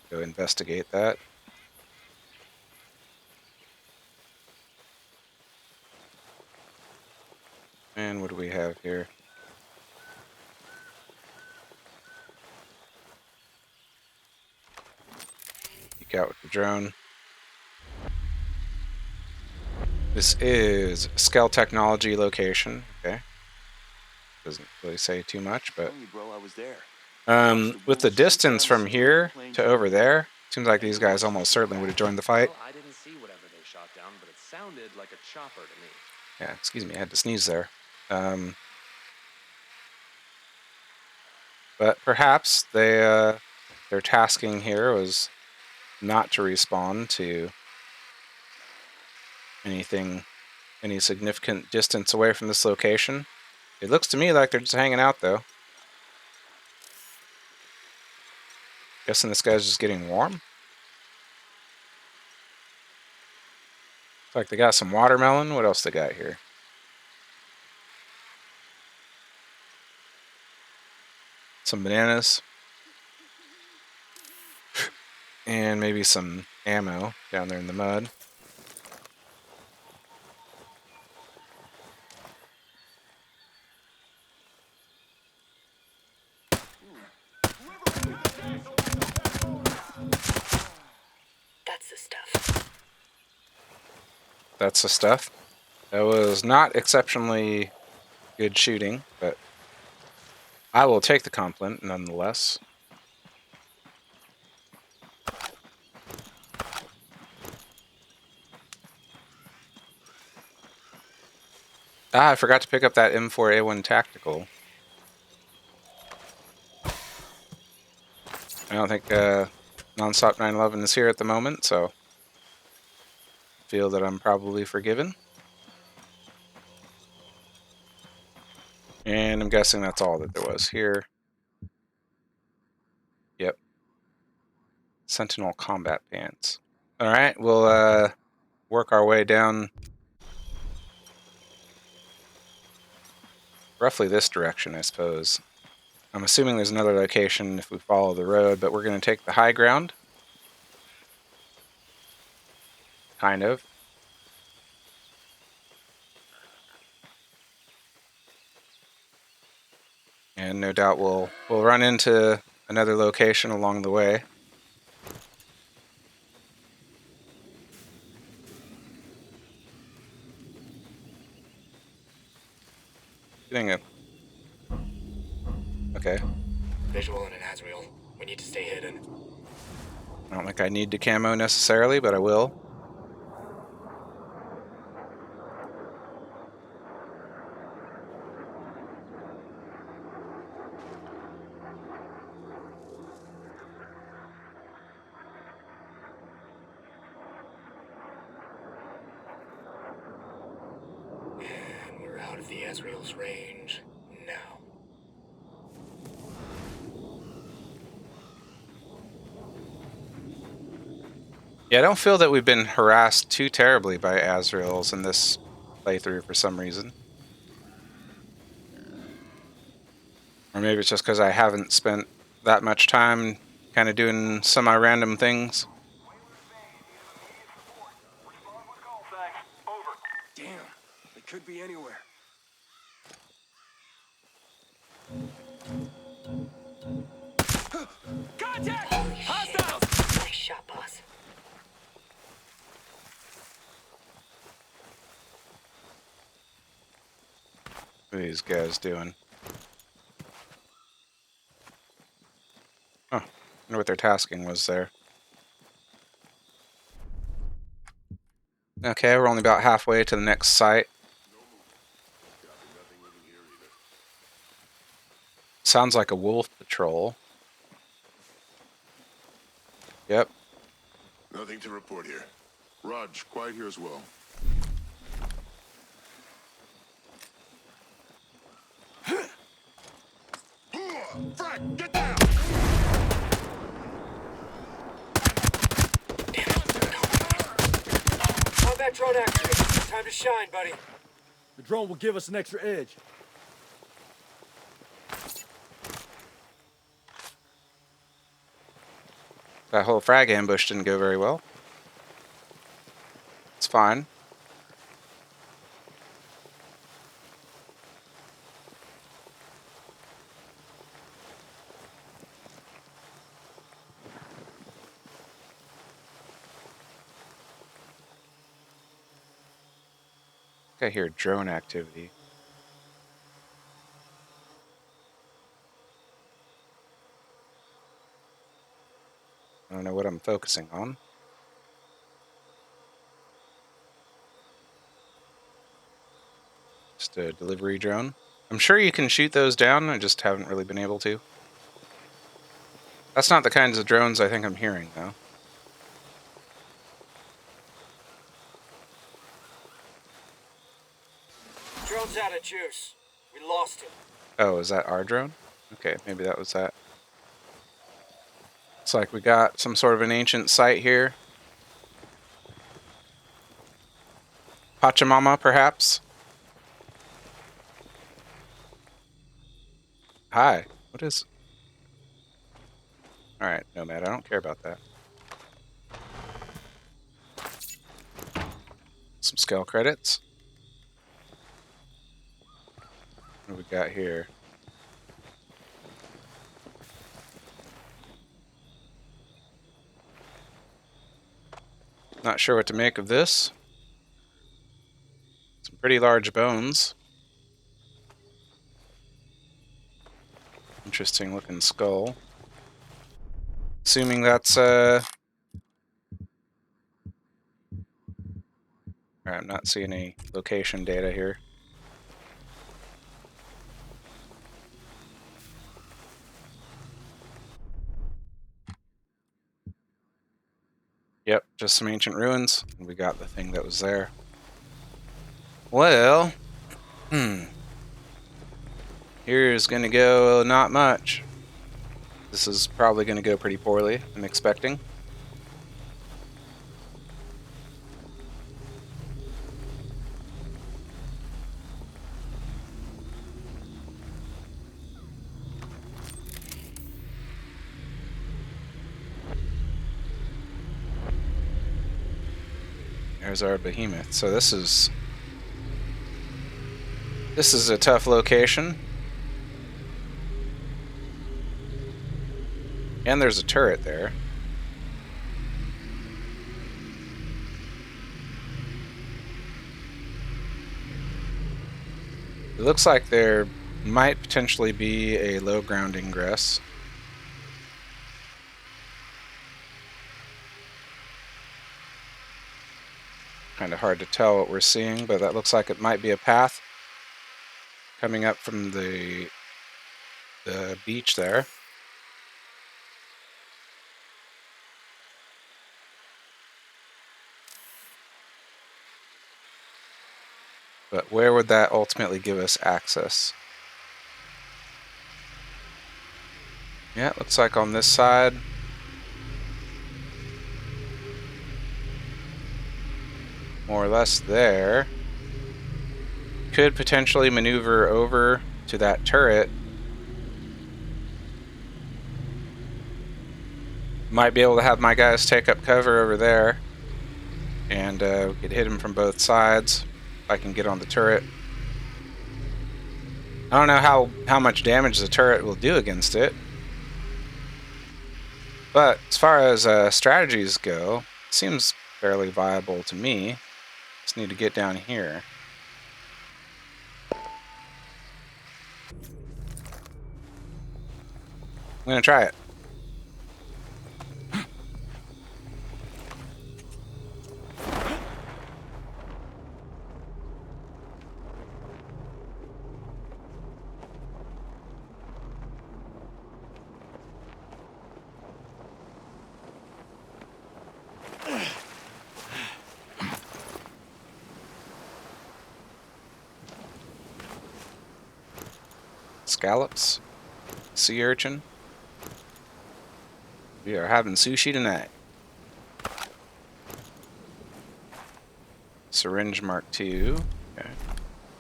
Go investigate that. And what do we have here? Peek out with the drone. This is Skell Technology location. Okay. Doesn't really say too much, but Bro, I was there. with the distance from here to over there, seems like these guys almost certainly would have joined the fight. Well, I didn't see whatever they shot down, but it sounded like a chopper to me. Yeah, excuse me, I had to sneeze there. But perhaps their tasking here was not to respawn to any significant distance away from this location. It looks to me like they're just hanging out, though. Guessing this guy's just getting warm. Looks like they got some watermelon. What else they got here? Some bananas. And maybe some ammo down there in the mud. That's the stuff. That's the stuff. That was not exceptionally good shooting, but I will take the compliment nonetheless. Ah, I forgot to pick up that M4A1 Tactical. I don't think Nonstop 911 is here at the moment, so I feel that I'm probably forgiven. And I'm guessing that's all that there was here. Yep. Sentinel combat pants. Alright, we'll work our way down roughly this direction, I suppose. I'm assuming there's another location if we follow the road, but we're going to take the high ground. Kind of. And no doubt we'll run into another location along the way. Getting a... Okay. Visual on an Azrael. We need to stay hidden. I don't think I need to camo necessarily, but I will. with the Azrael's range now. Yeah, I don't feel that we've been harassed too terribly by Azraels in this playthrough for some reason. Or maybe it's just because I haven't spent that much time kind of doing semi-random things. Damn, they could be anywhere. Contact! Hostiles! Nice shot, boss. What are these guys doing? Huh. I wonder what their tasking was there. Okay, we're only about halfway to the next site. Sounds like a wolf patrol. Yep. Nothing to report here. Raj, quiet here as well. Frank, get down! Combat drone activated. Time to shine, buddy. The drone will give us an extra edge. That whole frag ambush didn't go very well. It's fine. I hear drone activity. I don't know what I'm focusing on. Just a delivery drone. I'm sure you can shoot those down, I just haven't really been able to. That's not the kinds of drones I think I'm hearing, though. Drone's out of juice. We lost him. Oh, is that our drone? Okay, maybe that was that. Looks like we got some sort of an ancient site here. Pachamama, perhaps? Hi. What is... Alright, Nomad, I don't care about that. Some scale credits. What do we got here? Not sure what to make of this. Some pretty large bones. Interesting looking skull. Assuming that's Alright, I'm not seeing any location data here. Yep, just some ancient ruins. We got the thing that was there. Well, here's gonna go not much. This is probably gonna go pretty poorly, I'm expecting. There's our behemoth. So this is a tough location. And there's a turret there. It looks like there might potentially be a low ground ingress. Kind of hard to tell what we're seeing, but that looks like it might be a path coming up from the beach there. But where would that ultimately give us access? Yeah, it looks like on this side. More or less there. Could potentially maneuver over to that turret. Might be able to have my guys take up cover over there. And we could hit him from both sides. If I can get on the turret. I don't know how much damage the turret will do against it. But as far as strategies go, it seems fairly viable to me. Just need to get down here. I'm going to try it. Scallops. Sea urchin. We are having sushi tonight. Syringe Mark II. Okay. Go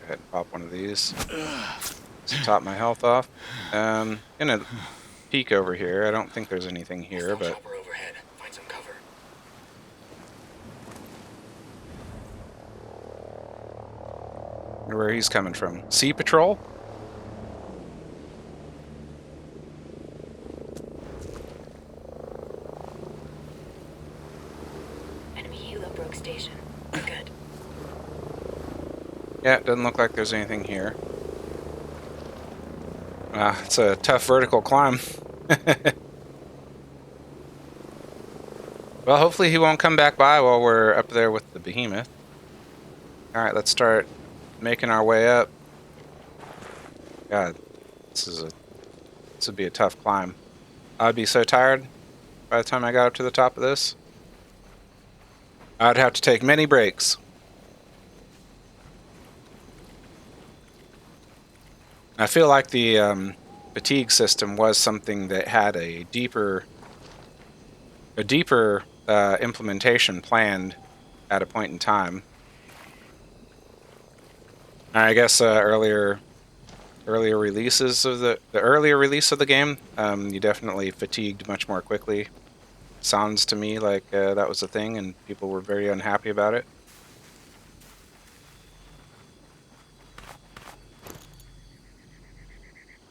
ahead and pop one of these. To top my health off. Gonna peek over here. I don't think there's anything here, but Chopper overhead. Find some cover. where he's coming from. Sea Patrol? Enemy helo broke station. We're good. Yeah, it doesn't look like there's anything here. It's a tough vertical climb. Well, hopefully he won't come back by while we're up there with the behemoth. Alright, let's start making our way up. God, this would be a tough climb. I'd be so tired by the time I got up to the top of this. I'd have to take many breaks. I feel like the fatigue system was something that had a deeper implementation planned at a point in time. I guess earlier releases of the earlier release of the game, you definitely fatigued much more quickly. Sounds to me like that was a thing, and people were very unhappy about it.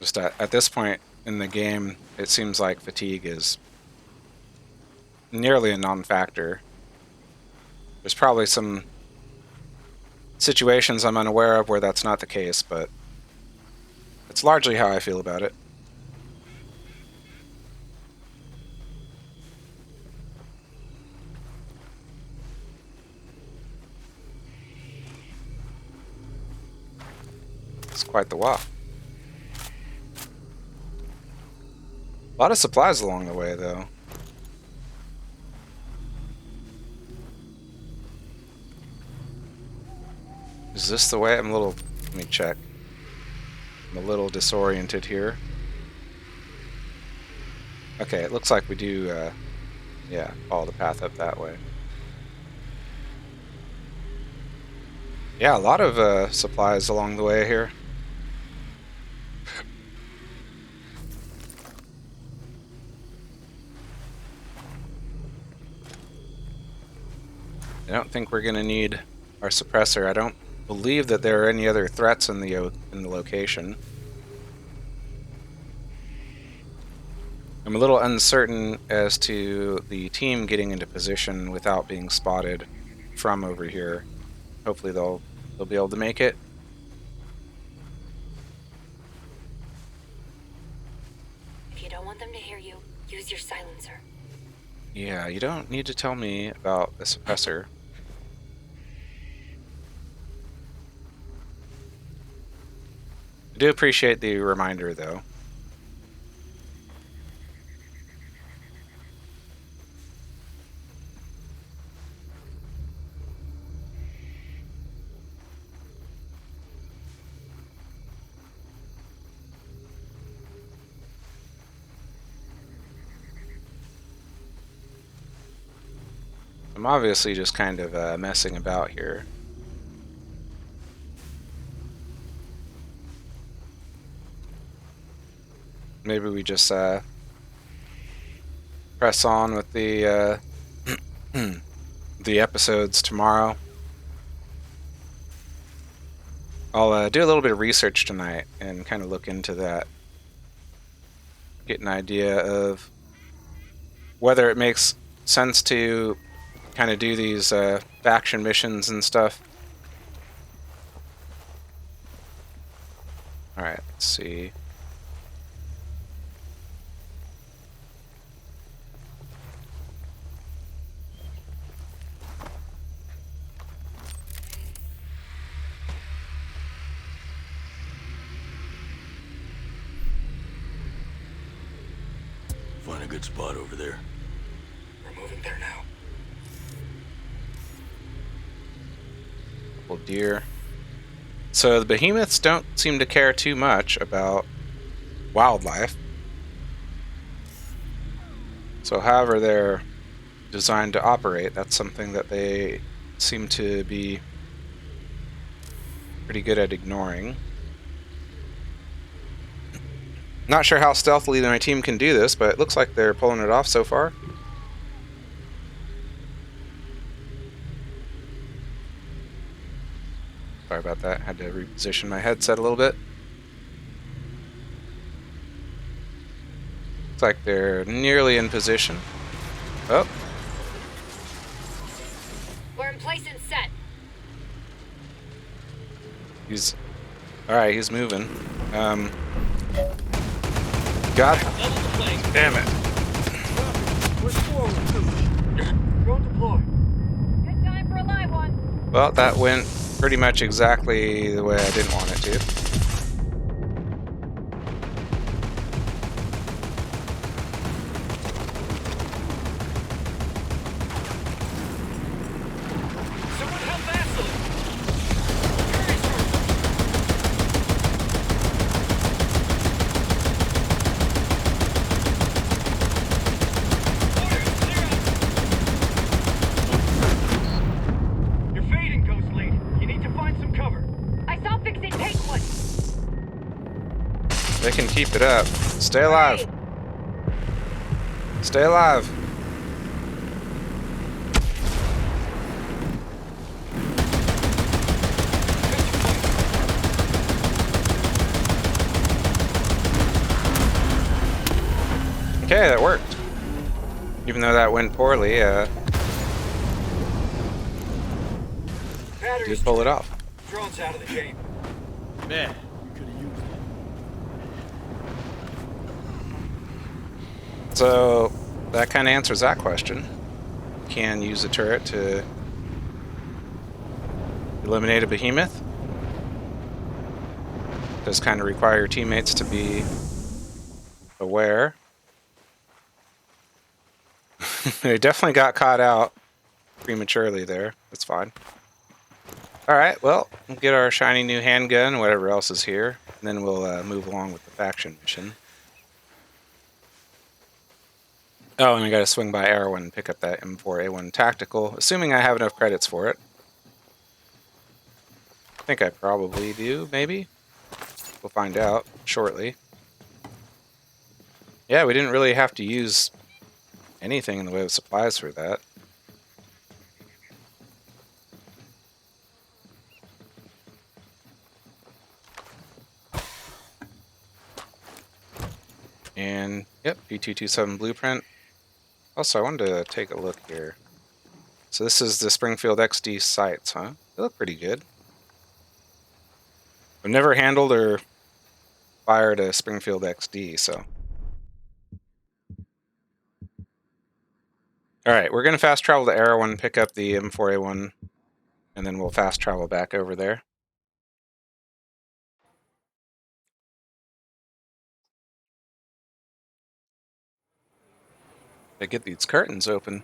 Just at this point in the game, it seems like fatigue is nearly a non-factor. There's probably some situations I'm unaware of where that's not the case, but it's largely how I feel about it. It's quite the walk. A lot of supplies along the way, though. Is this the way? Let me check. I'm a little disoriented here. Okay, it looks like we do, yeah, follow the path up that way. Yeah, a lot of supplies along the way here. I don't think we're going to need our suppressor. I don't believe that there are any other threats in the location. I'm a little uncertain as to the team getting into position without being spotted from over here. Hopefully they'll be able to make it. If you don't want them to hear you, use your silencer. Yeah, you don't need to tell me about the suppressor. I do appreciate the reminder, though. I'm obviously just kind of messing about here. Maybe we just press on with the the episodes tomorrow. I'll do a little bit of research tonight and kind of look into that. Get an idea of whether it makes sense to kind of do these faction missions and stuff. Alright, let's see. Find a good spot over there. We're moving there now. Couple deer. So the behemoths don't seem to care too much about wildlife. So however they're designed to operate, that's something that they seem to be pretty good at ignoring. Not sure how stealthily my team can do this, but it looks like they're pulling it off so far. Sorry about that. Had to reposition my headset a little bit. Looks like they're nearly in position. Oh. We're in place and set. He's... Alright, he's moving. God damn it. Drone deploy. Good time for a live one. Well, that went pretty much exactly the way I didn't want it to. Someone help Vasily. You're fading, Ghost Lead. You need to find some cover. I saw fixing take one. They can keep it up. Stay alive. Stay alive. Okay, that worked. Even though that went poorly, did pull it off. Drone's out of the game. Man, we could have used it. So that kind of answers that question. Can use a turret to eliminate a behemoth. Does kind of require your teammates to be aware. They definitely got caught out prematurely there. That's fine. Alright, well, we'll get our shiny new handgun, whatever else is here, and then we'll move along with the faction mission. Oh, and I gotta swing by Arrow and pick up that M4A1 Tactical, assuming I have enough credits for it. I think I probably do, maybe? We'll find out shortly. Yeah, we didn't really have to use anything in the way of supplies for that. And, yep, P227 blueprint. Also, I wanted to take a look here. So this is the Springfield XD sights, huh? They look pretty good. I've never handled or fired a Springfield XD, so. Alright, we're going to fast travel to Arrow and pick up the M4A1, and then we'll fast travel back over there. To get these curtains open.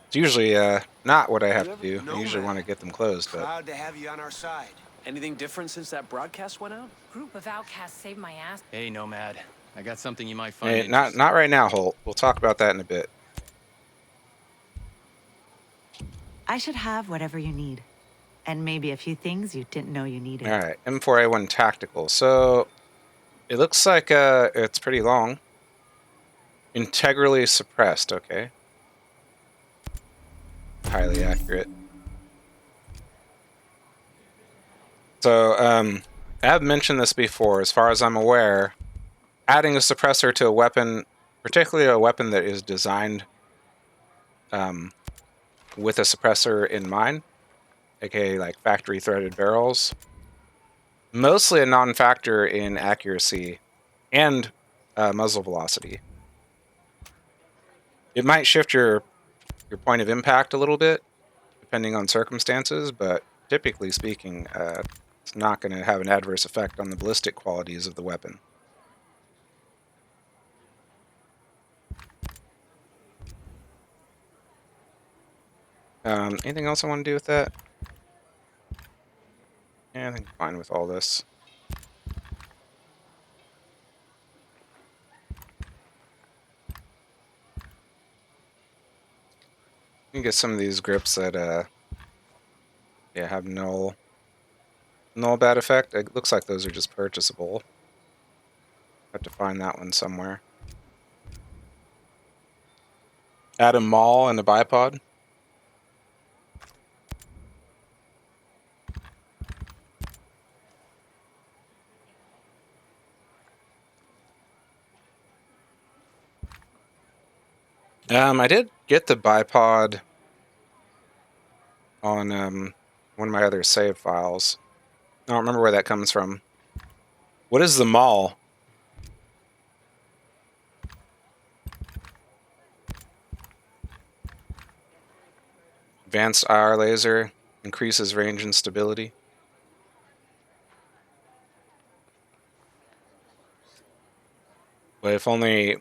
It's usually not what I have to do. I usually want to get them closed, but Proud to have you on our side. Anything different since that broadcast went out? Group of outcasts saved my ass. Hey, Nomad. I got something you might find hey, not right now, Holt. We'll talk about that in a bit. I should have whatever you need. And maybe a few things you didn't know you needed. All right, M4A1 Tactical. So it looks like it's pretty long. Integrally suppressed, okay. Highly accurate. So I have mentioned this before. As far as I'm aware, adding a suppressor to a weapon, particularly a weapon that is designed with a suppressor in mind, aka like factory threaded barrels, mostly a non-factor in accuracy and muzzle velocity. It might shift your point of impact a little bit, depending on circumstances, but typically speaking, it's not going to have an adverse effect on the ballistic qualities of the weapon. Anything else I want to do with that? Yeah, I think I'm fine with all this. You can get some of these grips that yeah, have no bad effect. It looks like those are just purchasable. Have to find that one somewhere. Add a maul and a bipod. I did get the bipod on one of my other save files. I don't remember where that comes from. What is the maul? Advanced IR laser, increases range and stability. But if only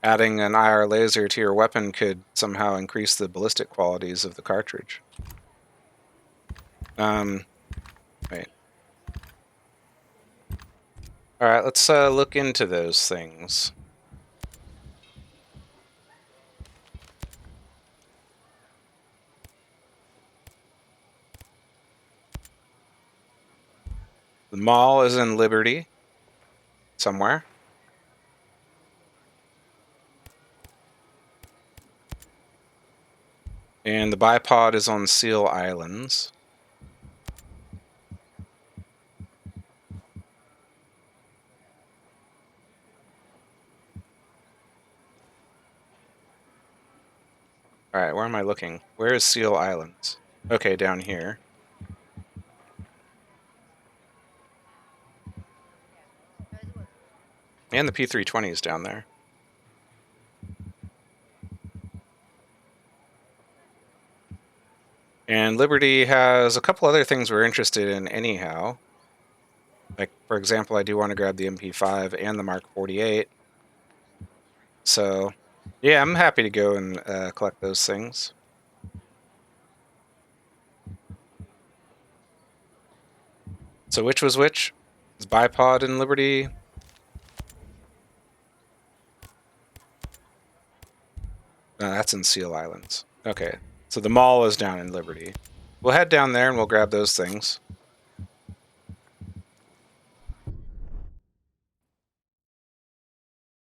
adding an IR laser to your weapon could somehow increase the ballistic qualities of the cartridge. Wait. Alright, let's look into those things. The mall is in Liberty, somewhere. And the bipod is on Seal Islands. Alright, where am I looking? Where is Seal Islands? Okay, down here. And the P320 is down there. And Liberty has a couple other things we're interested in anyhow. Like, for example, I do want to grab the MP5 and the Mark 48. So, yeah, I'm happy to go and collect those things. So which was which? Is Bipod in Liberty? No, that's in Seal Islands. Okay, so the mall is down in Liberty. We'll head down there and we'll grab those things.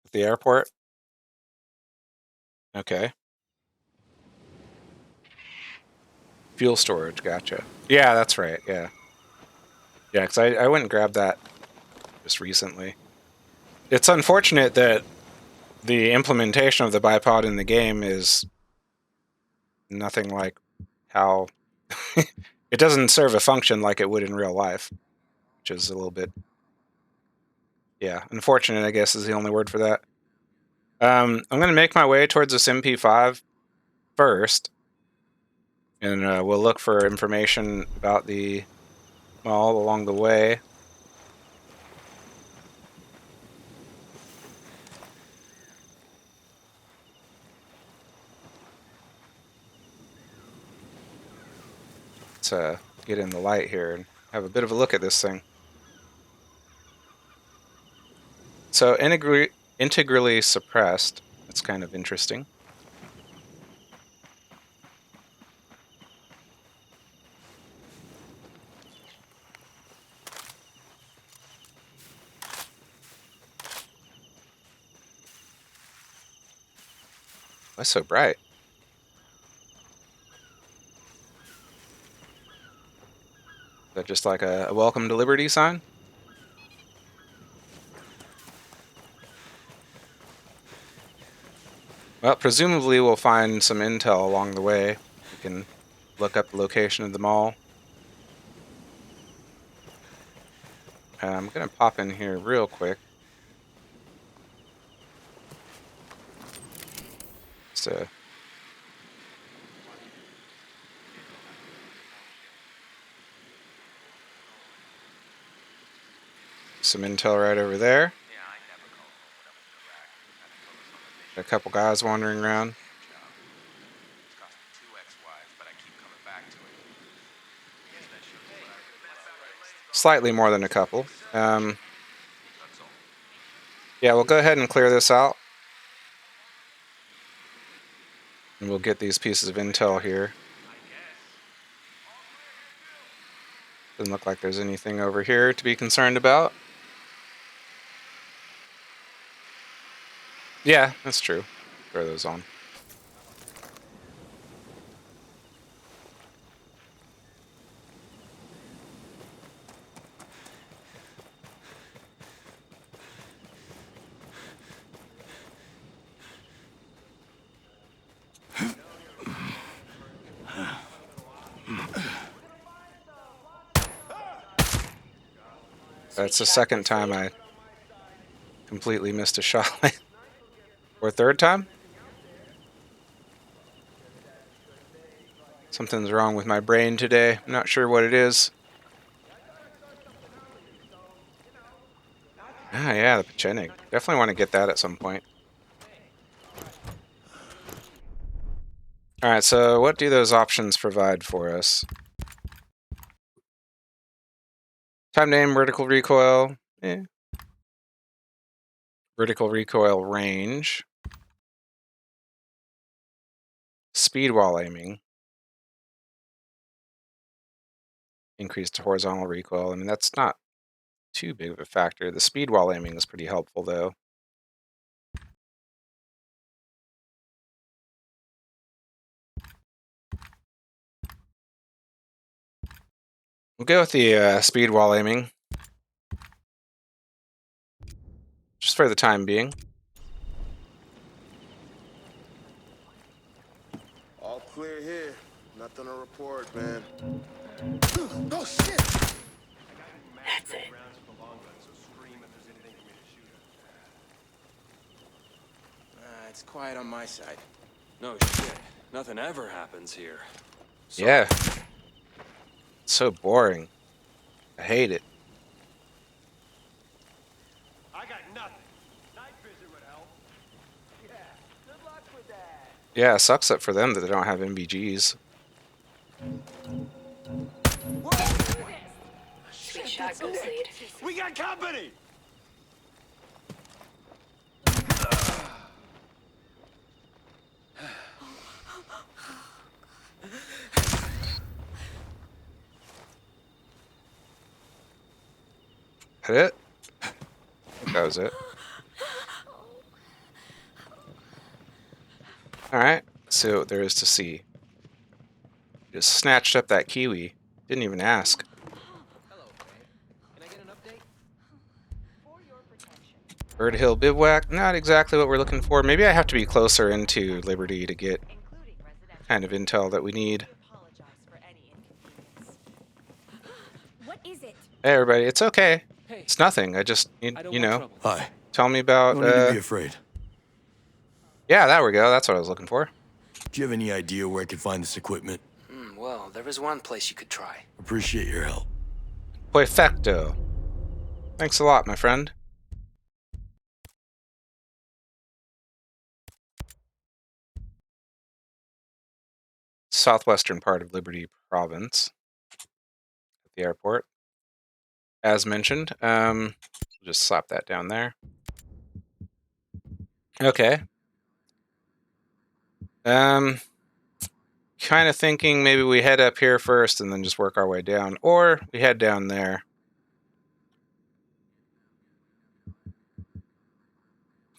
At the airport? Okay. Fuel storage, gotcha. Yeah, that's right, yeah. Yeah, because I went and grabbed that just recently. It's unfortunate that the implementation of the bipod in the game is nothing like how... it doesn't serve a function like it would in real life, which is a little bit... yeah, unfortunate, I guess, is the only word for that. I'm going to make my way towards this MP5 first, and we'll look for information about the mall along the way. Let's get in the light here and have a bit of a look at this thing. So integrally suppressed. That's kind of interesting. Why so bright? Is that just like a welcome to liberty sign? Well, presumably we'll find some intel along the way. We can look up the location of the mall. I'm going to pop in here real quick. So, some intel right over there. Got a couple guys wandering around. Slightly more than a couple. Yeah, we'll go ahead and clear this out. And we'll get these pieces of intel here. Doesn't look like there's anything over here to be concerned about. Yeah, that's true. Throw those on. That's the second time I completely missed a shot. Or third time? Something's wrong with my brain today. I'm not sure what it is. Ah, yeah, the Pechenik. Definitely want to get that at some point. Alright, so what do those options provide for us? Time to aim, vertical recoil. Vertical recoil range. Speed while aiming. Increased horizontal recoil. I mean, that's not too big of a factor. The speed while aiming is pretty helpful, though. We'll go with the speed while aiming. Just for the time being. All clear here. Nothing to report, man. Oh, shit! That's it. It's quiet on my side. No shit. Nothing ever happens here. Yeah. It's so boring. I hate it. I got nothing. Night vision would help. Yeah, good luck with that. Yeah, it sucks up for them that they don't have MBGs. Sweet shot, Ghost Lead. We got company! That it? I think that was it. Alright, so there is to see. Just snatched up that kiwi. Didn't even ask. Bird Hill Bivouac, not exactly what we're looking for. Maybe I have to be closer into Liberty to get kind of intel that we need. What is it? Hey everybody, it's okay. It's nothing. I just need, you know. Hi. Tell me about, No need to be afraid. Yeah, there we go. That's what I was looking for. Do you have any idea where I could find this equipment? Well, there is one place you could try. Appreciate your help. Perfecto. Thanks a lot, my friend. Southwestern part of Liberty Province. At the airport. As mentioned. Just slap that down there. Okay. Kind of thinking maybe we head up here first and then just work our way down. Or we head down there.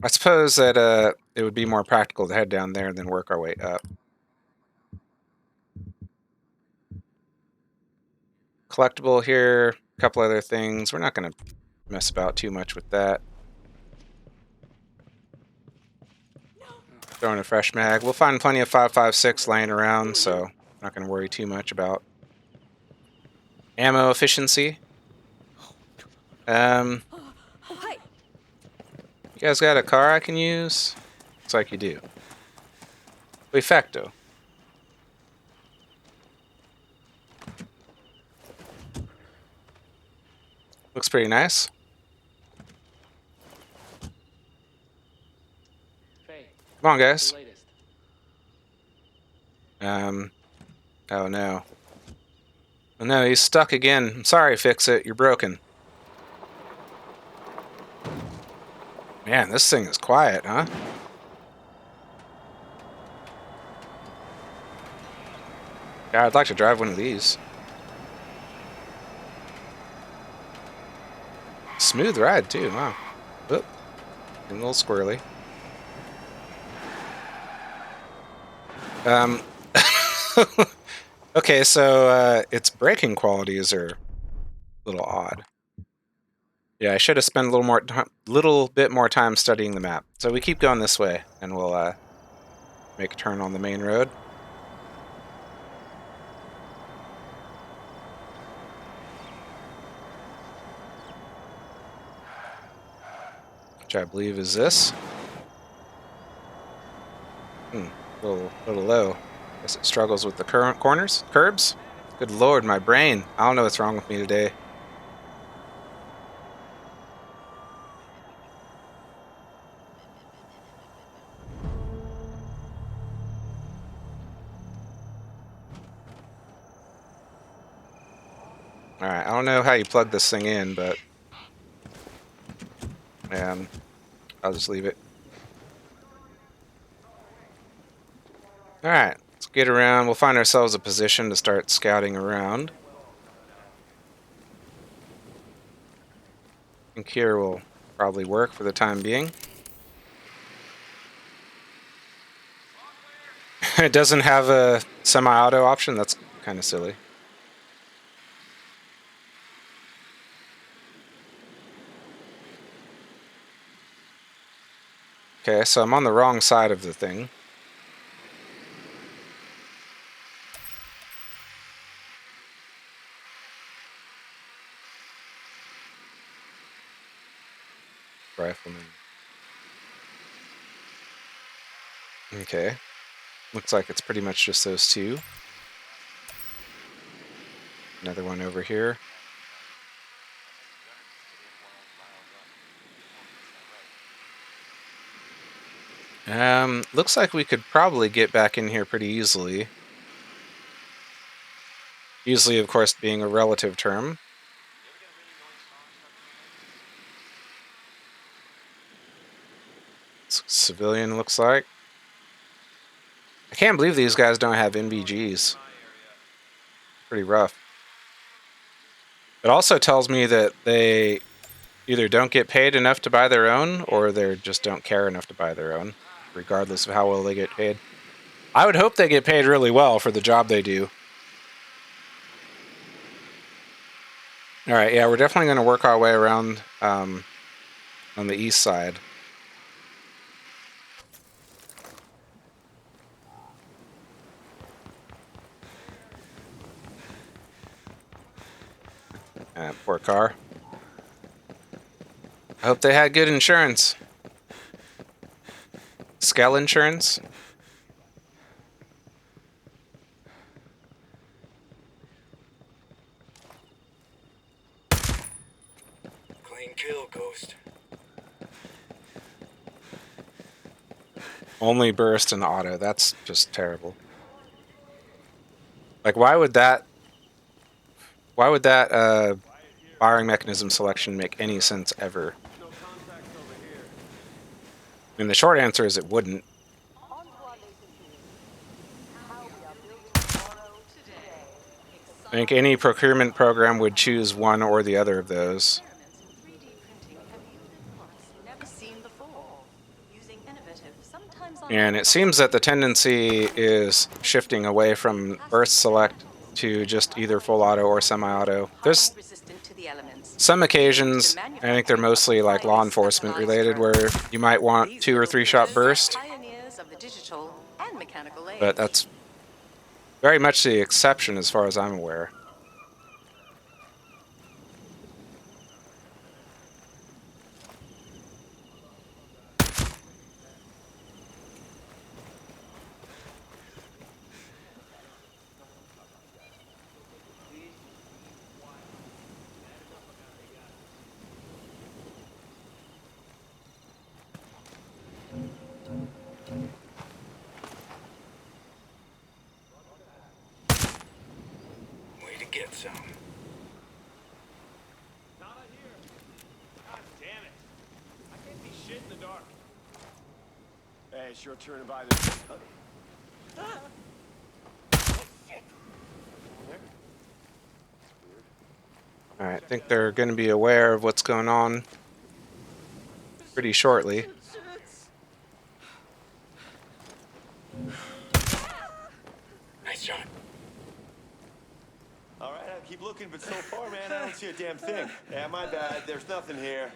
I suppose that it would be more practical to head down there and then work our way up. Collectible here, a couple other things. We're not going to mess about too much with that. Throwing a fresh mag. We'll find plenty of 5.56 laying around, so not going to worry too much about ammo efficiency. You guys got a car I can use? Looks like you do. Perfecto. Looks pretty nice. Come on, guys. Oh no. Oh no, he's stuck again. I'm sorry, Fix-It. You're broken. Man, this thing is quiet, huh? Yeah, I'd like to drive one of these. Smooth ride, too. Wow. Oop. Getting a little squirrely. Okay, so its braking qualities are a little odd. Yeah, I should have spent a little bit more time studying the map. So we keep going this way, and we'll make a turn on the main road. Which I believe is this. A little low. Guess it struggles with the current curbs. Good lord, my brain. I don't know what's wrong with me today. Alright, I don't know how you plug this thing in, but I'll just leave it. Alright, let's get around. We'll find ourselves a position to start scouting around. I think here will probably work for the time being. It doesn't have a semi-auto option. That's kind of silly. Okay, so I'm on the wrong side of the thing. Rifleman. Okay. Looks like it's pretty much just those two. Another one over here. Looks like we could probably get back in here pretty easily. Easily, of course, being a relative term. Civilian looks like. I can't believe these guys don't have NVGs. Pretty rough. It also tells me that they either don't get paid enough to buy their own, or they just don't care enough to buy their own, regardless of how well they get paid. I would hope they get paid really well for the job they do. Alright, yeah, we're definitely going to work our way around on the east side. Poor car. I hope they had good insurance. Scale insurance? Clean kill, Ghost. Only burst and auto. That's just terrible. Like, why would that firing mechanism selection make any sense ever? I mean, the short answer is it wouldn't. I think any procurement program would choose one or the other of those. And it seems that the tendency is shifting away from burst select to just either full auto or semi-auto. There's some occasions, I think they're mostly like law enforcement related, where you might want 2 or 3 shot burst. But that's very much the exception as far as I'm aware. Way to get some. Hey, it's your turn to buy this. Alright, I think they're going to be aware of what's going on pretty shortly. Nice shot. All right, I keep looking, but so far, man, I don't see a damn thing. Yeah, my bad. There's nothing here.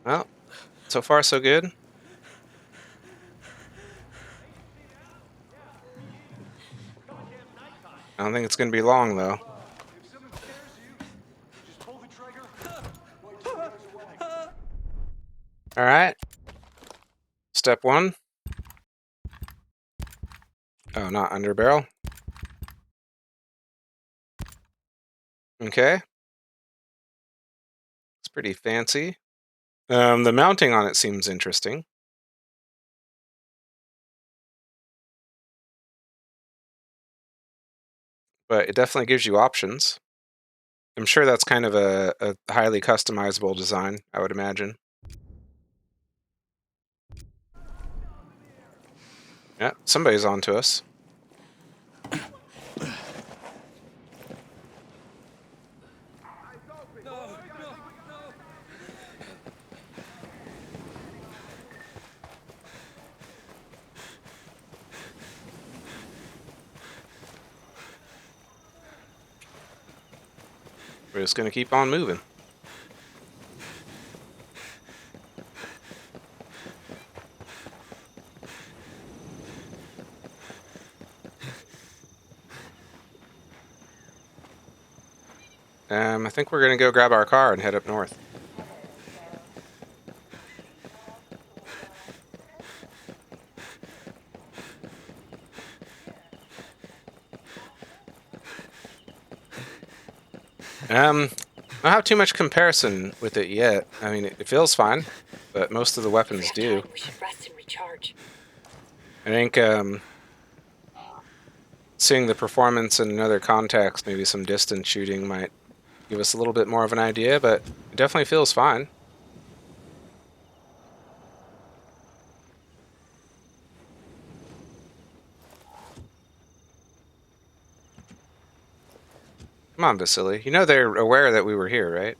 Well, so far so good. I don't think it's going to be long, though. Alright. Step 1. Oh, not under barrel. Okay. It's pretty fancy. The mounting on it seems interesting. But it definitely gives you options. I'm sure that's kind of a highly customizable design, I would imagine. Yeah, somebody's on to us. We're just going to keep on moving. I think we're going to go grab our car and head up north. I don't have too much comparison with it yet. I mean, it feels fine, but most of the weapons do. We should rest and recharge. I think seeing the performance in another context, maybe some distance shooting, might give us a little bit more of an idea, but it definitely feels fine. Come on, Vasily. You know they're aware that we were here, right?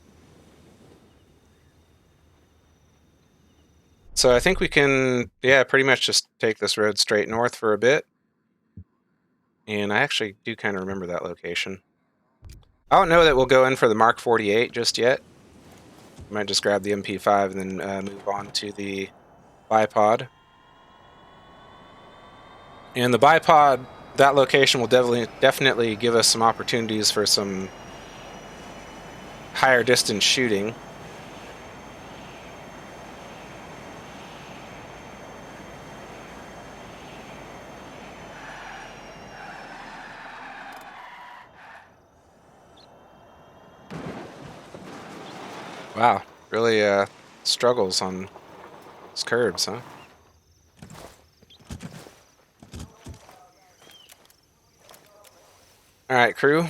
So I think we can, yeah, pretty much just take this road straight north for a bit. And I actually do kind of remember that location. I don't know that we'll go in for the Mark 48 just yet. We might just grab the MP5 and then move on to the bipod. And the bipod, that location will definitely give us some opportunities for some higher distance shooting. Wow, really struggles on these curbs, huh? All right, crew.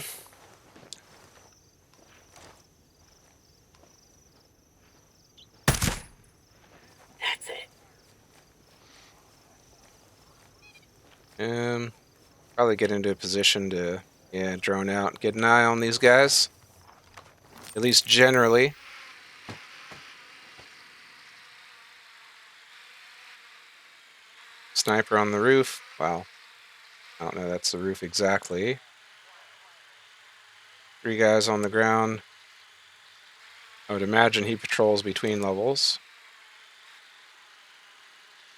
That's it. Probably get into a position to, drone out, get an eye on these guys. At least generally. Sniper on the roof. Wow. I don't know, that's the roof exactly. 3 guys on the ground. I would imagine he patrols between levels.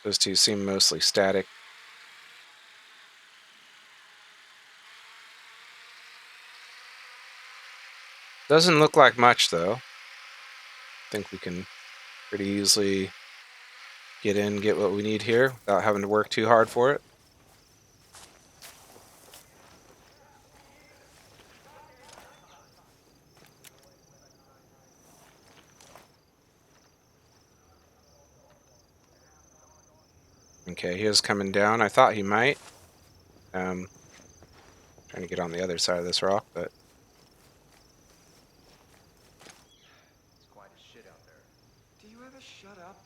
Those two seem mostly static. Doesn't look like much, though. I think we can pretty easily get in, get what we need here without having to work too hard for it. Okay, he is coming down. I thought he might. Trying to get on the other side of this rock, but It's quiet as shit out there. Do you ever shut up?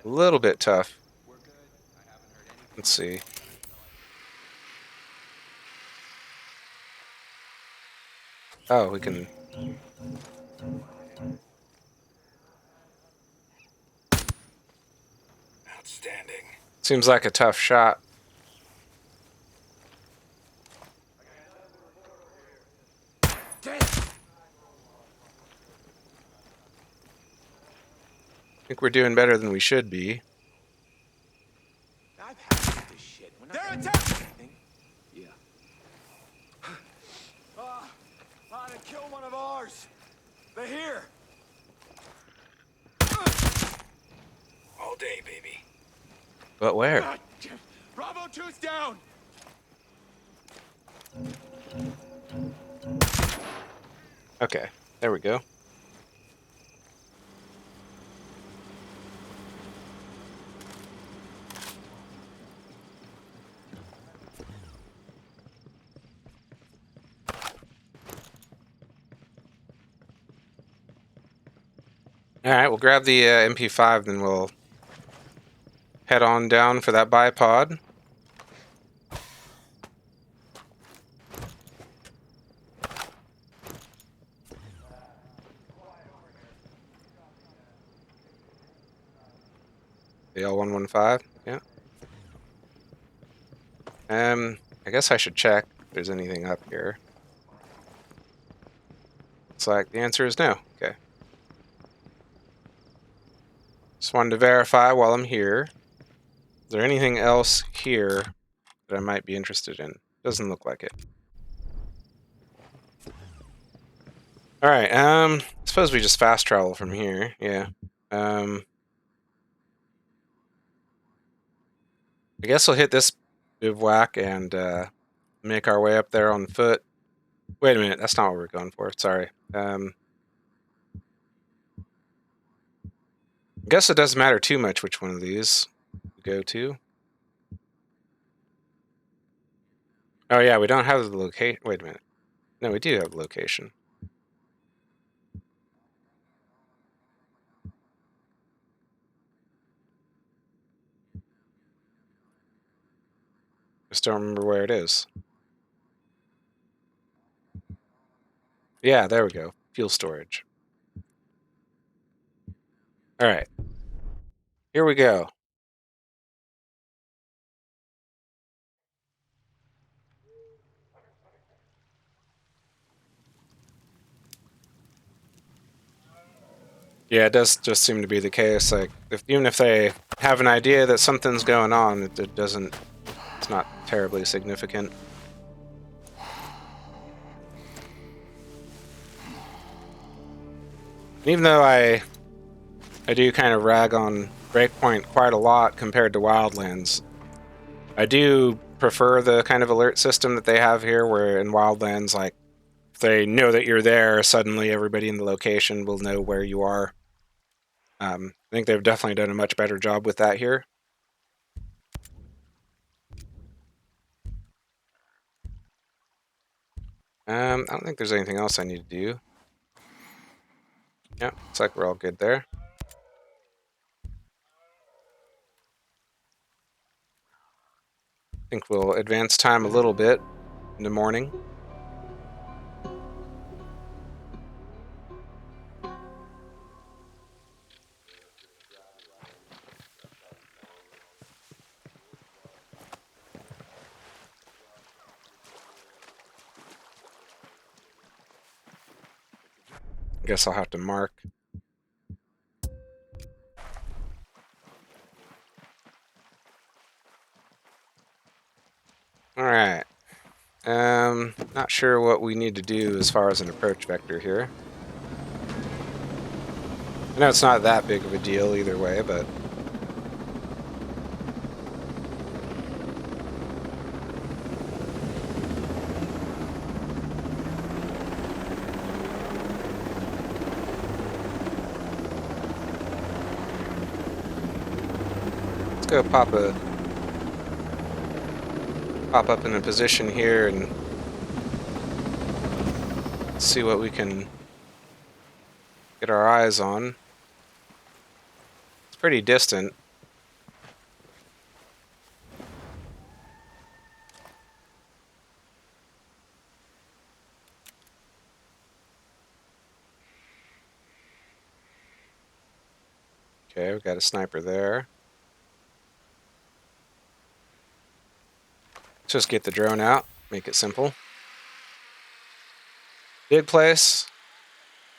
a little bit tough. Let's see. Oh, we can. Outstanding. Seems like a tough shot. I think we're doing better than we should be. I've had this shit. They're attacking! Yeah. They killed one of ours. They're here. All day, baby. But where? Bravo 2's down. Okay, there we go. Alright, we'll grab the MP5, then we'll head on down for that bipod. The L115, yeah. I guess I should check if there's anything up here. Looks like the answer is no. Okay. Just wanted to verify while I'm here. Is there anything else here that I might be interested in? Doesn't look like it. Alright, suppose we just fast travel from here, yeah. I guess we'll hit this bivouac and make our way up there on foot. Wait a minute, that's not what we're going for, sorry. I guess it doesn't matter too much which one of these we go to. Oh yeah, we don't have the location. Wait a minute. No, we do have the location. Just don't remember where it is. Yeah, there we go. Fuel storage. Alright. Here we go. Yeah, it does just seem to be the case. Like, even if they have an idea that something's going on, it doesn't. It's not terribly significant. And even though I do kind of rag on Breakpoint quite a lot compared to Wildlands, I do prefer the kind of alert system that they have here, where in Wildlands, like, if they know that you're there, suddenly everybody in the location will know where you are. I think they've definitely done a much better job with that here. I don't think there's anything else I need to do. Yeah, looks like we're all good there. I think we'll advance time a little bit in the morning. I guess I'll have to mark. Alright. Not sure what we need to do as far as an approach vector here. I know it's not that big of a deal either way, but... let's go pop up in a position here and see what we can get our eyes on. It's pretty distant. Okay, we've got a sniper there. Just get the drone out, make it simple. Big place,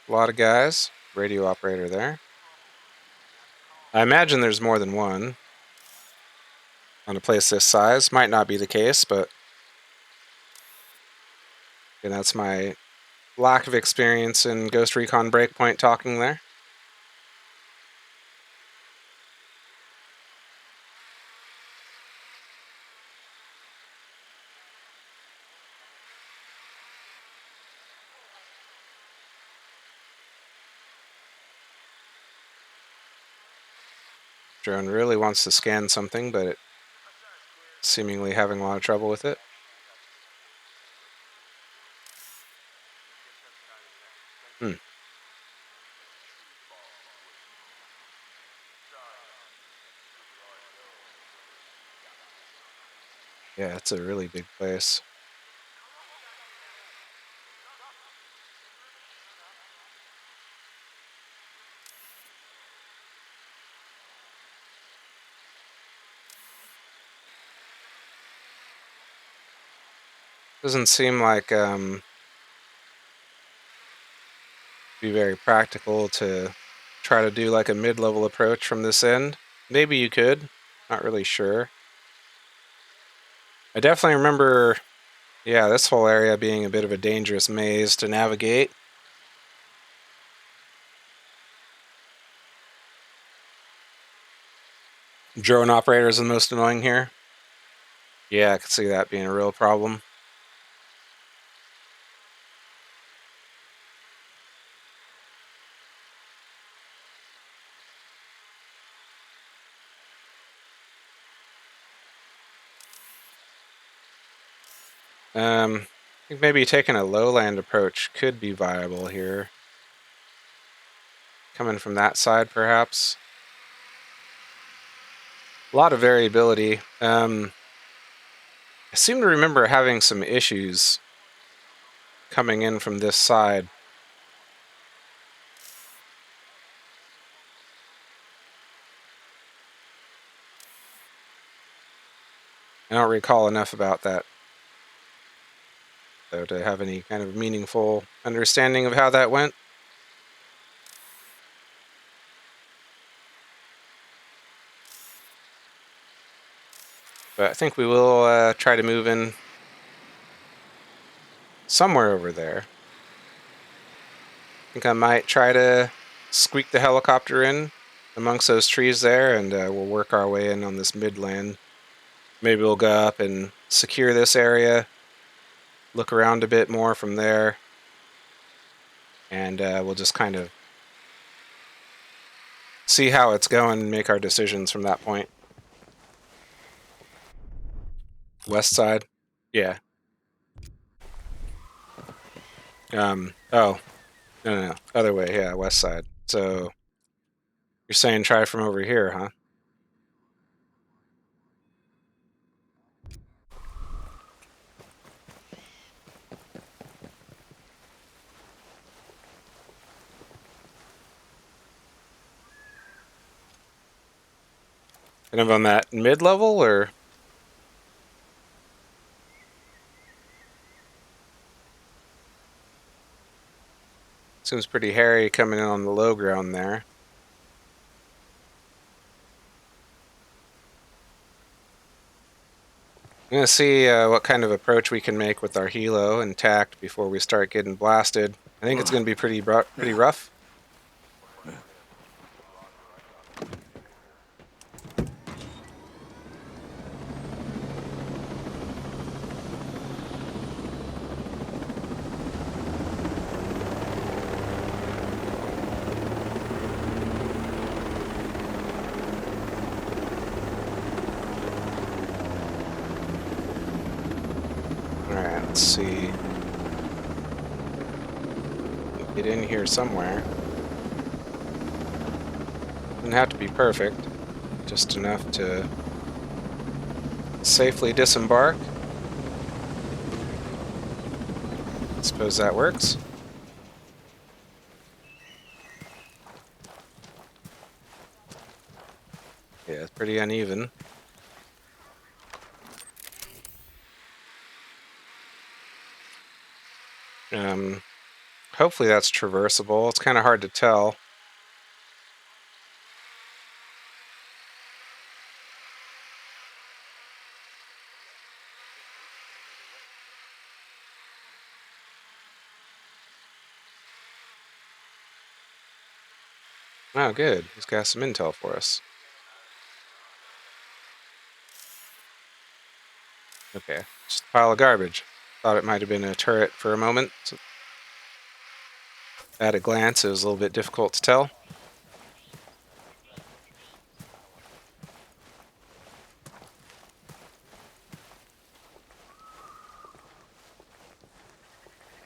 a lot of guys. Radio operator there. I imagine there's more than one on a place this size. Might not be the case, but and that's my lack of experience in Ghost Recon Breakpoint talking there. Drone really wants to scan something, but it's seemingly having a lot of trouble with it. Yeah, it's a really big place. Doesn't seem like be very practical to try to do like a mid-level approach from this end. Maybe you could, not really sure. I definitely remember, yeah, this whole area being a bit of a dangerous maze to navigate. Drone operator is the most annoying here. Yeah, I could see that being a real problem. I think maybe taking a lowland approach could be viable here. Coming from that side, perhaps. A lot of variability. I seem to remember having some issues coming in from this side. I don't recall enough about that, though, to have any kind of meaningful understanding of how that went. But I think we will try to move in somewhere over there. I think I might try to squeak the helicopter in amongst those trees there, and we'll work our way in on this midland. Maybe we'll go up and secure this area, look around a bit more from there, and we'll just kind of see how it's going and make our decisions from that point. West side? Yeah. Oh, no. Other way, yeah, west side. So you're saying try from over here, huh? Kind of on that mid-level, or? Seems pretty hairy coming in on the low ground there. I'm gonna see what kind of approach we can make with our helo and tact before we start getting blasted. I think it's gonna be pretty rough. Alright, let's see. Get in here somewhere. Doesn't have to be perfect, just enough to safely disembark. Suppose that works. Yeah, it's pretty uneven. Hopefully that's traversable. It's kind of hard to tell. Oh, good. He's got some intel for us. Okay, just a pile of garbage. Thought it might have been a turret for a moment. So at a glance, it was a little bit difficult to tell.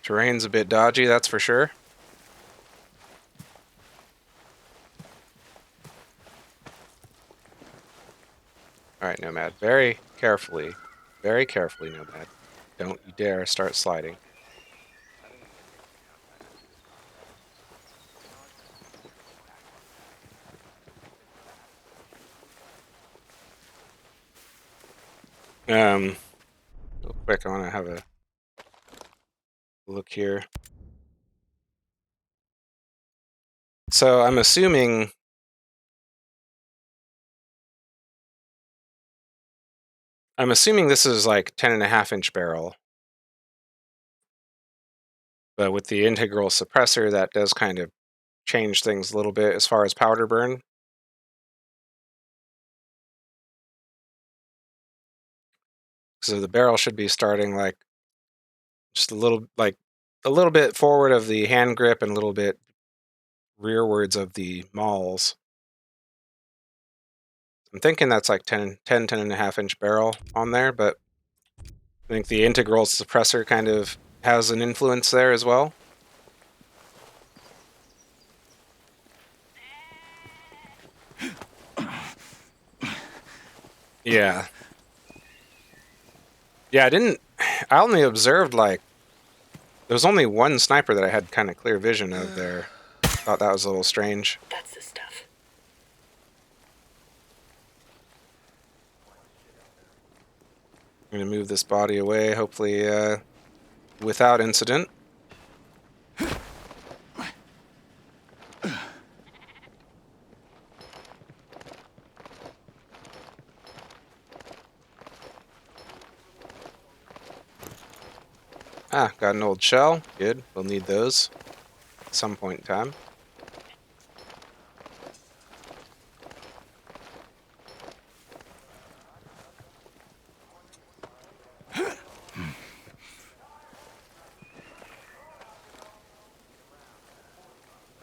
Terrain's a bit dodgy, that's for sure. Alright, Nomad, very carefully, Nomad. Don't you dare start sliding. Real quick, I want to have a look here. So I'm assuming this is like 10.5-inch barrel. But with the integral suppressor, that does kind of change things a little bit as far as powder burn. So the barrel should be starting like just a little bit forward of the hand grip and a little bit rearwards of the mauls. I'm thinking that's like 10.5-inch barrel on there, but I think the integral suppressor kind of has an influence there as well. Yeah. Yeah, I only observed there was only one sniper that I had kind of clear vision of there. Thought that was a little strange. That's the stuff. I'm going to move this body away, hopefully without incident. Ah, got an old shell. Good. We'll need those at some point in time.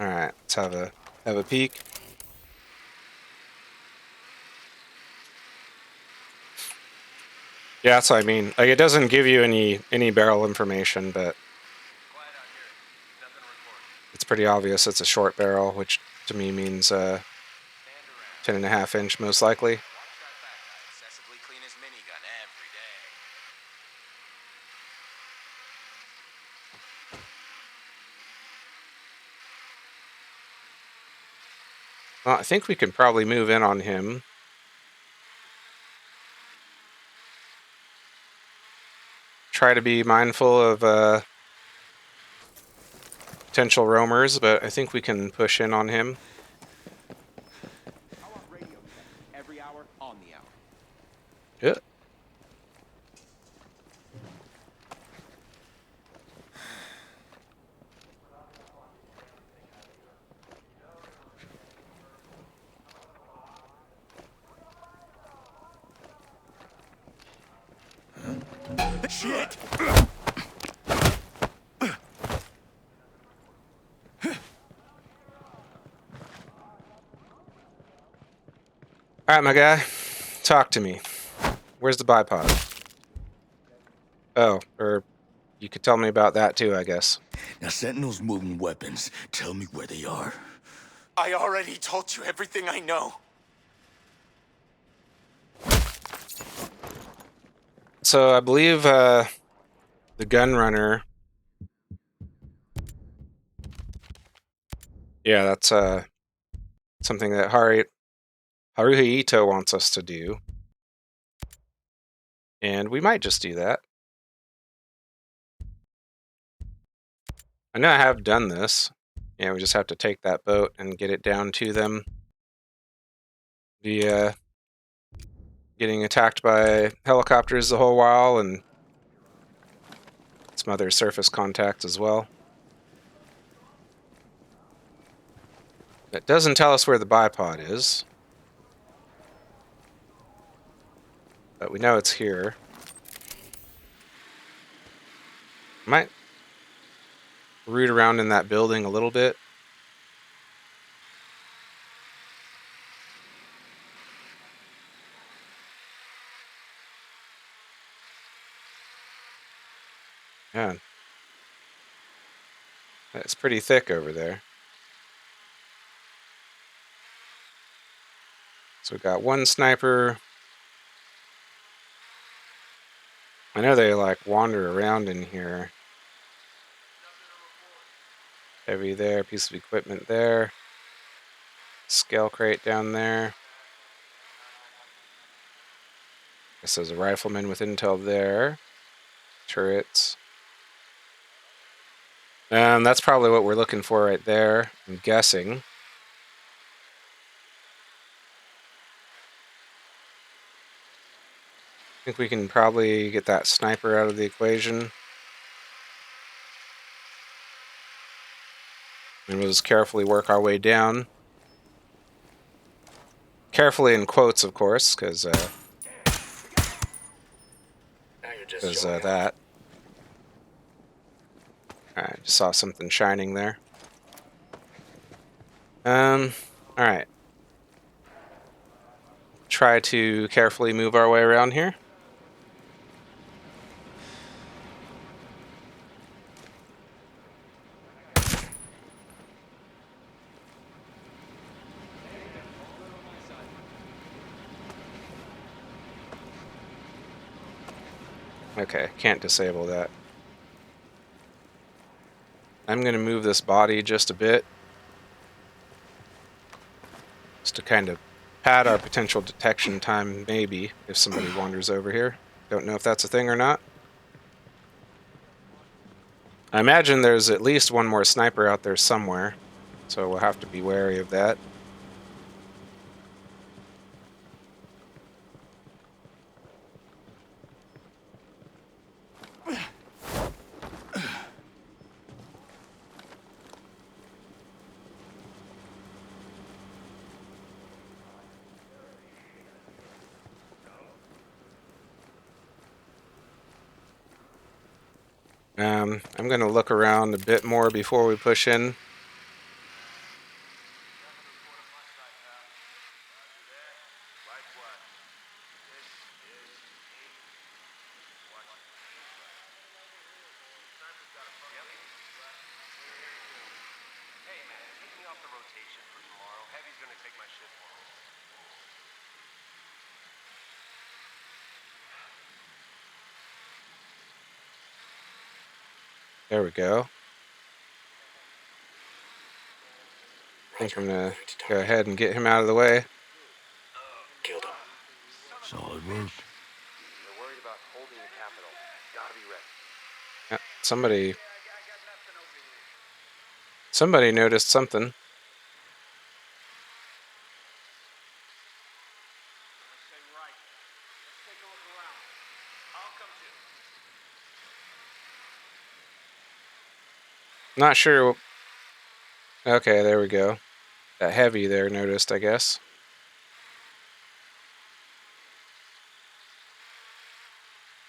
All right, let's have a peek. Yeah, that's what I mean. Like, it doesn't give you any barrel information, but pretty obvious it's a short barrel, which to me means 10.5-inch most likely. Excessively clean his minigun every day. Well, I think we can probably move in on him. Try to be mindful of potential roamers, but I think we can push in on him. I want radio checks every hour on the hour. Yeah. Shit! All right, my guy, talk to me. Where's the bipod? Oh, or you could tell me about that too, I guess. Now, Sentinel's moving weapons. Tell me where they are. I already told you everything I know. So I believe the gun runner. Yeah, that's something that Haruhito wants us to do. And we might just do that. I know I have done this. Yeah, we just have to take that boat and get it down to them via getting attacked by helicopters the whole while and some other surface contacts as well. It doesn't tell us where the bipod is, but we know it's here. Might root around in that building a little bit. Yeah. It's pretty thick over there. So we got one sniper. I know they like wander around in here. Heavy there, piece of equipment there. Scale crate down there. This is a rifleman with intel there. Turrets. That's probably what we're looking for right there, I'm guessing. I think we can probably get that sniper out of the equation. And we'll just carefully work our way down. Carefully in quotes, of course, because that. I just saw something shining there. Alright. Try to carefully move our way around here. Okay, can't disable that. I'm going to move this body just a bit. Just to kind of pad our potential detection time, maybe, if somebody wanders over here. Don't know if that's a thing or not. I imagine there's at least one more sniper out there somewhere, so we'll have to be wary of that. I'm going to look around a bit more before we push in. Hey man, take me off the rotation for tomorrow. Heavy's gonna take my shit for me. There we go. I think I'm gonna go ahead and get him out of the way. Killed him. Solid work. They're worried about holding the capital. Gotta be ready. Yeah, somebody noticed something. Not sure. Okay, there we go. That heavy there noticed, I guess.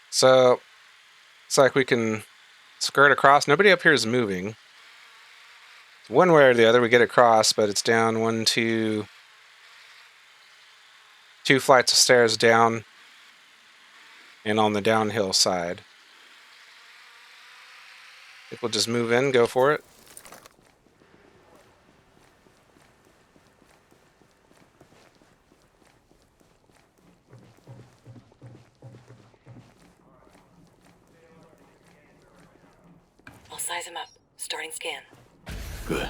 So, it's like we can skirt across. Nobody up here is moving. One way or the other, we get across, but it's down two flights of stairs down and on the downhill side. I think we'll just move in, go for it. I'll size him up. Starting scan. Good.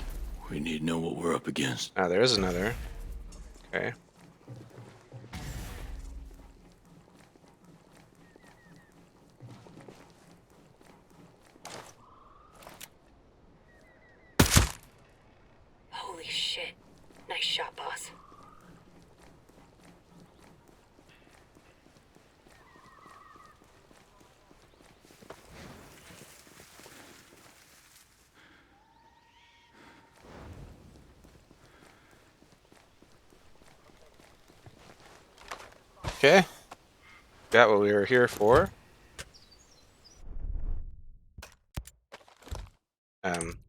We need to know what we're up against. Ah, there's another. Okay. Holy shit. Nice shot, boss. Okay. Got what we were here for.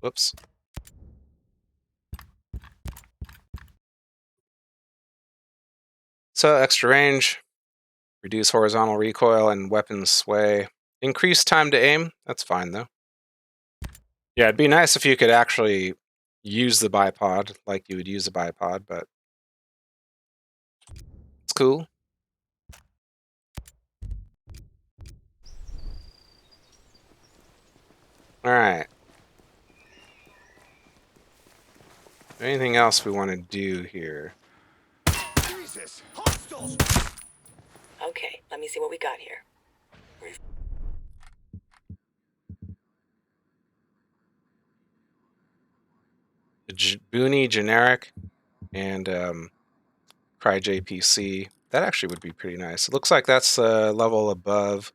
Whoops. So, extra range, reduce horizontal recoil and weapon sway. Increase time to aim. That's fine, though. Yeah, it'd be nice if you could actually use the bipod like you would use a bipod, but it's cool. Alright. Anything else we want to do here? Jesus! Hostiles! Okay, let me see what we got here. Booney generic and Cry JPC. That actually would be pretty nice. It looks like that's a level above,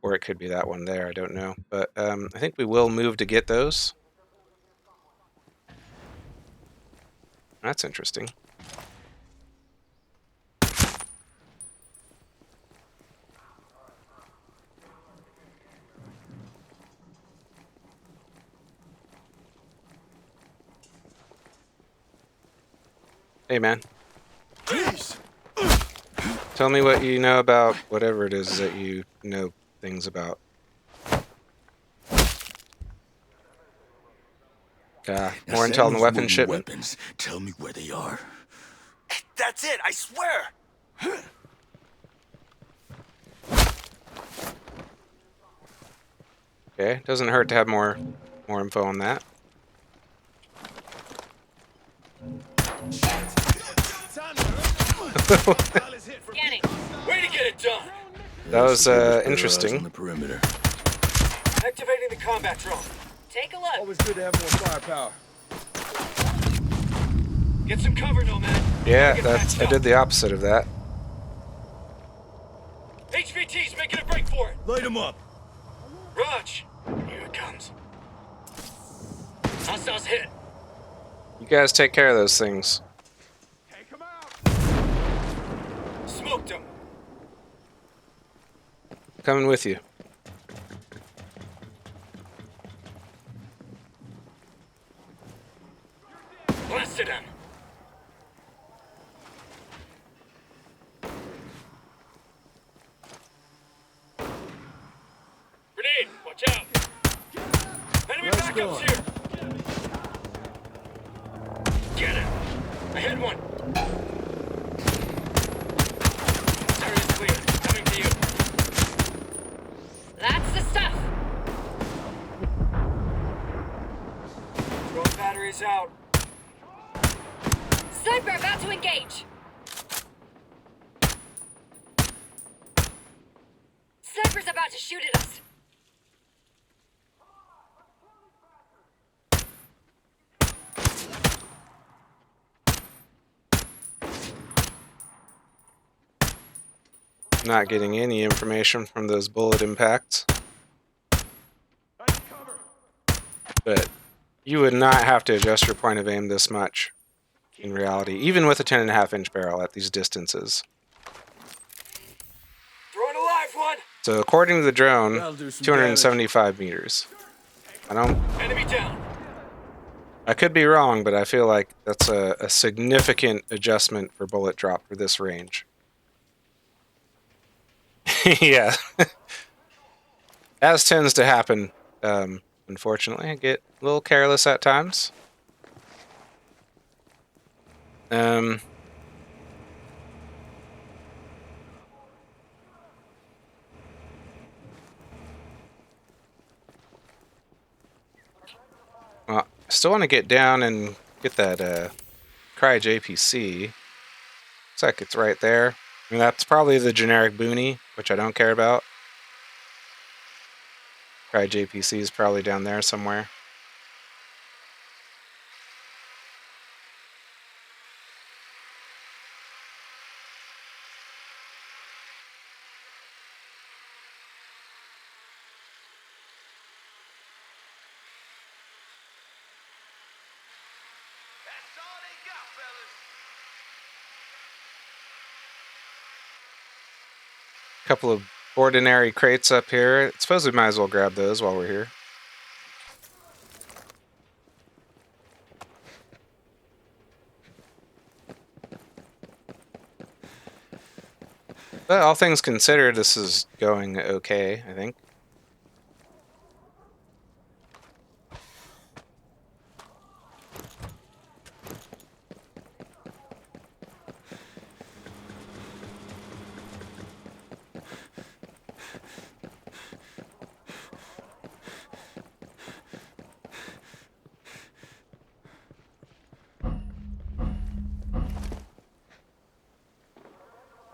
or it could be that one there. I don't know, but I think we will move to get those. That's interesting. Hey, man. Jeez! Tell me what you know about whatever it is that you know things about. More intel on the weapon shipment? Weapons. Tell me where they are. That's it, I swear! Okay, doesn't hurt to have more info on that. Scanning. Way to get it done. That was interesting. On the perimeter. Activating the combat drone. Take a look. Always good to have more firepower. Get some cover, Nomad. Yeah, I did the opposite of that. HVT's making a break for it. Light him up. Raj. Here it comes. Hostiles hit. You guys take care of those things. Smoked him. Coming with you. Blasted him. Grenade, watch out. Enemy backups here. That's the stuff. Drone batteries out. Sniper about to engage. Sniper's about to shoot at us. Not getting any information from those bullet impacts. But you would not have to adjust your point of aim this much in reality, even with a 10.5-inch barrel at these distances. Throwing a live one. So according to the drone, That'll do some 275 meters. Enemy down. I could be wrong, but I feel like that's a significant adjustment for bullet drop for this range. Yeah. As tends to happen, unfortunately. I get a little careless at times. Well, I still want to get down and get that Cry JPC. Looks like it's right there. I mean, that's probably the generic boonie, which I don't care about. Cry JPC is probably down there somewhere. That's all they got, fellas. Couple of ordinary crates up here. I suppose we might as well grab those while we're here. But all things considered, this is going okay, I think.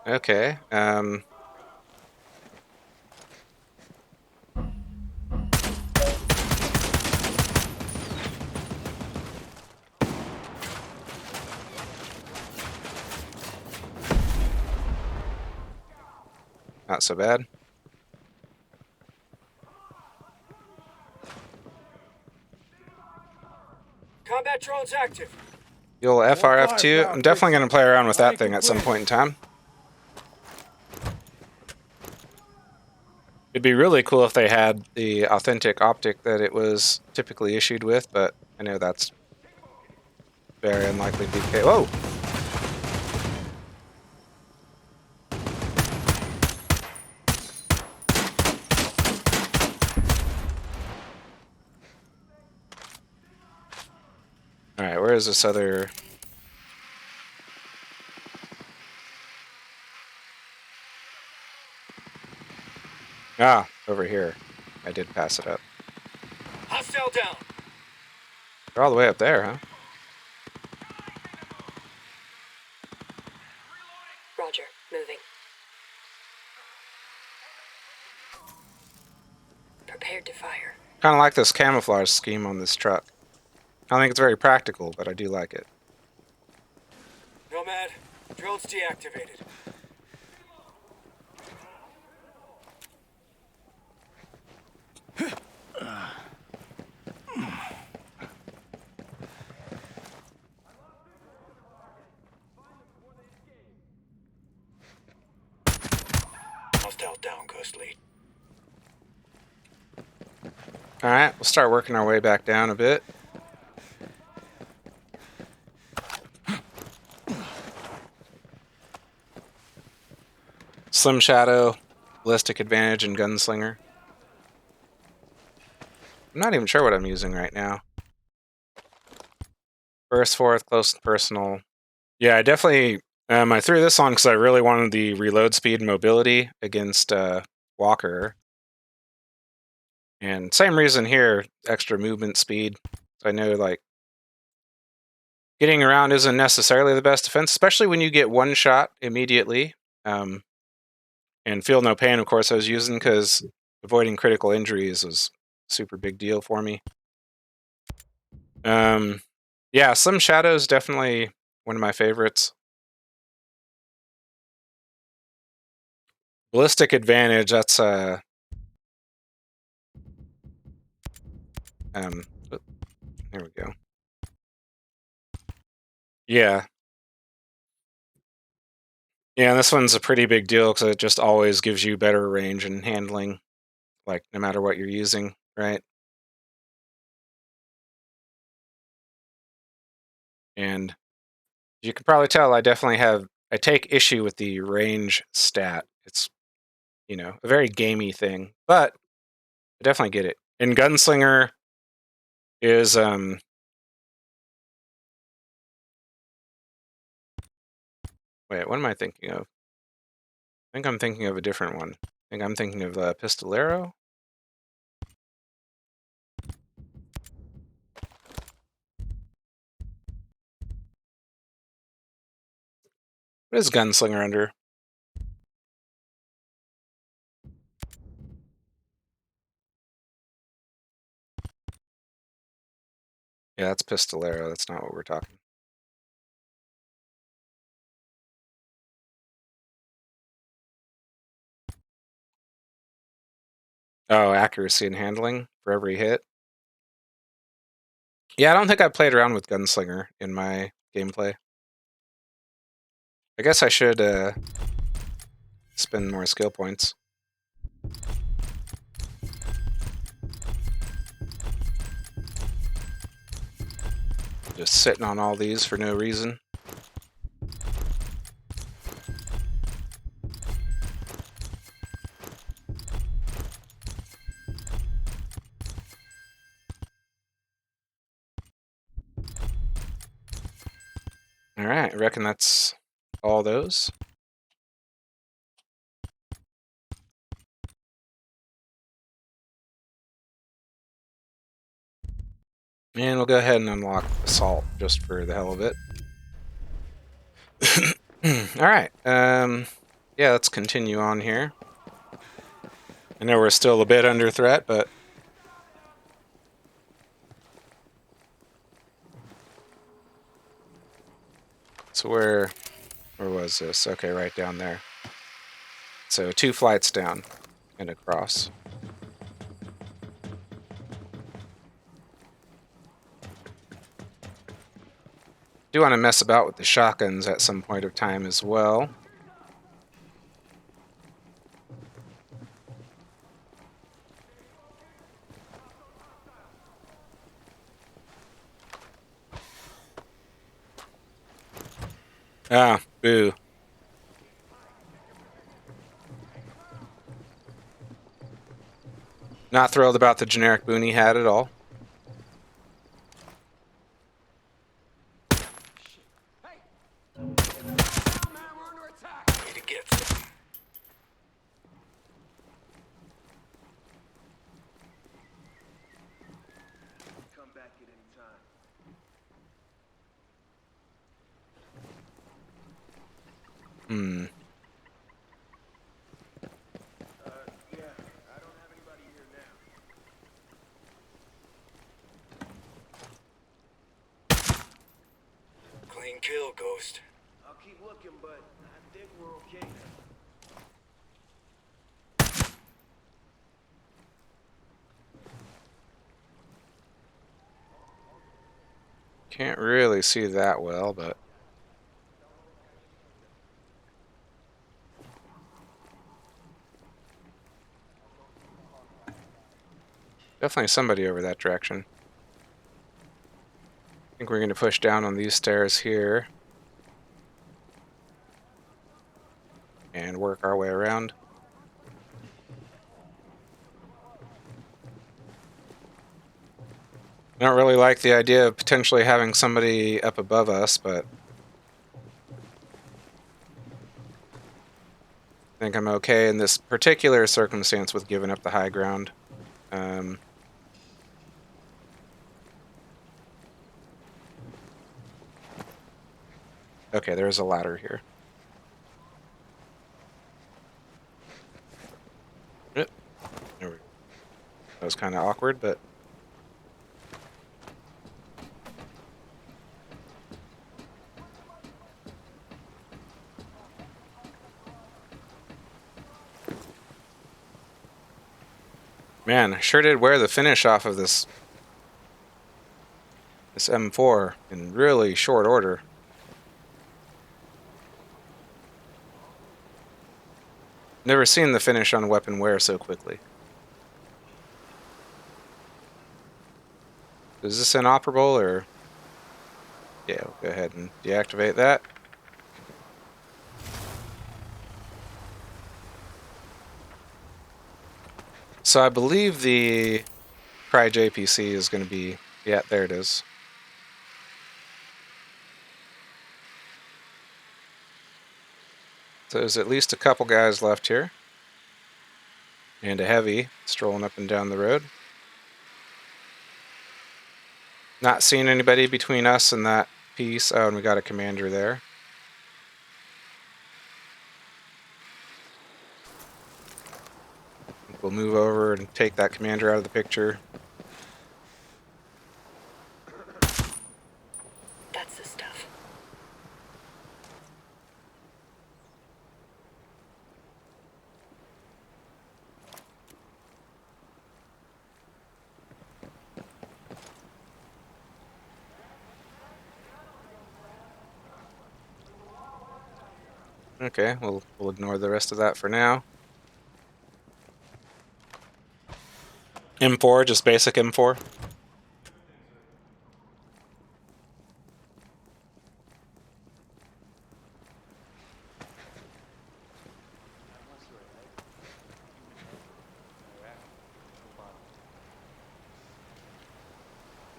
Okay, not so bad. Combat drones active. The old FRF2. I'm definitely going to play around with that thing at some point in time. It'd be really cool if they had the authentic optic that it was typically issued with, but I know that's very unlikely to be the case. Whoa! Alright, where is this other... Ah, over here. I did pass it up. Hostile down. They're all the way up there, huh? Roger, moving. Prepared to fire. Kind of like this camouflage scheme on this truck. I don't think it's very practical, but I do like it. Nomad, drones deactivated. Hostile down, Ghost Lead. Alright, we'll start working our way back down a bit. Slim Shadow, Ballistic Advantage, and Gunslinger. I'm not even sure what I'm using right now. Burst forth, close and personal. Yeah, I definitely... I threw this on because I really wanted the reload speed and mobility against Walker. And same reason here, extra movement speed. I know, like, getting around isn't necessarily the best defense, especially when you get one shot immediately. And feel no pain, of course, I was using because avoiding critical injuries was a super big deal for me. Yeah, Slim Shadow is definitely one of my favorites. Ballistic Advantage, that's there we go. Yeah. Yeah, this one's a pretty big deal because it just always gives you better range and handling, like, no matter what you're using, right? And you can probably tell I take issue with the range stat. It's, a very gamey thing, but I definitely get it. And Gunslinger is, wait, what am I thinking of? I think I'm thinking of a different one. I think I'm thinking of Pistolero. What is Gunslinger under? Yeah, that's Pistolero. That's not what we're talking. Oh, accuracy and handling for every hit. Yeah, I don't think I played around with Gunslinger in my gameplay. I guess I should spend more skill points. Just sitting on all these for no reason. Alright, I reckon that's all those. And we'll go ahead and unlock Assault just for the hell of it. Alright, yeah, let's continue on here. I know we're still a bit under threat, but... So where was this? Okay, right down there. So 2 flights down and across. Do want to mess about with the shotguns at some point of time as well. Ah, boo. Not thrilled about the generic boon he had at all. Hmm. Clean kill, Ghost. I'll keep looking, but I think we're okay. Can't really see that well, but... Definitely somebody over that direction. I think we're going to push down on these stairs here. And work our way around. I don't really like the idea of potentially having somebody up above us, but... I think I'm okay in this particular circumstance with giving up the high ground. Okay, there's a ladder here. Yep. There we go. That was kind of awkward, but man, I sure did wear the finish off of this M4 in really short order. Never seen the finish on a weapon wear so quickly. Is this inoperable, or? Yeah, we'll go ahead and deactivate that. So I believe the Cry JPC is going to be... Yeah, there it is. So there's at least a couple guys left here. And a heavy strolling up and down the road. Not seeing anybody between us and that piece. Oh, and we got a commander there. We'll move over and take that commander out of the picture. That's the stuff. Okay, we'll ignore the rest of that for now. M4, just basic M4.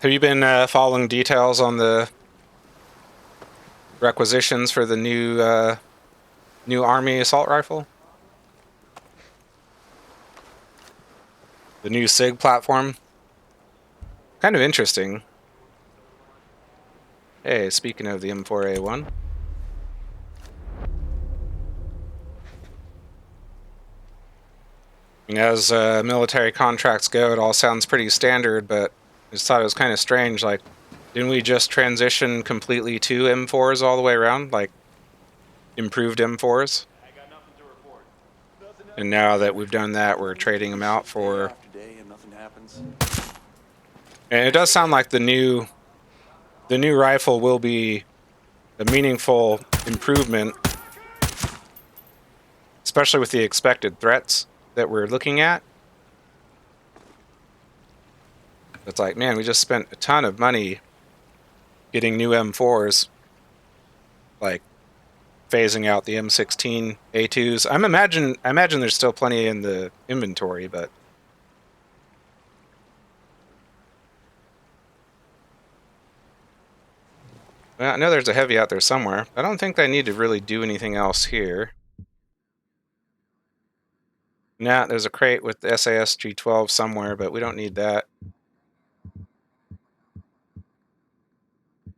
Have you been following details on the requisitions for the new Army assault rifle? The new SIG platform? Kind of interesting. Hey, speaking of the M4A1. As military contracts go, it all sounds pretty standard, but I just thought it was kind of strange. Like, didn't we just transition completely to M4s all the way around? Like, improved M4s? And now that we've done that, we're trading them out for... And it does sound like the new rifle will be a meaningful improvement, especially with the expected threats that we're looking at. It's like, man, we just spent a ton of money getting new M4s, like phasing out the M16 A2s. I imagine there's still plenty in the inventory, but well, I know there's a heavy out there somewhere. I don't think they need to really do anything else here. Nah, there's a crate with the SAS G12 somewhere, but we don't need that.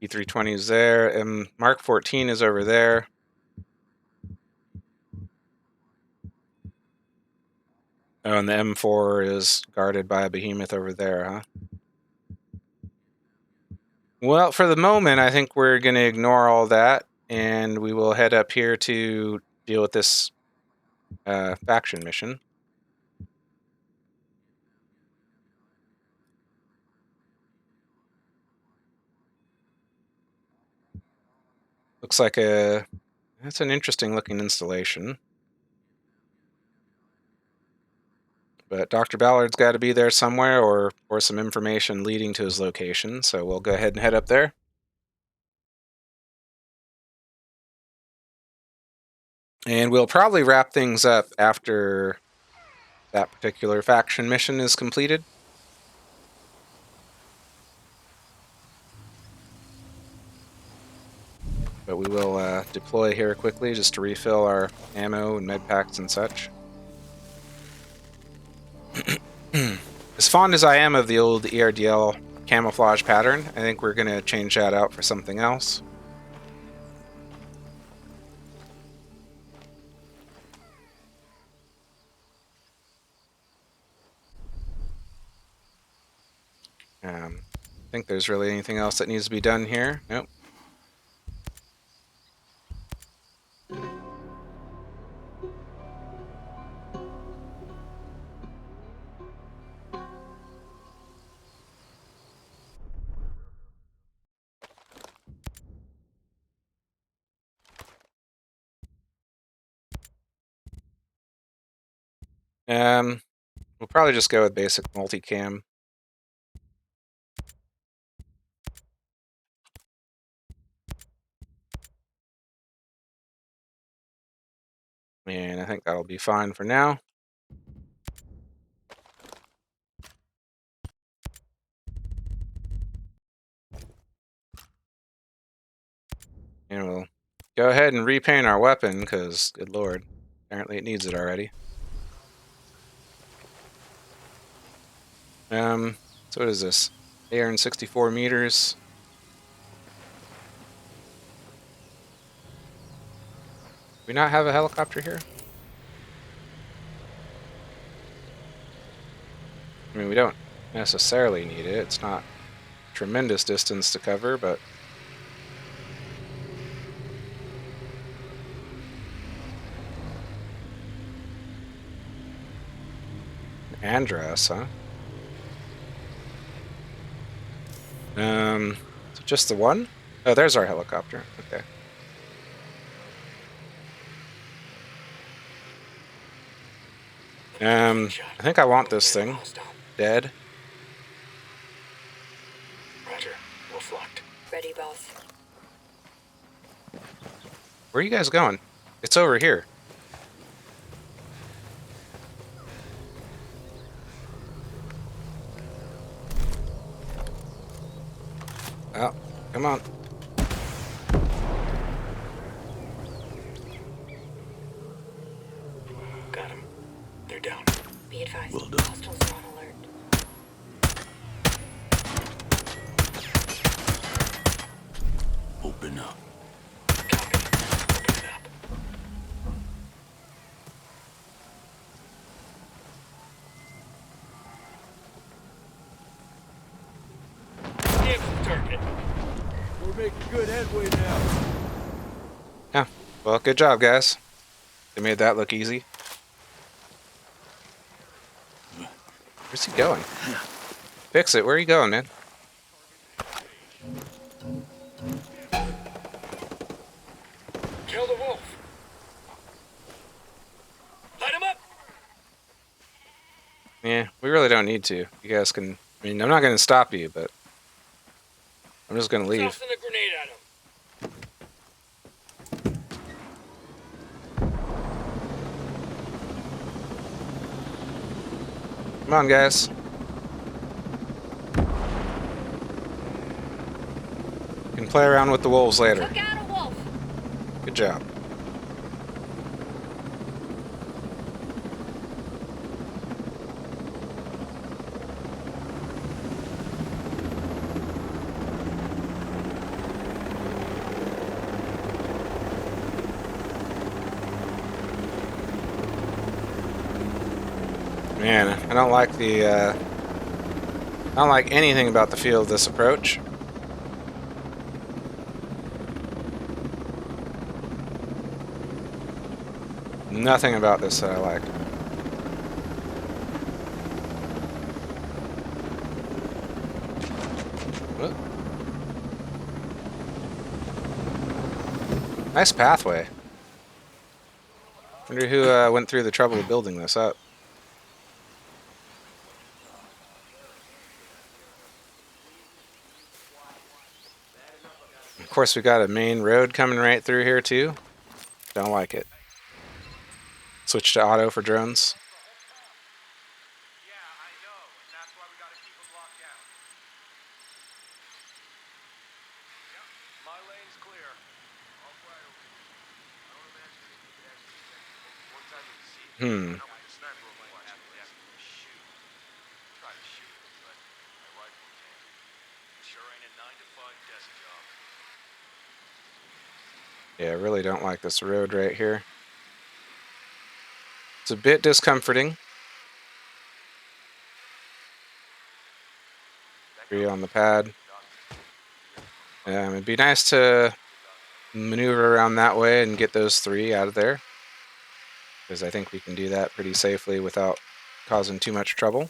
E320 is there, and Mark 14 is over there. Oh, and the M4 is guarded by a behemoth over there, huh? Well, for the moment, I think we're going to ignore all that, and we will head up here to deal with this faction mission. Looks like that's an interesting looking installation. But Dr. Ballard's got to be there somewhere, or some information leading to his location, so we'll go ahead and head up there. And we'll probably wrap things up after that particular faction mission is completed. But we will deploy here quickly just to refill our ammo and med packs and such. As fond as I am of the old ERDL camouflage pattern, I think we're going to change that out for something else. I think there's really anything else that needs to be done here. Nope. We'll probably just go with basic multicam. And I think that'll be fine for now. And we'll go ahead and repaint our weapon, because, good lord, apparently it needs it already. So what is this? 864 meters. Do we not have a helicopter here? I mean, we don't necessarily need it. It's not a tremendous distance to cover, but... Andros, huh? So just the one? Oh, there's our helicopter. Okay. I think I want this thing dead. Roger. Wolf locked. Ready, boss. Where are you guys going? It's over here. Oh, come on. Got him. They're down. Be advised. Well done. Hostiles are on alert. Open up. Aim for the target. We're making good headway now. Yeah. Well, good job, guys. They made that look easy. Where's he going? Fix it. Where are you going, man? Kill the wolf. Light him up. Yeah, we really don't need to. You guys can... I mean, I'm not going to stop you, but... I'm just going to leave. Tossing a grenade at him. Come on, guys. You can play around with the wolves later. Took out a wolf. Good job. Man, I don't like the, I don't like anything about the feel of this approach. Nothing about this that I like. Whoop. Nice pathway. Wonder who went through the trouble of building this up. Of course, we got a main road coming right through here too. Don't like it. Switch to auto for drones. tried to shoot it, but my rifle can't. Sure ain't a 9-to-5 desk job. Yeah, I really don't like this road right here. It's a bit discomforting. 3 on the pad. It'd be nice to maneuver around that way and get those 3 out of there, because I think we can do that pretty safely without causing too much trouble.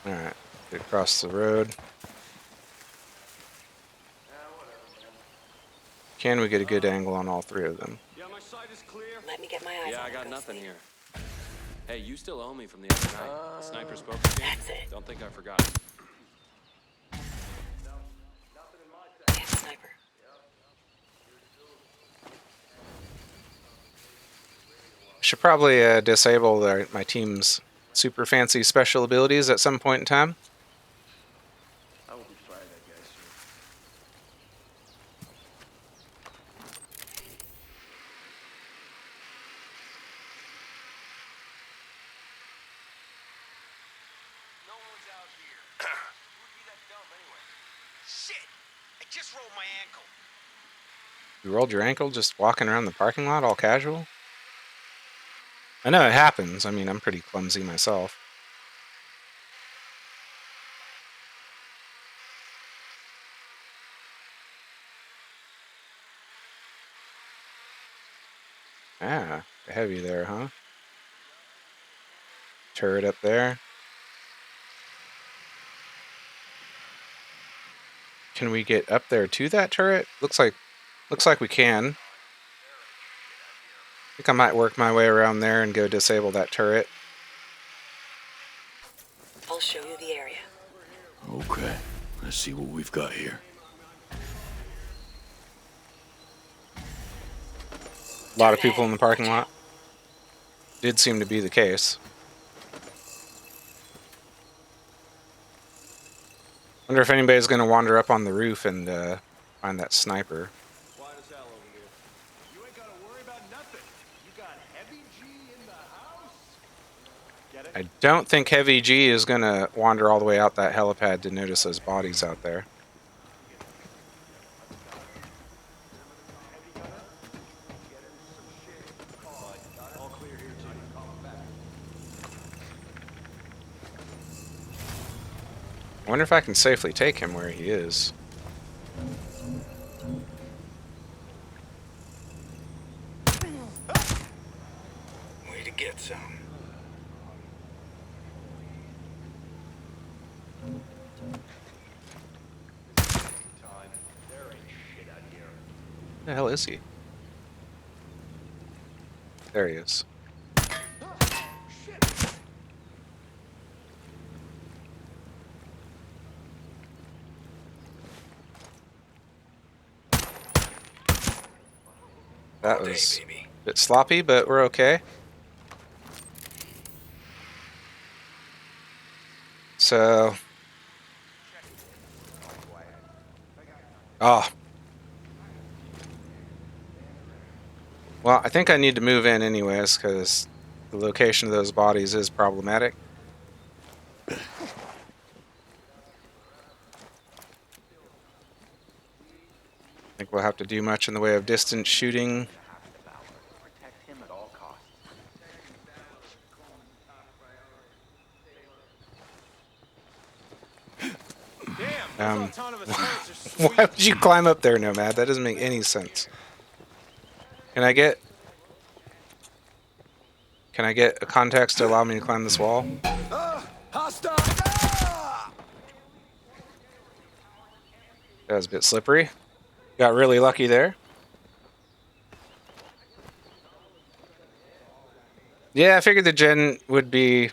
Alright, get across the road. Can we get a good angle on all 3 of them? Yeah, my sight is clear. Let me get my eyes Yeah, on I got them, nothing Ghostly. here. Hey, you still owe me from the other night. The sniper spoke again? That's it. Don't think I forgot. I have a sniper. I should probably disable my team's super fancy special abilities at some point in time. I will be fired, that guy, sir. No one's out here. Who'd be that dumb anyway? Shit! I just rolled my ankle. You rolled your ankle just walking around the parking lot all casual? I know it happens. I mean, I'm pretty clumsy myself. Ah, heavy there, huh? Turret up there. Can we get up there to that turret? Looks like we can. I think I might work my way around there and go disable that turret. I'll show you the area. Okay, let's see what we've got here. A lot of people in the parking lot. Did seem to be the case. Wonder if anybody's going to wander up on the roof and find that sniper. Quiet as hell over here. You ain't gotta worry about nothing. You got Heavy G in the house. Get it? I don't think Heavy G is going to wander all the way out that helipad to notice those bodies out there. All clear here, G. I wonder if I can safely take him where he is. Way to get some. Where the hell is he? There he is. That was a bit sloppy, but we're okay. So... Oh. Well, I think I need to move in anyways, because the location of those bodies is problematic. I think we'll have to do much in the way of distance shooting. Protect him at all costs. Why would you climb up there, Nomad? That doesn't make any sense. Can I get a context to allow me to climb this wall? Hostile! That was a bit slippery. Got really lucky there. Yeah, I figured the gen would be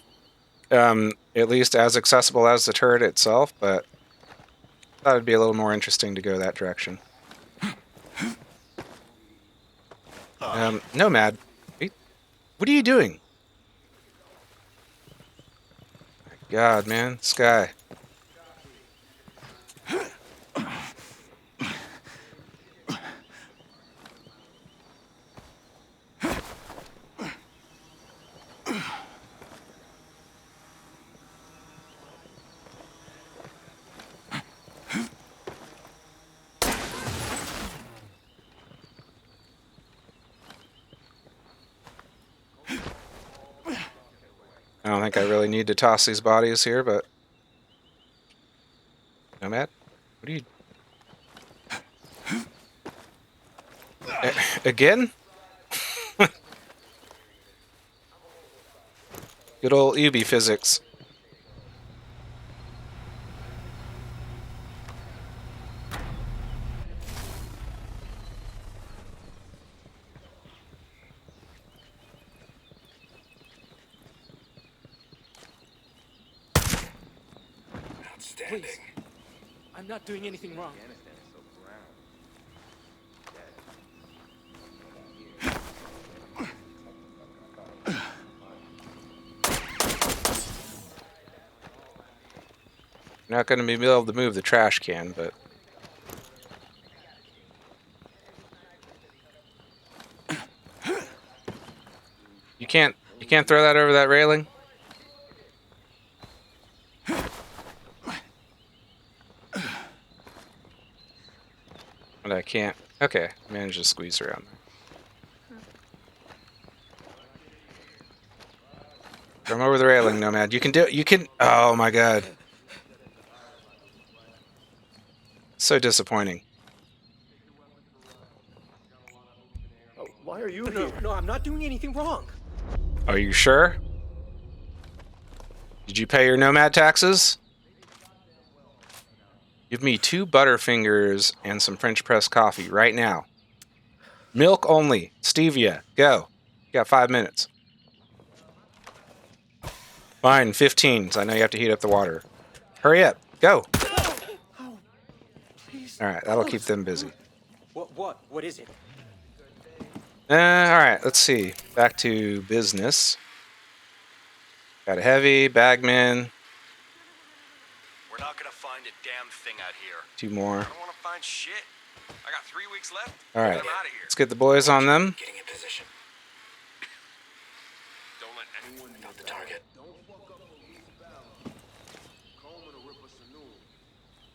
at least as accessible as the turret itself, but I thought it'd be a little more interesting to go that direction. Nomad, what are you doing? God, man. This guy. I don't think I really need to toss these bodies here, but... Nomad? What are you... Again? Good old Ubi physics. Outstanding. Please. I'm not doing anything wrong. Not going to be able to move the trash can, but... You can't throw that over that railing? But I can't. Okay, managed to squeeze around there. From over the railing, Nomad. You can do it. You can... Oh, my God. So disappointing. Oh, why are you here? No, I'm not doing anything wrong. Are you sure? Did you pay your Nomad taxes? Give me 2 Butterfingers and some French press coffee right now. Milk only. Stevia. Go. You got 5 minutes. Fine, 15. So I know you have to heat up the water. Hurry up. Go. Alright, that'll keep them busy. What is it? Alright, let's see. Back to business. Got a heavy, bagman. We're not gonna find a damn thing out here. 2 more. I don't wanna find shit. I got 3 weeks left. Alright, I'm out of here. let's get the boys on them. Getting in position. Don't let anyone Got the target.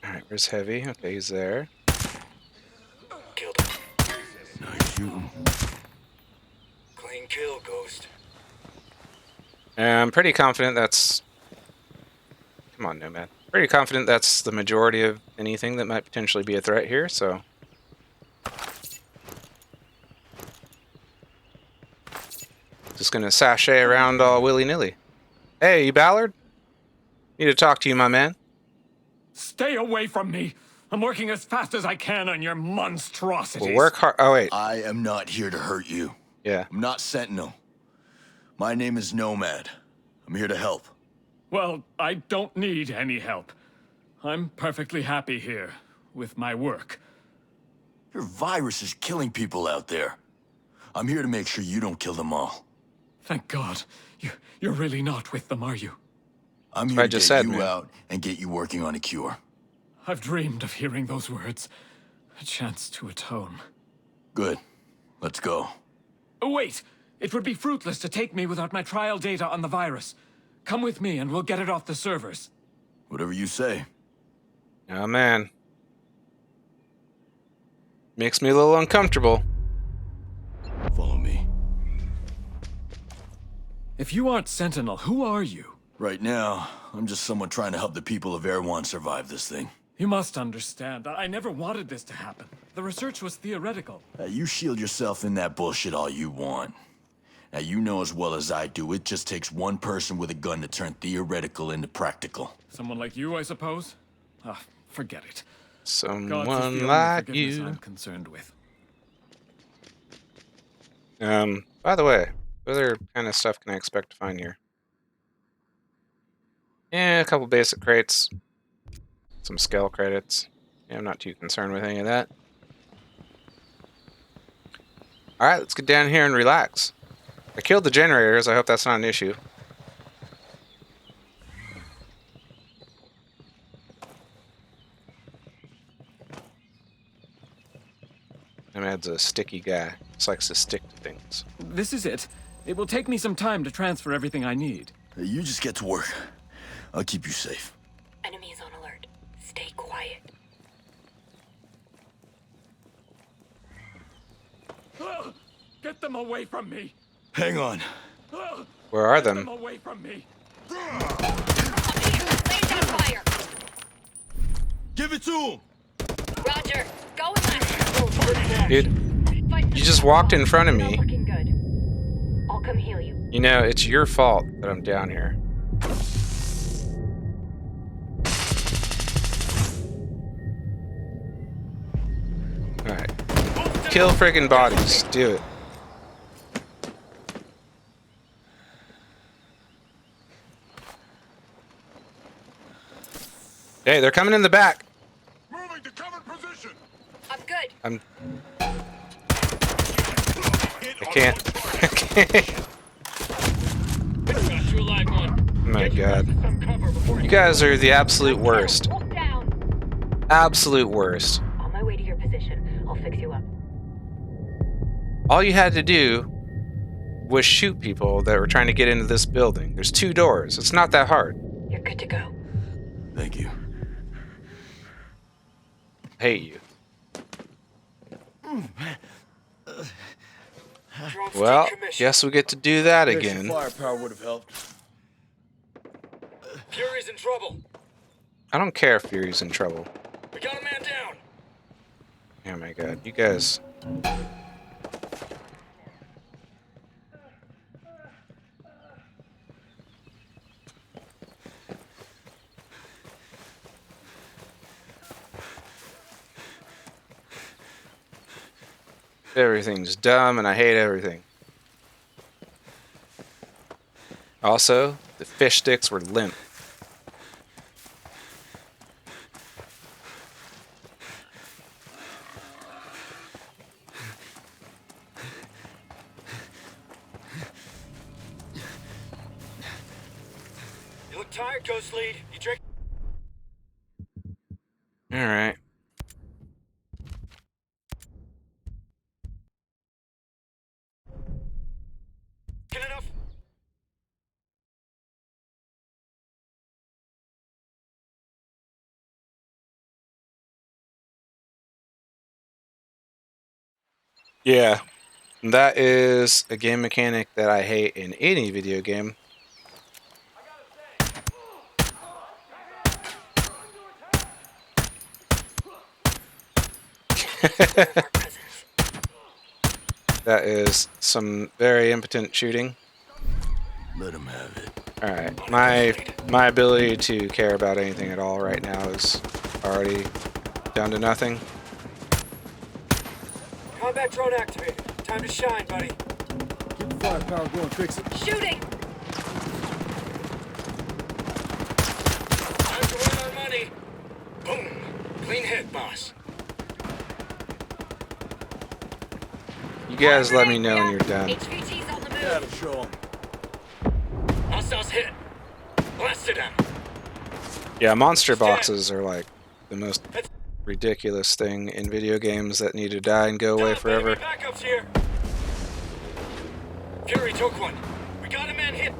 Alright, where's Heavy? Okay, he's there. Killed him. Nice shooting. Clean kill, Ghost. I'm pretty confident that's... Come on, Nomad. Pretty confident that's the majority of anything that might potentially be a threat here, so... Just gonna sashay around all willy-nilly. Hey, you Ballard? Need to talk to you, my man. Stay away from me! I'm working as fast as I can on your monstrosities. We'll work hard. Oh, wait. I am not here to hurt you. Yeah. I'm not Sentinel. My name is Nomad. I'm here to help. Well, I don't need any help. I'm perfectly happy here with my work. Your virus is killing people out there. I'm here to make sure you don't kill them all. Thank God. You're really not with them, are you? I'm here to get you out and get you working on a cure. I've dreamed of hearing those words. A chance to atone. Good. Let's go. Oh, wait! It would be fruitless to take me without my trial data on the virus. Come with me and we'll get it off the servers. Whatever you say. Oh, man. Makes me a little uncomfortable. Follow me. If you aren't Sentinel, who are you? Right now, I'm just someone trying to help the people of Erewhon survive this thing. You must understand, I never wanted this to happen. The research was theoretical. You shield yourself in that bullshit all you want. Now, you know as well as I do, it just takes one person with a gun to turn theoretical into practical. Someone like you, I suppose? Ah, forget it. Someone like you. I'm concerned with. By the way, what other kind of stuff can I expect to find here? Yeah, a couple basic crates. Some scale credits. Yeah, I'm not too concerned with any of that. Alright, let's get down here and relax. I killed the generators. I hope that's not an issue. Ahmed's a sticky guy. Just likes to stick to things. This is it. It will take me some time to transfer everything I need. You just get to work. I'll keep you safe. Enemies on alert. Stay quiet. Get them away from me! Hang on. Where are Get them? them away from me! Laser fire! Give it to him! Roger. Go in. Dude, you just walked in front of me. Looking good. I'll come heal you. You know, it's your fault that I'm down here. Alright. Kill friggin' bodies. Do it. Hey, they're coming in the back. Moving to covered position. I'm good. I can't. I can't. Got you like one. Oh my god. You guys are the absolute worst. Absolute worst. On my way to your position. I'll fix you up. All you had to do was shoot people that were trying to get into this building. There's 2 doors. It's not that hard. You're good to go. Thank you. Hate you. Well, guess we get to do that again. Firepower would have helped. Fury's in trouble. I don't care if Fury's in trouble. We got a man down. Oh my god, you guys. Everything's dumb and I hate everything. Also, the fish sticks were limp. You look tired, Ghost Lead. You drink. Alright. Get enough. Yeah. That is a game mechanic that I hate in any video game. That is some very impotent shooting. Let him have it. Alright, my ability to care about anything at all right now is already down to nothing. Combat drone activated. Time to shine, buddy. Get the firepower going, Trixie. Shooting! Time to earn our money. Boom. Clean hit, boss. You guys let me know when you're done. HVT's on the move. That'll show him. Hostiles hit. Blasted him. Yeah, monster boxes are like the most ridiculous thing in video games that need to die and go away forever. Backups here. Fury took one. We got a man hit.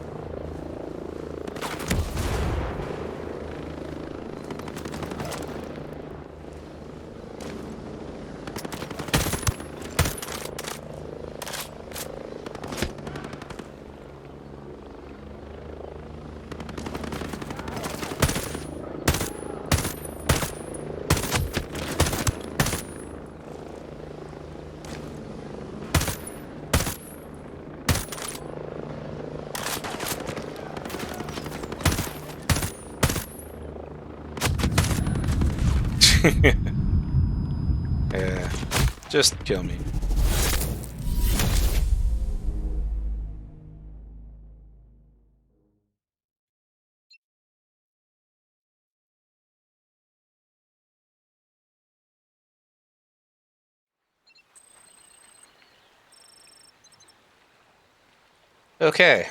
Yeah, just kill me. Okay.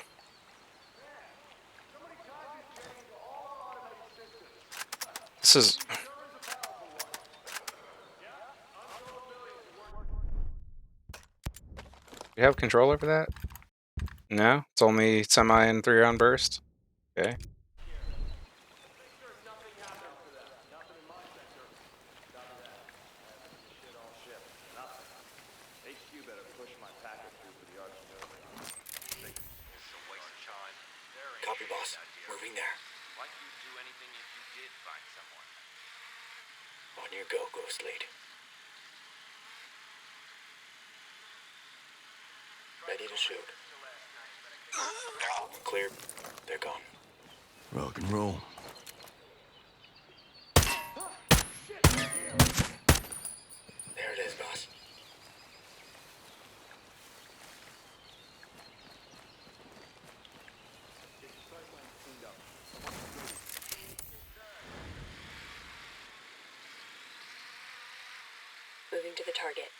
This is... You have control over that? No? It's only semi and 3-round burst? Okay. HQ better push my packet through for the Archangel. It's a waste of time. Copy, boss. Moving there. Why'd you do anything if you did find someone? On your go, Ghost Lead. Ready to shoot. Cleared. They're gone. Rock and roll. There it is, boss. Moving to the target.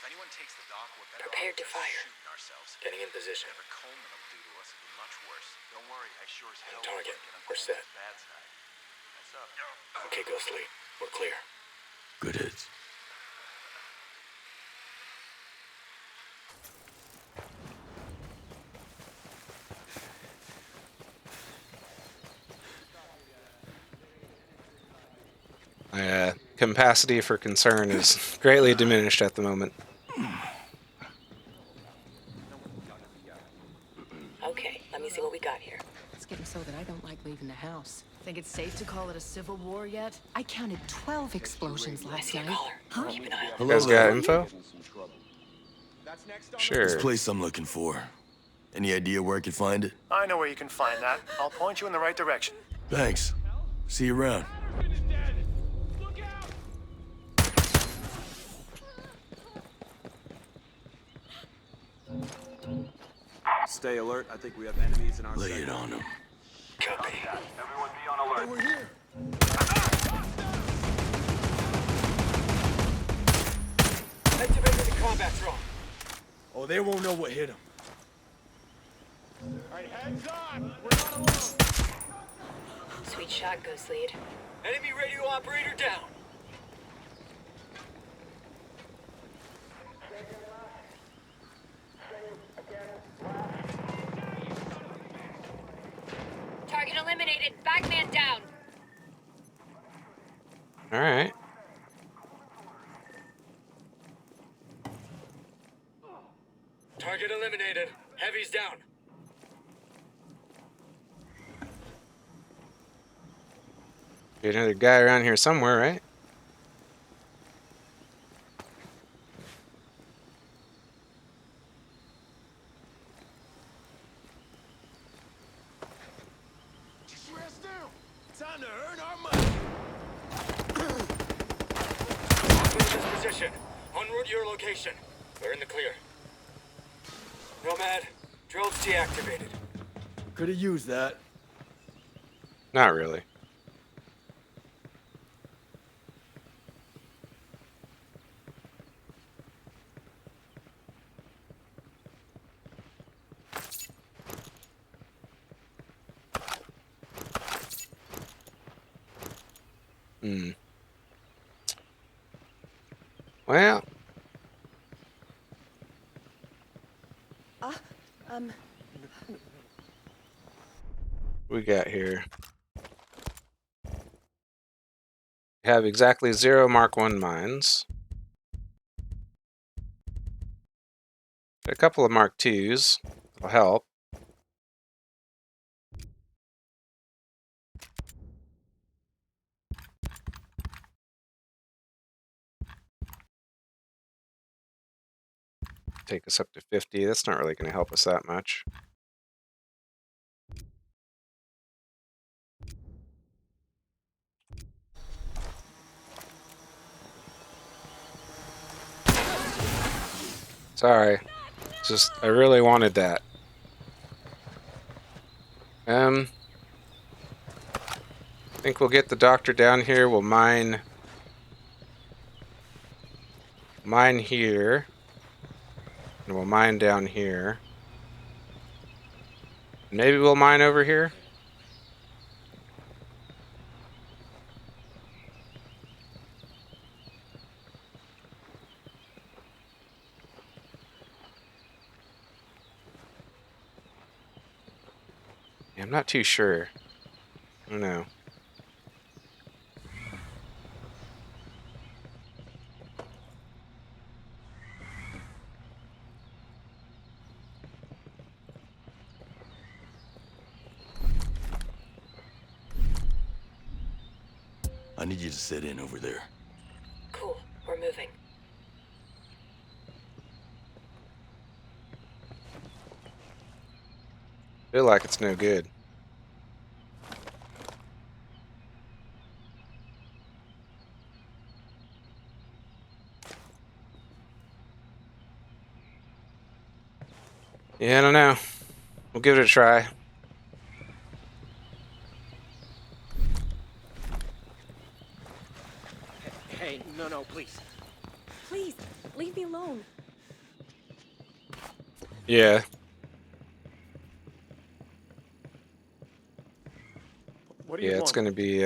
If anyone takes the dock, we're better Prepared to off fire. shooting ourselves. Getting in position. Whatever Coleman will do to us will be much worse. Don't worry, I sure as hell target. won't get on We're set. Coleman's bad side. What's up? Okay, Ghost Lead. We're clear. Good hits. My capacity for concern is greatly diminished at the moment. Okay, let me see what we got here. It's getting so that I don't like leaving the house. Think it's safe to call it a civil war yet? I counted 12 explosions last night. Huh? Keep an eye on You guys got info? This Sure. place I'm looking for. Any idea where I could find it? I know where you can find that. I'll point you in the right direction. Thanks. See you around. Stay alert. I think we have enemies in our Lay it on them. Copy. Everyone be on alert. We're here. Activating the combat drone. Oh, they won't know what hit them. All right, heads on. We're not alone. Sweet shot, Ghost Lead. Enemy radio operator down. Target eliminated. Bagman down. All right. Target eliminated. Heavy's down. Be another guy around here somewhere, right? Just rest down. Time to earn our money. This position. En route to your location. We're in the clear. Nomad, drone's deactivated. Could have used that. Not really. Well, we got here. We have exactly 0 Mark 1 mines. A couple of Mark 2s will help. Take us up to 50. That's not really going to help us that much. Sorry. Just, I really wanted that. I think we'll get the doctor down here. We'll mine here. And we'll mine down here. Maybe we'll mine over here. not too sure. I don't know. I need you to sit in over there. Cool. We're moving. Feel like it's no good. Yeah, I don't know. We'll give it a try. Hey, no, please. Please, leave me alone. Yeah. What do you Yeah, want? it's going to be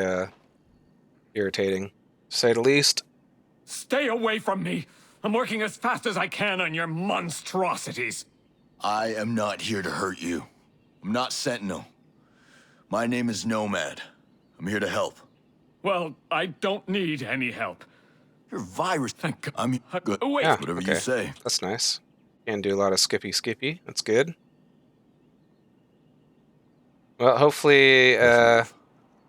irritating, to say the least. Stay away from me! I'm working as fast as I can on your monstrosities. I am not here to hurt you. I'm not Sentinel. My name is Nomad. I'm here to help. Well, I don't need any help. Your virus. Thank God. I mean, good. Wait. Yeah, Whatever okay. you say. That's nice. Can do a lot of skippy. That's good. Well, hopefully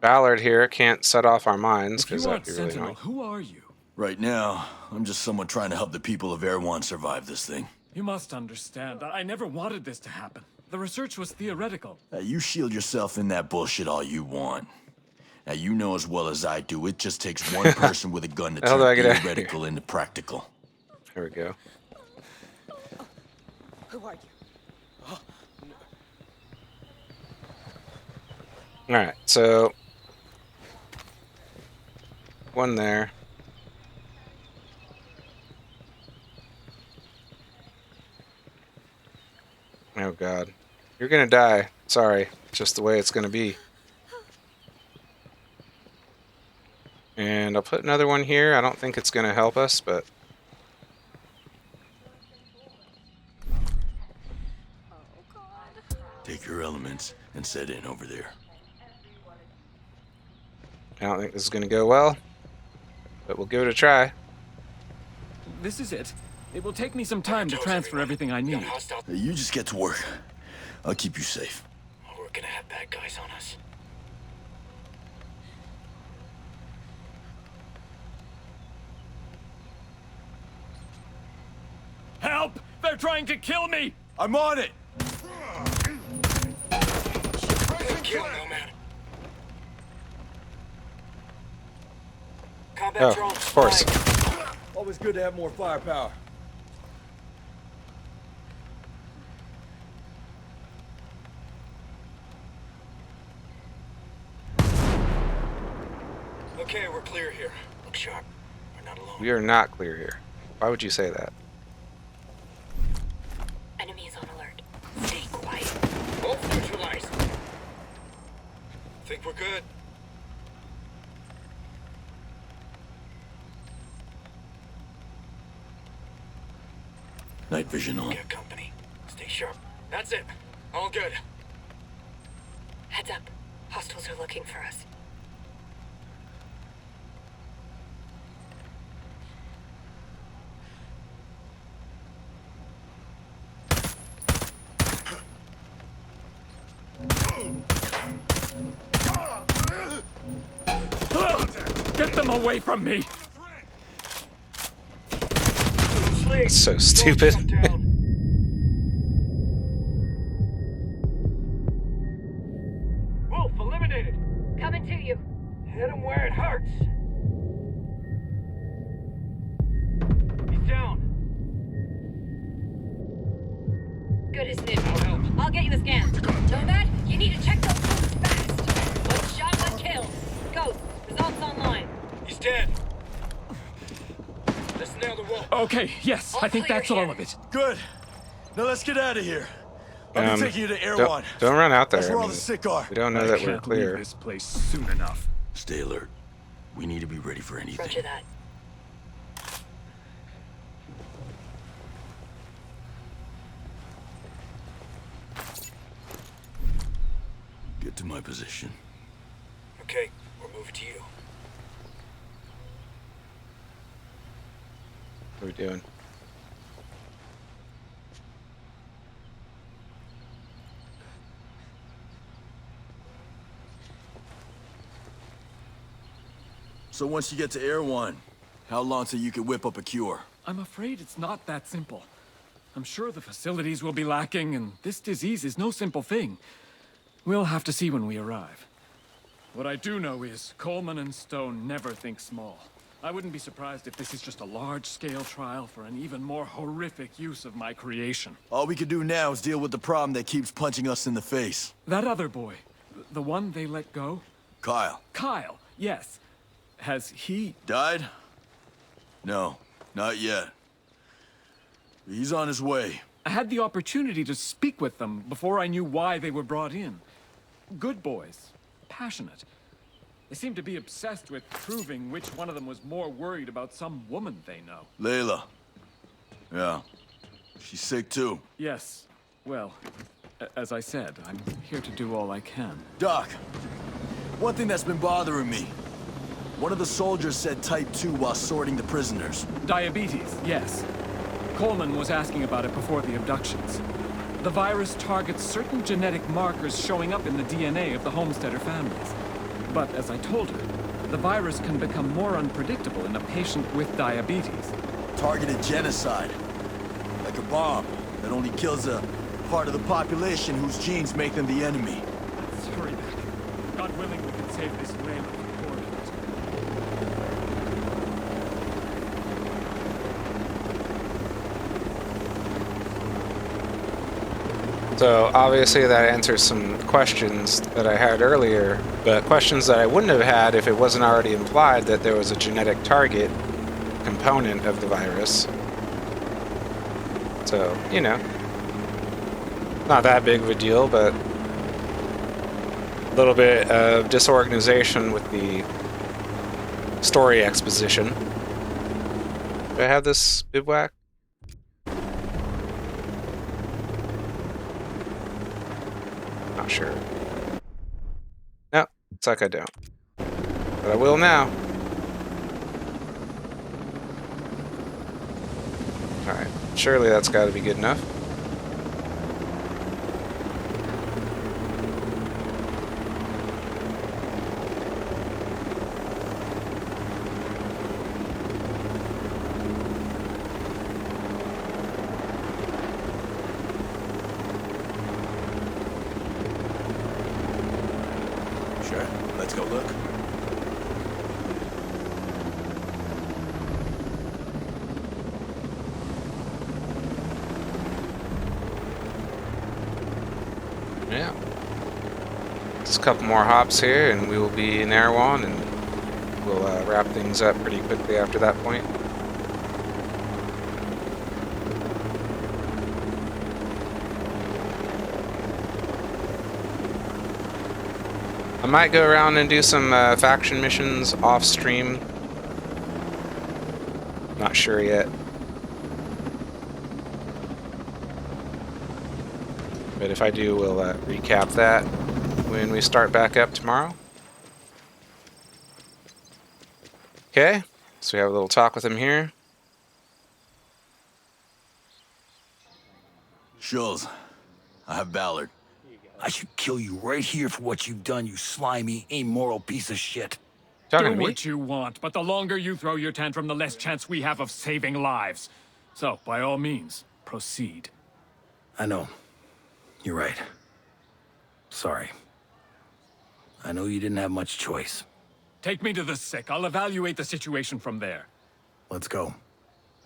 Ballard here can't set off our mines, If you because that'd aren't be really Sentinel, annoying. who are you? Right now, I'm just someone trying to help the people of Erewhon survive this thing. You must understand, I never wanted this to happen. The research was theoretical. You shield yourself in that bullshit all you want. Now, you know as well as I do, it just takes one person with a gun to How do I turn get out of theoretical into practical. There we go. Who are you? Alright, so one there. Oh god. You're gonna die. Sorry. It's just the way it's gonna be. And I'll put another one here. I don't think it's gonna help us, but Take your elements and set in over there. I don't think this is gonna go well. But we'll give it a try. This is it. It will take me some time to transfer everything I need. You just get to work. I'll keep you safe. We're gonna have bad guys on us. Help! They're trying to kill me! I'm on it! Kill, Nomad. Combat Oh, drones. of course. Always good to have more firepower. Okay, we're clear here. Look sharp. We're not alone. We are not clear here. Why would you say that? Enemies on alert. Stay quiet. Both neutralized. Think we're good. Night vision on. Get company. Stay sharp. That's it. All good. Heads up. Hostiles are looking for us. Get them away from me! It's so stupid. Wolf eliminated. Coming to you. Hit him where it hurts. He's down. Good as new. I'll get you the scan. Nomad, you need to check those boots fast. One shot, one kill. Ghost, results online. He's dead. Let's nail the wolf. Okay, yes, I think that's all of it. Good. Now let's get out of here. I'll be taking you to Erewhon. Don't run out there. That's where I all mean, the sick are. we don't know I that we're can't clear. leave this place soon enough. Stay alert. We need to be ready for anything. Roger that. Get to my position. Okay, we're moving to you. What are we doing? So once you get to Air One, how long till you can whip up a cure? I'm afraid it's not that simple. I'm sure the facilities will be lacking, and this disease is no simple thing. We'll have to see when we arrive. What I do know is Coleman and Stone never think small. I wouldn't be surprised if this is just a large-scale trial for an even more horrific use of my creation. All we can do now is deal with the problem that keeps punching us in the face. That other boy, the one they let go? Kyle. Kyle, yes. Has he... Died? No, not yet. He's on his way. I had the opportunity to speak with them before I knew why they were brought in. Good boys. Passionate. They seem to be obsessed with proving which one of them was more worried about some woman they know. Layla. Yeah. She's sick too. Yes. Well, as I said, I'm here to do all I can. Doc, one thing that's been bothering me. One of the soldiers said type 2 while sorting the prisoners. Diabetes, yes. Coleman was asking about it before the abductions. The virus targets certain genetic markers showing up in the DNA of the homesteader families. But as I told her, the virus can become more unpredictable in a patient with diabetes. Targeted genocide. Like a bomb that only kills a part of the population whose genes make them the enemy. Let's hurry back. God willing, we can save this Layla from coordinates. So obviously that answers some questions that I had earlier, but questions that I wouldn't have had if it wasn't already implied that there was a genetic target component of the virus. So, you know, not that big of a deal, but a little bit of disorganization with the story exposition. Do I have this bivouac? Not sure. No, it's like I don't. But I will now. Alright, surely that's got to be good enough. Sure, let's go look. Yeah. Just a couple more hops here and we will be in Air One, and we'll wrap things up pretty quickly after that point. I might go around and do some faction missions off stream. Not sure yet. But if I do, we'll recap that when we start back up tomorrow. Okay, so we have a little talk with him here. Schultz, I have Ballard. I should kill you right here for what you've done, you slimy, amoral piece of shit. Do what you want, but the longer you throw your tantrum, the less chance we have of saving lives. So, by all means, proceed. I know. You're right. Sorry. I know you didn't have much choice. Take me to the sick. I'll evaluate the situation from there. Let's go.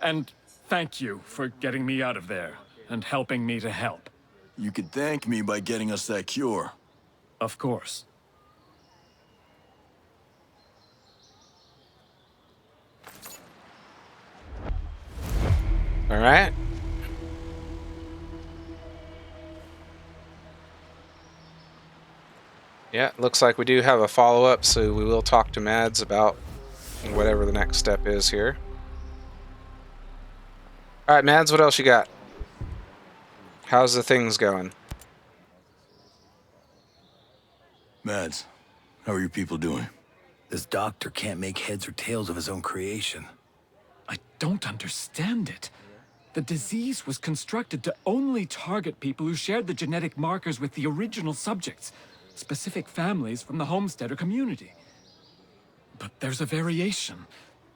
And thank you for getting me out of there and helping me to help. You could thank me by getting us that cure. Of course. All right. Yeah, looks like we do have a follow-up, so we will talk to Mads about whatever the next step is here. All right, Mads, what else you got? How's the things going? Mads, how are your people doing? This doctor can't make heads or tails of his own creation. I don't understand it. The disease was constructed to only target people who shared the genetic markers with the original subjects, specific families from the homesteader community. But there's a variation.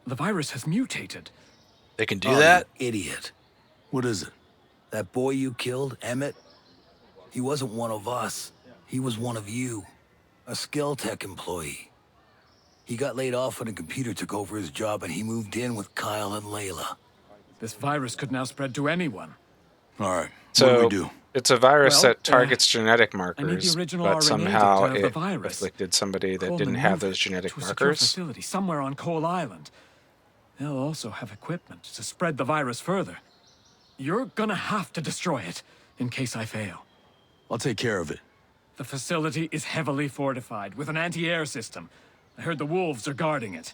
The virus has mutated. They can do Oh, that? you idiot. What is it? That boy you killed, Emmett, he wasn't one of us. He was one of you. A skill tech employee. He got laid off when a computer took over his job and he moved in with Kyle and Layla. This virus could now spread to anyone. All right, So what do we do? it's a virus Well, that targets genetic I need markers, the original but RNA somehow data of the it virus. afflicted somebody that Coleman didn't have moved those it genetic to a secure markers. facility somewhere on Coal Island. They'll also have equipment to spread the virus further. You're gonna have to destroy it, in case I fail. I'll take care of it. The facility is heavily fortified, with an anti-air system. I heard the wolves are guarding it.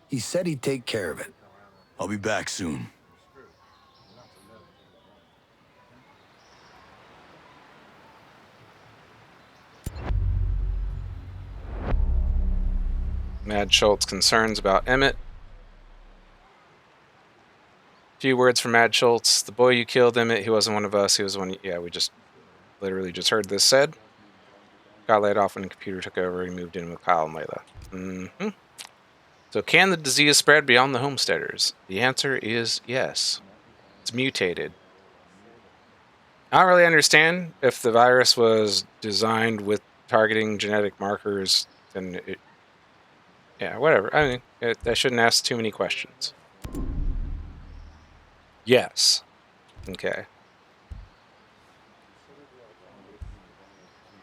He said he'd take care of it. I'll be back soon. Mad Schultz concerns about Emmett. Few words from Mad Schultz. The boy you killed, Emmett, he wasn't one of us. He was one. Yeah, we just literally just heard this said. Got laid off when the computer took over. He moved in with Kyle and Layla. So can the disease spread beyond the homesteaders? The answer is yes. It's mutated. I don't really understand if the virus was designed with targeting genetic markers, then it... Yeah, whatever. I mean, I shouldn't ask too many questions. Yes. Okay.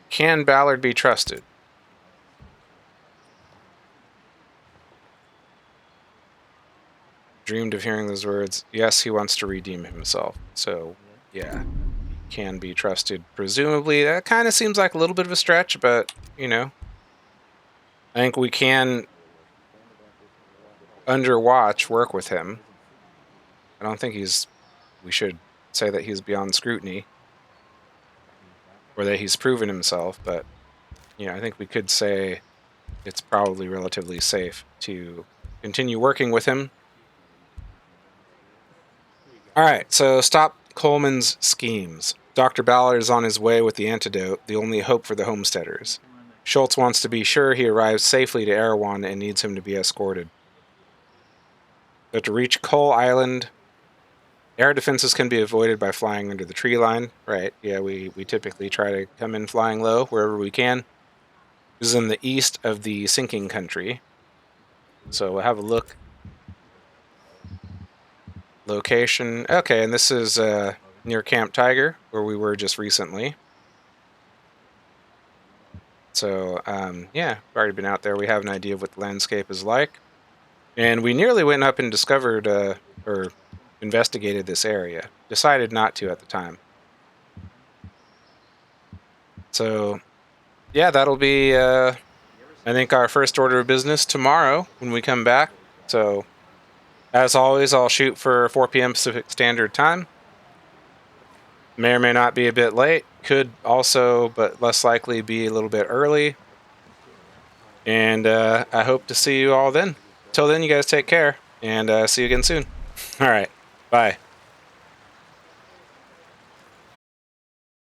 Can Ballard be trusted? Dreamed of hearing those words. Yes, he wants to redeem himself. So, yeah. He can be trusted. Presumably, that kind of seems like a little bit of a stretch, but, you know. I think we can, under watch, work with him. I don't think we should say that he's beyond scrutiny. Or that he's proven himself, but, you know, I think we could say it's probably relatively safe to continue working with him. Alright, so stop Coleman's schemes. Dr. Ballard is on his way with the antidote, the only hope for the homesteaders. Schultz wants to be sure he arrives safely to Erewhon and needs him to be escorted. But to reach Coal Island, air defenses can be avoided by flying under the tree line. Right, yeah, we typically try to come in flying low wherever we can. This is in the east of the sinking country. So we'll have a look. Location. Okay, and this is near Camp Tiger, where we were just recently. So, yeah, we've already been out there. We have an idea of what the landscape is like. And we nearly went up and discovered, or investigated this area. Decided not to at the time. So, yeah, that'll be, I think, our first order of business tomorrow when we come back. So, as always, I'll shoot for 4 p.m. Pacific Standard Time. May or may not be a bit late. Could also, but less likely, be a little bit early. And I hope to see you all then. Till then, you guys take care, and see you again soon. All right, bye.